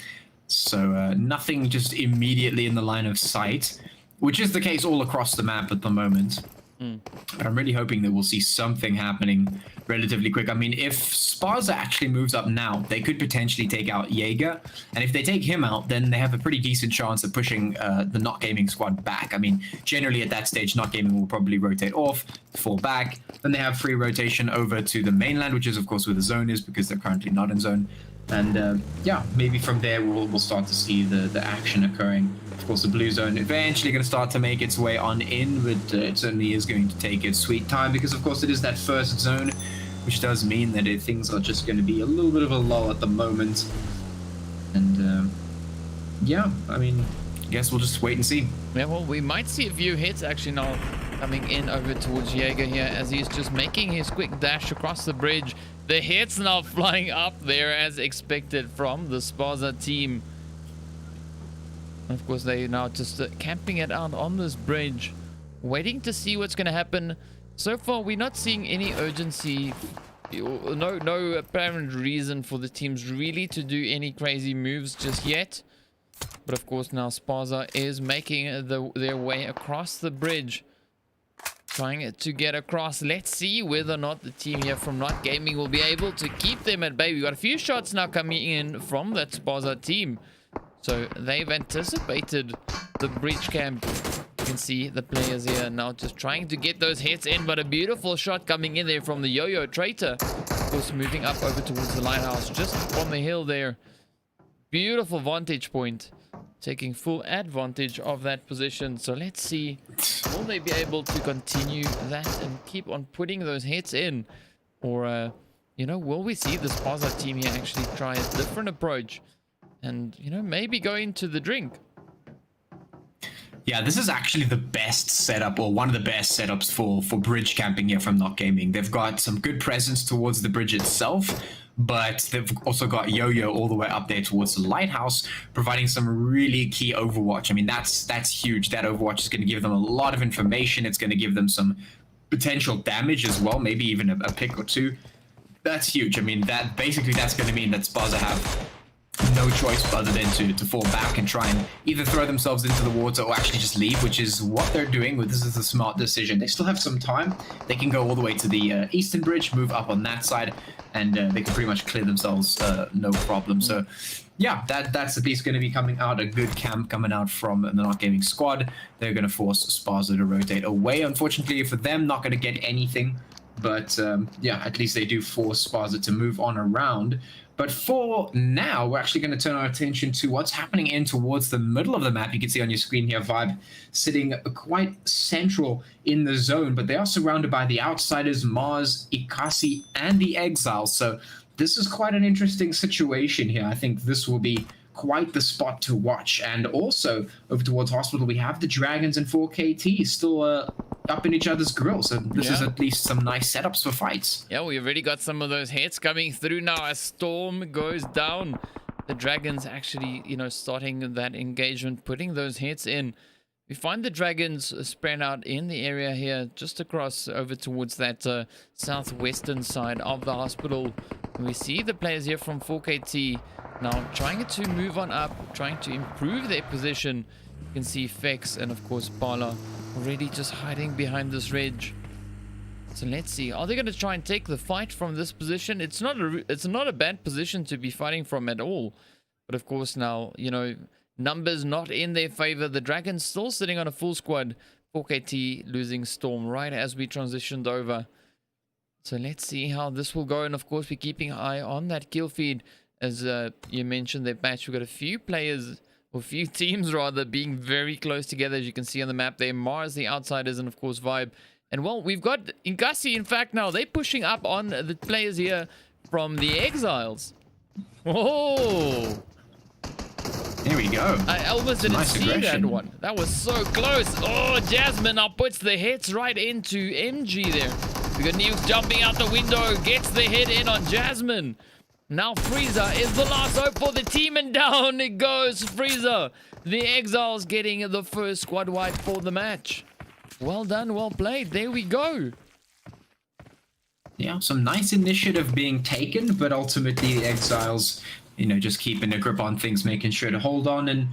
So nothing just immediately in the line of sight, which is the case all across the map at the moment. But I'm really hoping that we'll see something happening relatively quick. I mean, if Spaza actually moves up now, they could potentially take out Jaeger. And if they take him out, then they have a pretty decent chance of pushing the Not Gaming squad back. I mean, generally at that stage, Not Gaming will probably rotate off, fall back. Then they have free rotation over to the mainland, which is, of course, where the zone is, because they're currently not in zone. And yeah, maybe from there, we'll start to see the action occurring. Of course, the blue zone eventually going to start to make its way on in, but it certainly is going to take its sweet time, because of course it is that first zone, which does mean that things are just going to be a little bit of a lull at the moment. And yeah, I mean, I guess we'll just wait and see. Yeah, well, we might see a few hits actually now coming in over towards Jaeger here, as he's just making his quick dash across the bridge. The hits now flying up there as expected from the Spaza team. And of course, they now just camping it out on this bridge, waiting to see what's going to happen. So far, we're not seeing any urgency, no apparent reason for the teams really to do any crazy moves just yet. But of course, now Spaza is making their way across the bridge, trying to get across. Let's see whether or not the team here from Not Gaming will be able to keep them at bay. We've got a few shots now coming in from that Spaza team. So they've anticipated the breach camp. You can see the players here now just trying to get those hits in, but a beautiful shot coming in there from the Yo-Yo Traitor. Of course, moving up over towards the lighthouse, just on the hill there. Beautiful vantage point, taking full advantage of that position. So let's see, will they be able to continue that and keep on putting those hits in? Or, you know, will we see the Spaza team here actually try a different approach? And, you know, maybe go into the drink. Yeah, this is actually the best setup, or one of the best setups for bridge camping here from Not Gaming. They've got some good presence towards the bridge itself, but they've also got Yo-Yo all the way up there towards the lighthouse, providing some really key overwatch. I mean, that's huge. That overwatch is going to give them a lot of information. It's going to give them some potential damage as well, maybe even a pick or two. That's huge. I mean, that's going to mean that Spaza have no choice other than to fall back and try and either throw themselves into the water or actually just leave, which is what they're doing. This is a smart decision. They still have some time. They can go all the way to the eastern bridge, move up on that side, and they can pretty much clear themselves no problem. So yeah, that's the piece going to be coming out. A good camp coming out from the Not Gaming squad. They're going to force Spaza to rotate away. Unfortunately for them, not going to get anything. But yeah, at least they do force Spaza to move on around. But for now, we're actually going to turn our attention to what's happening in towards the middle of the map. You can see on your screen here, Vibe sitting quite central in the zone, but they are surrounded by the Outsiders, Mars, Ekasi, and the eXile. So this is quite an interesting situation here. I think this will be quite the spot to watch. And also over towards Hospital, we have the Dragons and 4KT still up in each other's grill. So this is at least some nice setups for fights. Yeah, we already got some of those hits coming through now as Storm goes down. The Dragons actually, you know, starting that engagement, putting those hits in. We find the Dragons spread out in the area here, just across over towards that southwestern side of the hospital. And we see the players here from 4KT now trying to move on up, trying to improve their position. You can see Fex and of course Bala already just hiding behind this ridge. So let's see, are they going to try and take the fight from this position? It's not a bad position to be fighting from at all. But of course now, you know, numbers not in their favor. The Dragons still sitting on a full squad. 4KT losing Storm right as we transitioned over. So let's see how this will go. And of course, we're keeping an eye on that kill feed. As you mentioned, that match, we've got a few players, or a few teams rather, being very close together. As you can see on the map there, Mars, the Outsiders, and of course Vibe. And well, we've got Ekasi, in fact, now. They're pushing up on the players here from the eXiles. Oh! There we go. I almost didn't see that one. That was so close. Oh, Jasmine now puts the hits right into MG there. We got Nuke jumping out the window, gets the hit in on Jasmine. Now Frieza is the last hope for the team, and down it goes Frieza. The eXiles getting the first squad wipe for the match. Well done, well played. There we go. Yeah, some nice initiative being taken, but ultimately the eXiles, you know, just keeping a grip on things, making sure to hold on and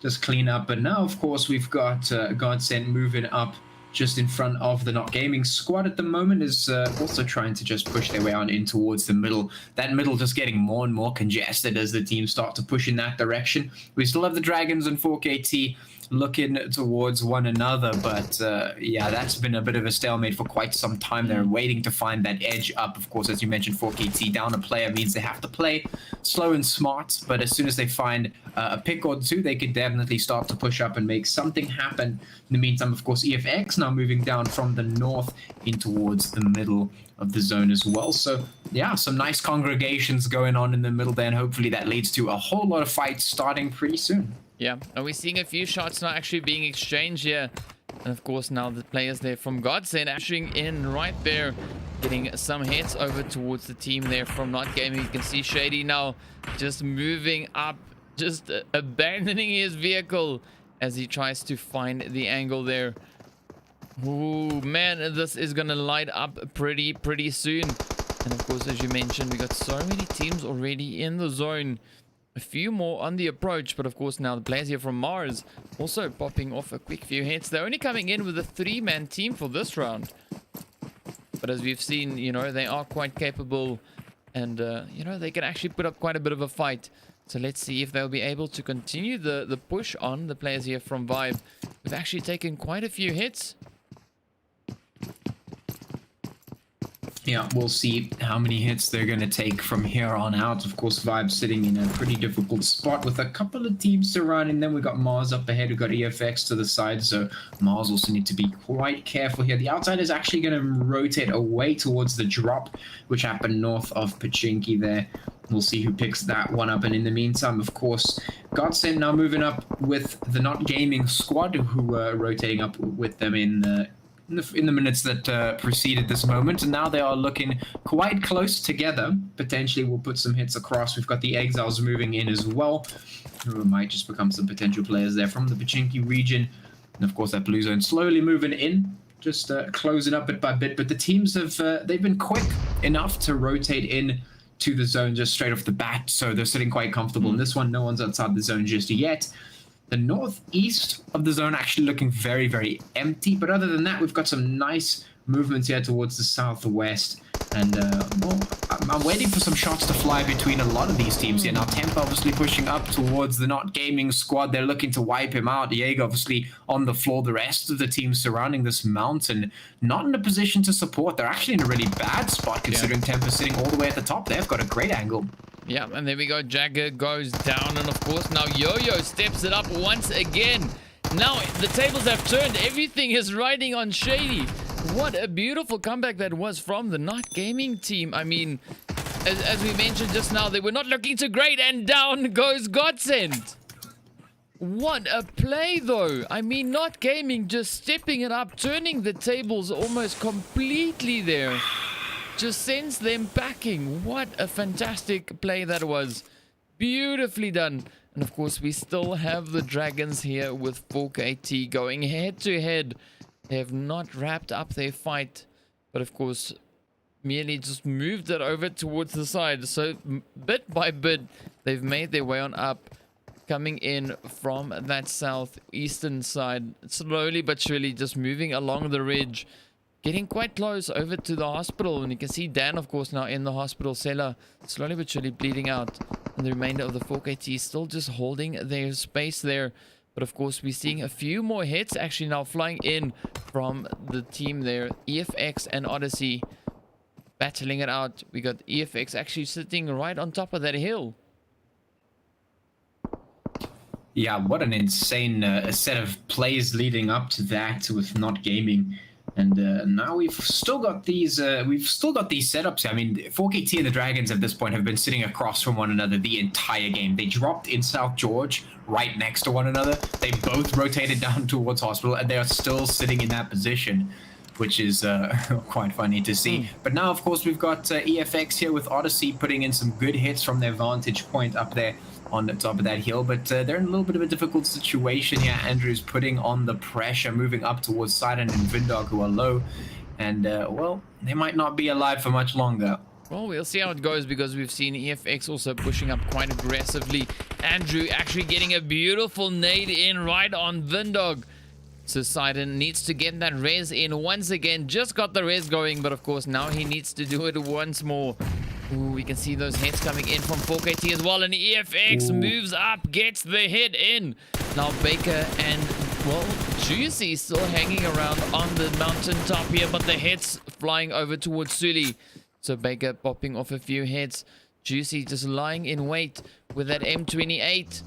just clean up. But now, of course, we've got GODSENT moving up just in front of the Not Gaming squad at the moment, is also trying to just push their way on in towards the middle. That middle just getting more and more congested as the teams start to push in that direction. We still have the Dragons and 4KT looking towards one another, but yeah, that's been a bit of a stalemate for quite some time. They're waiting to find that edge up. Of course, as you mentioned, 4KT down a player means they have to play slow and smart, but as soon as they find a pick or two, they could definitely start to push up and make something happen. In the meantime, of course, EFX now moving down from the north in towards the middle of the zone as well. So yeah, some nice congregations going on in the middle there, and hopefully that leads to a whole lot of fights starting pretty soon. Yeah, and we're seeing a few shots now actually being exchanged here. And of course now the players there from GODSENT ashing in right there, getting some hits over towards the team there from Not Gaming. You can see Shady now just moving up, just abandoning his vehicle as he tries to find the angle there. Ooh, man, this is gonna light up pretty soon. And of course, as you mentioned, we got so many teams already in the zone. A few more on the approach, but of course now the players here from Mars also popping off a quick few hits. They're only coming in with a 3-man team for this round. But as we've seen, you know, they are quite capable, and you know, they can actually put up quite a bit of a fight. So let's see if they'll be able to continue the push on the players here from Vibe. We've actually taken quite a few hits. Yeah, we'll see how many hits they're going to take from here on out. Of course, Vibe sitting in a pretty difficult spot with a couple of teams surrounding them. We've got Mars up ahead. We've got EFX to the side, so Mars also need to be quite careful here. The outside is actually going to rotate away towards the drop, which happened north of Pachinki there. We'll see who picks that one up. And in the meantime, of course, GODSENT now moving up with the Not Gaming squad, who are rotating up with them in the minutes that preceded this moment, and now they are looking quite close together. Potentially we'll put some hits across. We've got the eXiles moving in as well, who might just become some potential players there from the Pachinki region. And of course that blue zone slowly moving in, just closing up bit by bit. But the teams have they've been quick enough to rotate in to the zone just straight off the bat, so they're sitting quite comfortable in this one. No one's outside the zone just yet. The northeast of the zone actually looking very empty, but other than that, we've got some nice movements here towards the southwest. And, well, I'm waiting for some shots to fly between a lot of these teams here. Now, Temper obviously pushing up towards the Not Gaming squad. They're looking to wipe him out. Jaeger obviously on the floor. The rest of the team surrounding this mountain, not in a position to support. They're actually in a really bad spot considering Temper sitting all the way at the top. They've got a great angle. Yeah, and there we go. Jagger goes down, and of course now Yo-Yo steps it up once again. Now the tables have turned. Everything is riding on Shady. What a beautiful comeback that was from the Not Gaming team. I mean, as we mentioned just now, they were not looking too great, and down goes GODSENT. What a play, though. I mean, Not Gaming just stepping it up, turning the tables almost completely there. Just sends them packing. What a fantastic play that was. Beautifully done. And of course, we still have the Dragons here with 4KT going head to head. They have not wrapped up their fight, but of course, merely just moved it over towards the side. So bit by bit, they've made their way on up, coming in from that southeastern side, slowly but surely just moving along the ridge, getting quite close over to the hospital. And you can see Dan, of course, now in the hospital cellar, slowly but surely bleeding out. And the remainder of the 4KT still just holding their space there. But of course, we're seeing a few more hits actually now flying in from the team there. EFX and Odyssey battling it out. We got EFX actually sitting right on top of that hill. Yeah, what an insane set of plays leading up to that with Not Gaming. And now we've still got these setups. I mean, 4KT and the Dragons at this point have been sitting across from one another the entire game. They dropped in South George right next to one another. They both rotated down towards hospital, and they are still sitting in that position, which is quite funny to see. But now, of course, we've got EFX here with Odyssey putting in some good hits from their vantage point up there on the top of that hill, but they're in a little bit of a difficult situation here. Andrew's putting on the pressure, moving up towards Sidon and Vindog, who are low, and well, they might not be alive for much longer. Well, we'll see how it goes, because we've seen EFX also pushing up quite aggressively. Andrew actually getting a beautiful nade in right on Vindog. So Sidon needs to get that res in once again. Just got the res going, but of course now he needs to do it once more. Ooh, we can see those hits coming in from 4KT as well, and EFX moves up, gets the hit in. Now Baker and, well, Juicy still hanging around on the mountain top here, but the hits flying over towards Sully. So Baker popping off a few hits. Juicy just lying in wait with that M28.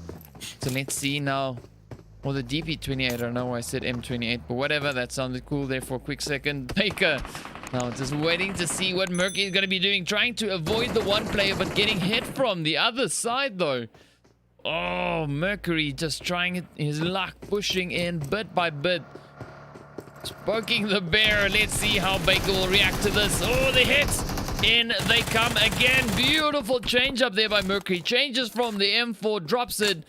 So let's see now. Or the DP28, I don't know why I said M28, but whatever, that sounded cool there for a quick second. Baker now just waiting to see what Murky is going to be doing, trying to avoid the one player, but getting hit from the other side though. Oh, Mercury just trying his luck, pushing in bit by bit. Poking the bear. Let's see how Baker will react to this. Oh, the hits! In they come again. Beautiful change up there by Mercury. Changes from the M4, drops it.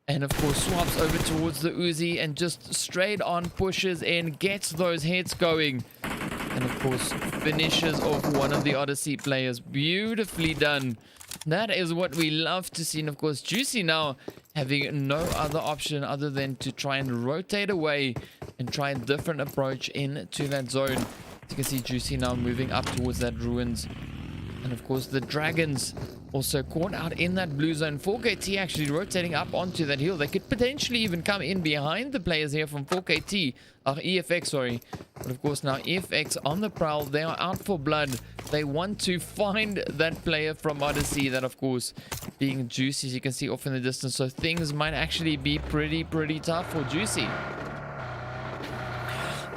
And of course swaps over towards the Uzi and just straight on pushes in, gets those hits going. And of course finishes off one of the Odyssey players. Beautifully done. That is what we love to see. And of course Juicy now having no other option other than to try and rotate away and try a different approach into that zone. As you can see Juicy now moving up towards that ruins. And of course the Dragons also caught out in that blue zone. 4KT actually rotating up onto that hill. They could potentially even come in behind the players here from 4KT. EFX, sorry. But of course now EFX on the prowl. They are out for blood. They want to find that player from Odyssey. That of course being Juicy, as you can see off in the distance. So things might actually be pretty tough for Juicy.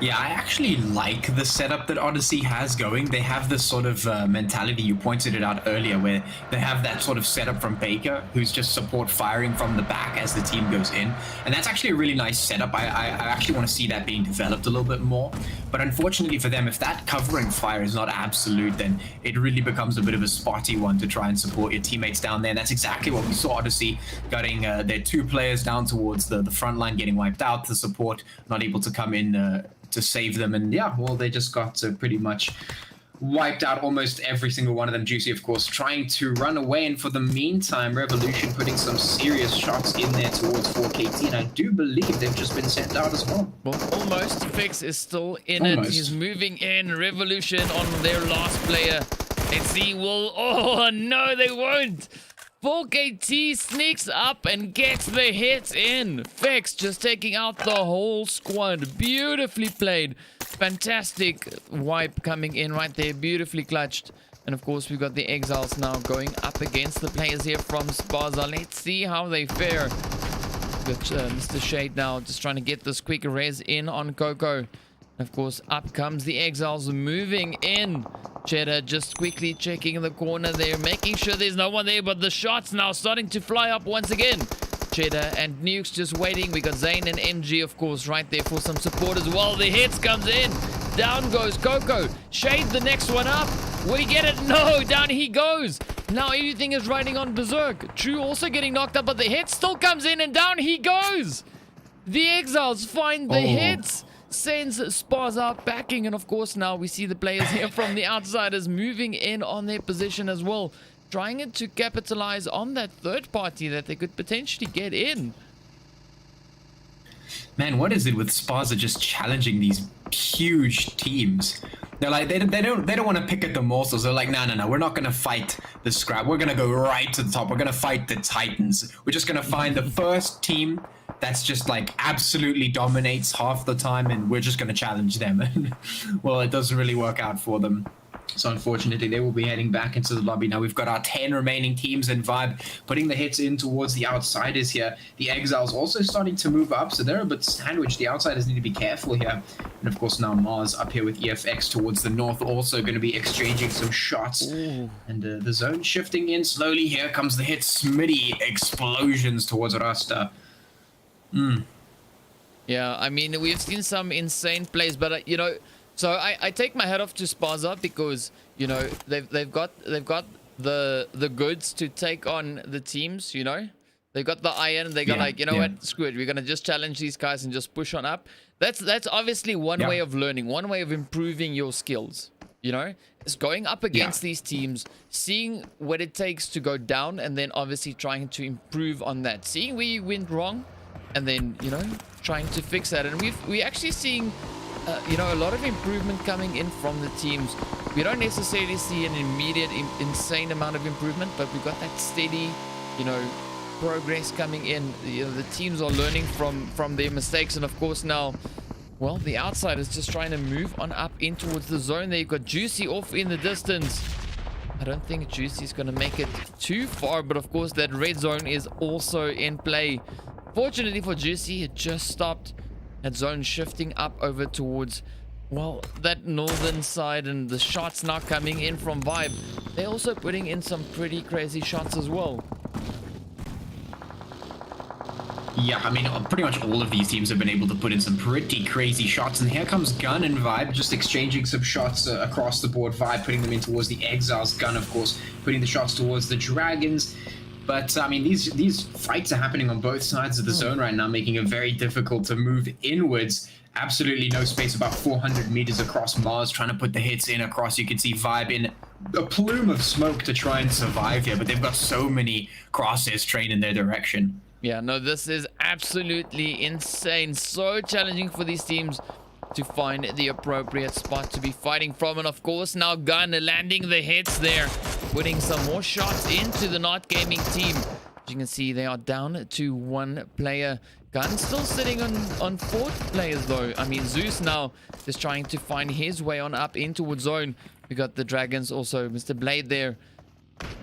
Yeah, I actually like the setup that Odyssey has going. They have this sort of mentality, you pointed it out earlier, where they have that sort of setup from Baker, who's just support firing from the back as the team goes in. And that's actually a really nice setup. I actually want to see that being developed a little bit more. But unfortunately for them, if that covering fire is not absolute, then it really becomes a bit of a spotty one to try and support your teammates down there. And that's exactly what we saw Odyssey getting their two players down towards the front line, getting wiped out. The support not able to come in to save them, and yeah, well, they just got pretty much wiped out, almost every single one of them. Juicy, of course, trying to run away, and for the meantime, Revolution putting some serious shots in there towards 4KT, and I do believe they've just been sent out as well. Well, almost. Fix is still in it. He's moving in. Revolution on their last player. Let's see. Well, oh no, they won't. 4KT sneaks up and gets the hit in. Fex just taking out the whole squad. Beautifully played. Fantastic wipe coming in right there. Beautifully clutched. And of course, we've got the eXiles now going up against the players here from Spaza. Let's see how they fare. We've got Mr. Shade now just trying to get this quick res in on Coco. And of course, up comes the eXiles moving in. Cheddar just quickly checking the corner there, making sure there's no one there, but the shots now starting to fly up once again. Cheddar and Nukes just waiting. We got Zane and MG, of course, right there for some support as well. The hits comes in. Down goes Coco. Shade the next one up. Will he get it? No, down he goes. Now everything is riding on Berserk. True also getting knocked up, but the hit still comes in and down he goes. The eXiles find the hits. Sends Spaza backing, and of course now we see the players here from the outsiders moving in on their position as well, trying to capitalize on that third party that they could potentially get in. Man, what is it with Spaza just challenging these huge teams? They're like, they don't want to pick at the morsels. They're like, no, we're not gonna fight the scrap. We're gonna go right to the top. We're gonna fight the Titans. We're just gonna find the first team that's just like absolutely dominates half the time, and we're just going to challenge them. Well, it doesn't really work out for them. So unfortunately, they will be heading back into the lobby. Now we've got our 10 remaining teams in Vibe, putting the hits in towards the outsiders here. The eXiles also starting to move up, so they're a bit sandwiched. The outsiders need to be careful here. And of course now Mars up here with EFX towards the north, also going to be exchanging some shots. Ooh. And the zone shifting in slowly. Here comes the hit. Smitty explosions towards Rasta. Yeah, I mean, we've seen some insane plays, but you know, so I take my hat off to Spaza because, you know, they've got the goods to take on the teams, you know. They've got the iron, they got like, you know what, screw it, we're gonna just challenge these guys and just push on up. That's obviously one way of learning, one way of improving your skills, you know. It's going up against these teams, seeing what it takes to go down, and then obviously trying to improve on that, seeing where you went wrong, and then, you know, trying to fix that. And we're actually seeing, you know, a lot of improvement coming in from the teams. We don't necessarily see an immediate, insane amount of improvement, but we've got that steady, you know, progress coming in. You know, the teams are learning from their mistakes. And of course now, well, the outside is just trying to move on up in towards the zone. There you've got Juicy off in the distance. I don't think Juicy's going to make it too far, but of course that red zone is also in play. Fortunately for Juicy, it just stopped. That zone shifting up over towards, well, that northern side, and the shots now coming in from Vibe. They're also putting in some pretty crazy shots as well. Yeah, I mean, pretty much all of these teams have been able to put in some pretty crazy shots. And here comes Gun and Vibe just exchanging some shots across the board. Vibe putting them in towards the eXiles. Gun, of course, putting the shots towards the Dragons. But, I mean, these fights are happening on both sides of the zone right now, making it very difficult to move inwards. Absolutely no space, about 400 meters across Mars, trying to put the hits in across. You can see Vibe in a plume of smoke to try and survive here, but they've got so many crosshairs trained in their direction. Yeah, no, this is absolutely insane. So challenging for these teams to find the appropriate spot to be fighting from. And of course now Gun landing the hits there, putting some more shots into the Not Gaming team. As you can see, they are down to one player. Gun still sitting on 4 players though. I mean, Zeus now just trying to find his way on up in towards zone. We got the Dragons also, Mr. Blade there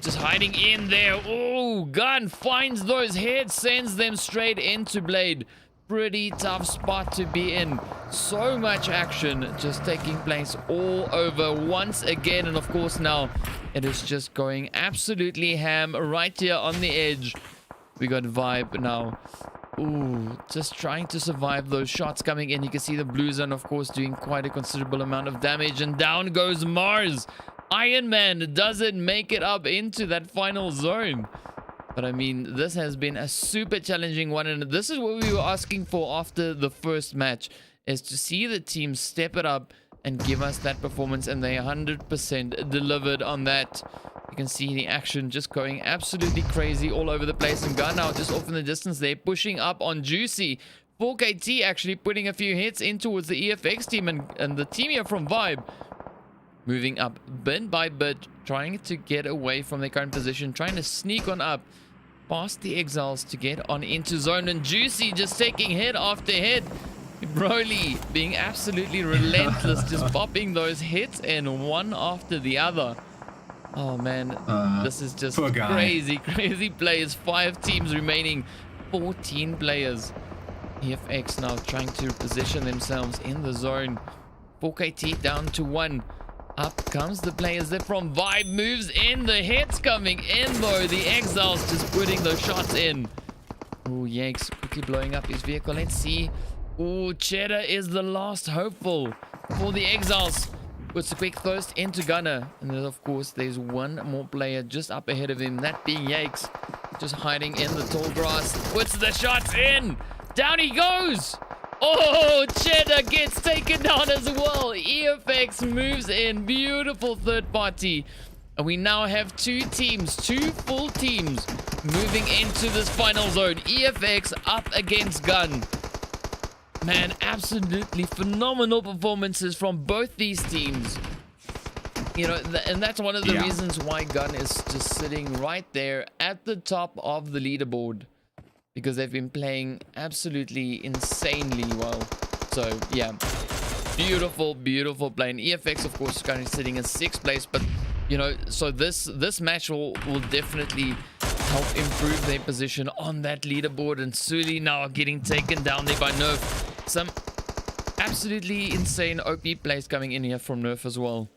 just hiding in there. Oh, Gun finds those heads, sends them straight into Blade. Pretty tough spot to be in. So much action just taking place all over once again. And of course now it is just going absolutely ham right here on the edge. We got Vibe now. Ooh, just trying to survive those shots coming in. You can see the blue zone, of course, doing quite a considerable amount of damage. And down goes Mars. Iron Man doesn't make it up into that final zone. But I mean, this has been a super challenging one, and this is what we were asking for after the first match, is to see the team step it up and give us that performance, and they 100% delivered on that. You can see the action just going absolutely crazy all over the place, and Gun now just off in the distance there, pushing up on Juicy. 4KT actually putting a few hits in towards the EFX team, and the team here from Vibe. moving up bit by bit, trying to get away from their current position, trying to sneak on up past the eXiles to get on into zone. And Juicy just taking hit after hit. Broly being absolutely relentless, just popping those hits in one after the other. Oh man, this is just crazy plays. 5 teams remaining, 14 players. EFX now trying to position themselves in the zone. 4KT down to 1. Up comes the players there from Vibe, moves in, the hits coming in though. The eXiles just putting those shots in. Oh, Yanks quickly blowing up his vehicle. Let's see. Oh, Cheddar is the last hopeful for the eXiles. Puts a quick thirst into Gunner. And then, of course, there's one more player just up ahead of him. That being Yakes. Just hiding in the tall grass. Puts the shots in. Down he goes. Oh, Cheddar gets taken down as well. EFX moves in. Beautiful third party. And we now have 2 teams, 2 full teams moving into this final zone. EFX up against Gun. Man, absolutely phenomenal performances from both these teams. You know, and that's one of the reasons why Gun is just sitting right there at the top of the leaderboard. Because they've been playing absolutely insanely well. So, yeah. Beautiful, beautiful play. And EFX, of course, is currently sitting in 6th place. But, you know, so this match will definitely help improve their position on that leaderboard. And Sully now getting taken down there by Nerf. Some absolutely insane OP plays coming in here from Nerf as well.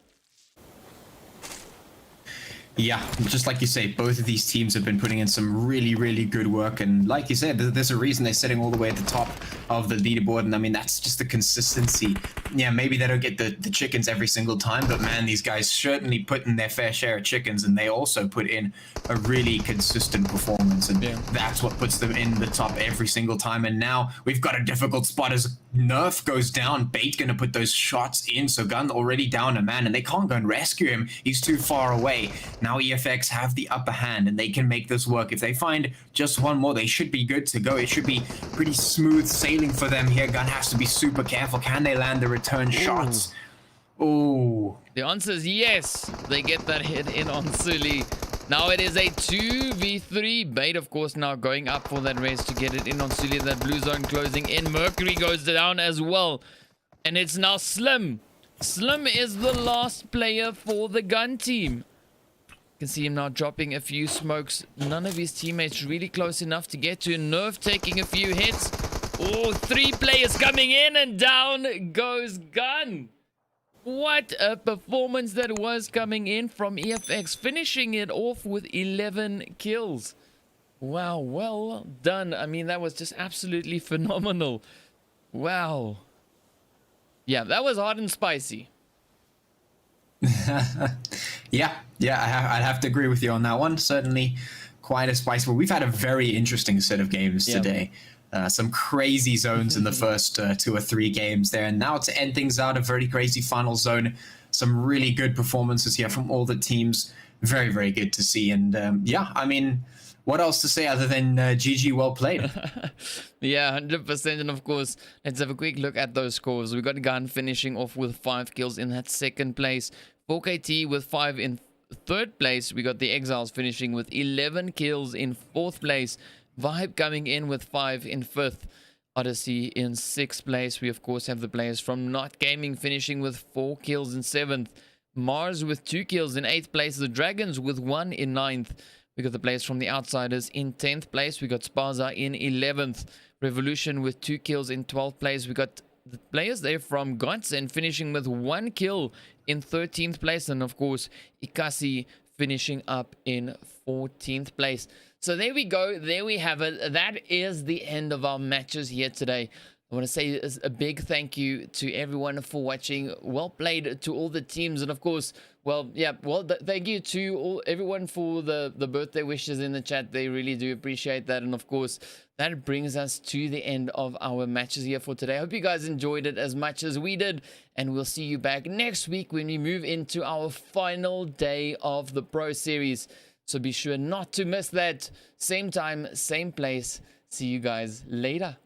Yeah, just like you say, both of these teams have been putting in some really, really good work. And like you said, there's a reason they're sitting all the way at the top of the leaderboard. And I mean, that's just the consistency. Yeah, maybe they don't get the chickens every single time, but man, these guys certainly put in their fair share of chickens, and they also put in a really consistent performance. And that's what puts them in the top every single time. And now we've got a difficult spot as Nerf goes down. Bait gonna put those shots in, so Gun already down a man, and they can't go and rescue him. He's too far away. Now EFX have the upper hand, and they can make this work. If they find just one more, they should be good to go. It should be pretty smooth sailing for them here. Gun has to be super careful. Can they land the return shots? Oh. The answer is yes. They get that hit in on Sully. Now it is a 2v3. Bait, of course, now going up for that race to get it in on Sully. That blue zone closing in. Mercury goes down as well. And it's now Slim. Slim is the last player for the Gun team. You can see him now dropping a few smokes. None of his teammates really close enough to get to. Nerf taking a few hits. Oh, 3 players coming in, and down goes Gun. What a performance that was coming in from EFX, finishing it off with 11 kills. Wow, well done. I mean, that was just absolutely phenomenal. Wow. Yeah, that was hot and spicy. Yeah, I'd have to agree with you on that one. Certainly quite a spicy one. We've had a very interesting set of games today. Some crazy zones in the first 2 or 3 games there. And now to end things out, a very crazy final zone. Some really good performances here from all the teams. Very, very good to see. And yeah, I mean, what else to say other than GG, well played? Yeah, 100%. And of course, let's have a quick look at those scores. We got Gun finishing off with 5 kills in that 2nd place. 4KT with 5 in 3rd place. We got the eXiles finishing with 11 kills in 4th place. Vibe coming in with 5 in 5th. Odyssey in 6th place. We, of course, have the players from Not Gaming finishing with 4 kills in 7th. Mars with 2 kills in 8th place. The Dragons with 1 in 9th. We got the players from the Outsiders in 10th place. We got Spaza in 11th. Revolution with 2 kills in 12th place. We got the players there from GODSENT finishing with 1 kill in 13th place. And, of course, Ekasi finishing up in 14th place. So there we go. There we have it. That is the end of our matches here today. I want to say a big thank you to everyone for watching. Well played to all the teams. And of course, well, yeah, well, thank you to everyone for the birthday wishes in the chat. They really do appreciate that. And of course, that brings us to the end of our matches here for today. I hope you guys enjoyed it as much as we did. And we'll see you back next week when we move into our final day of the Pro Series. So be sure not to miss that. Same time, same place. See you guys later.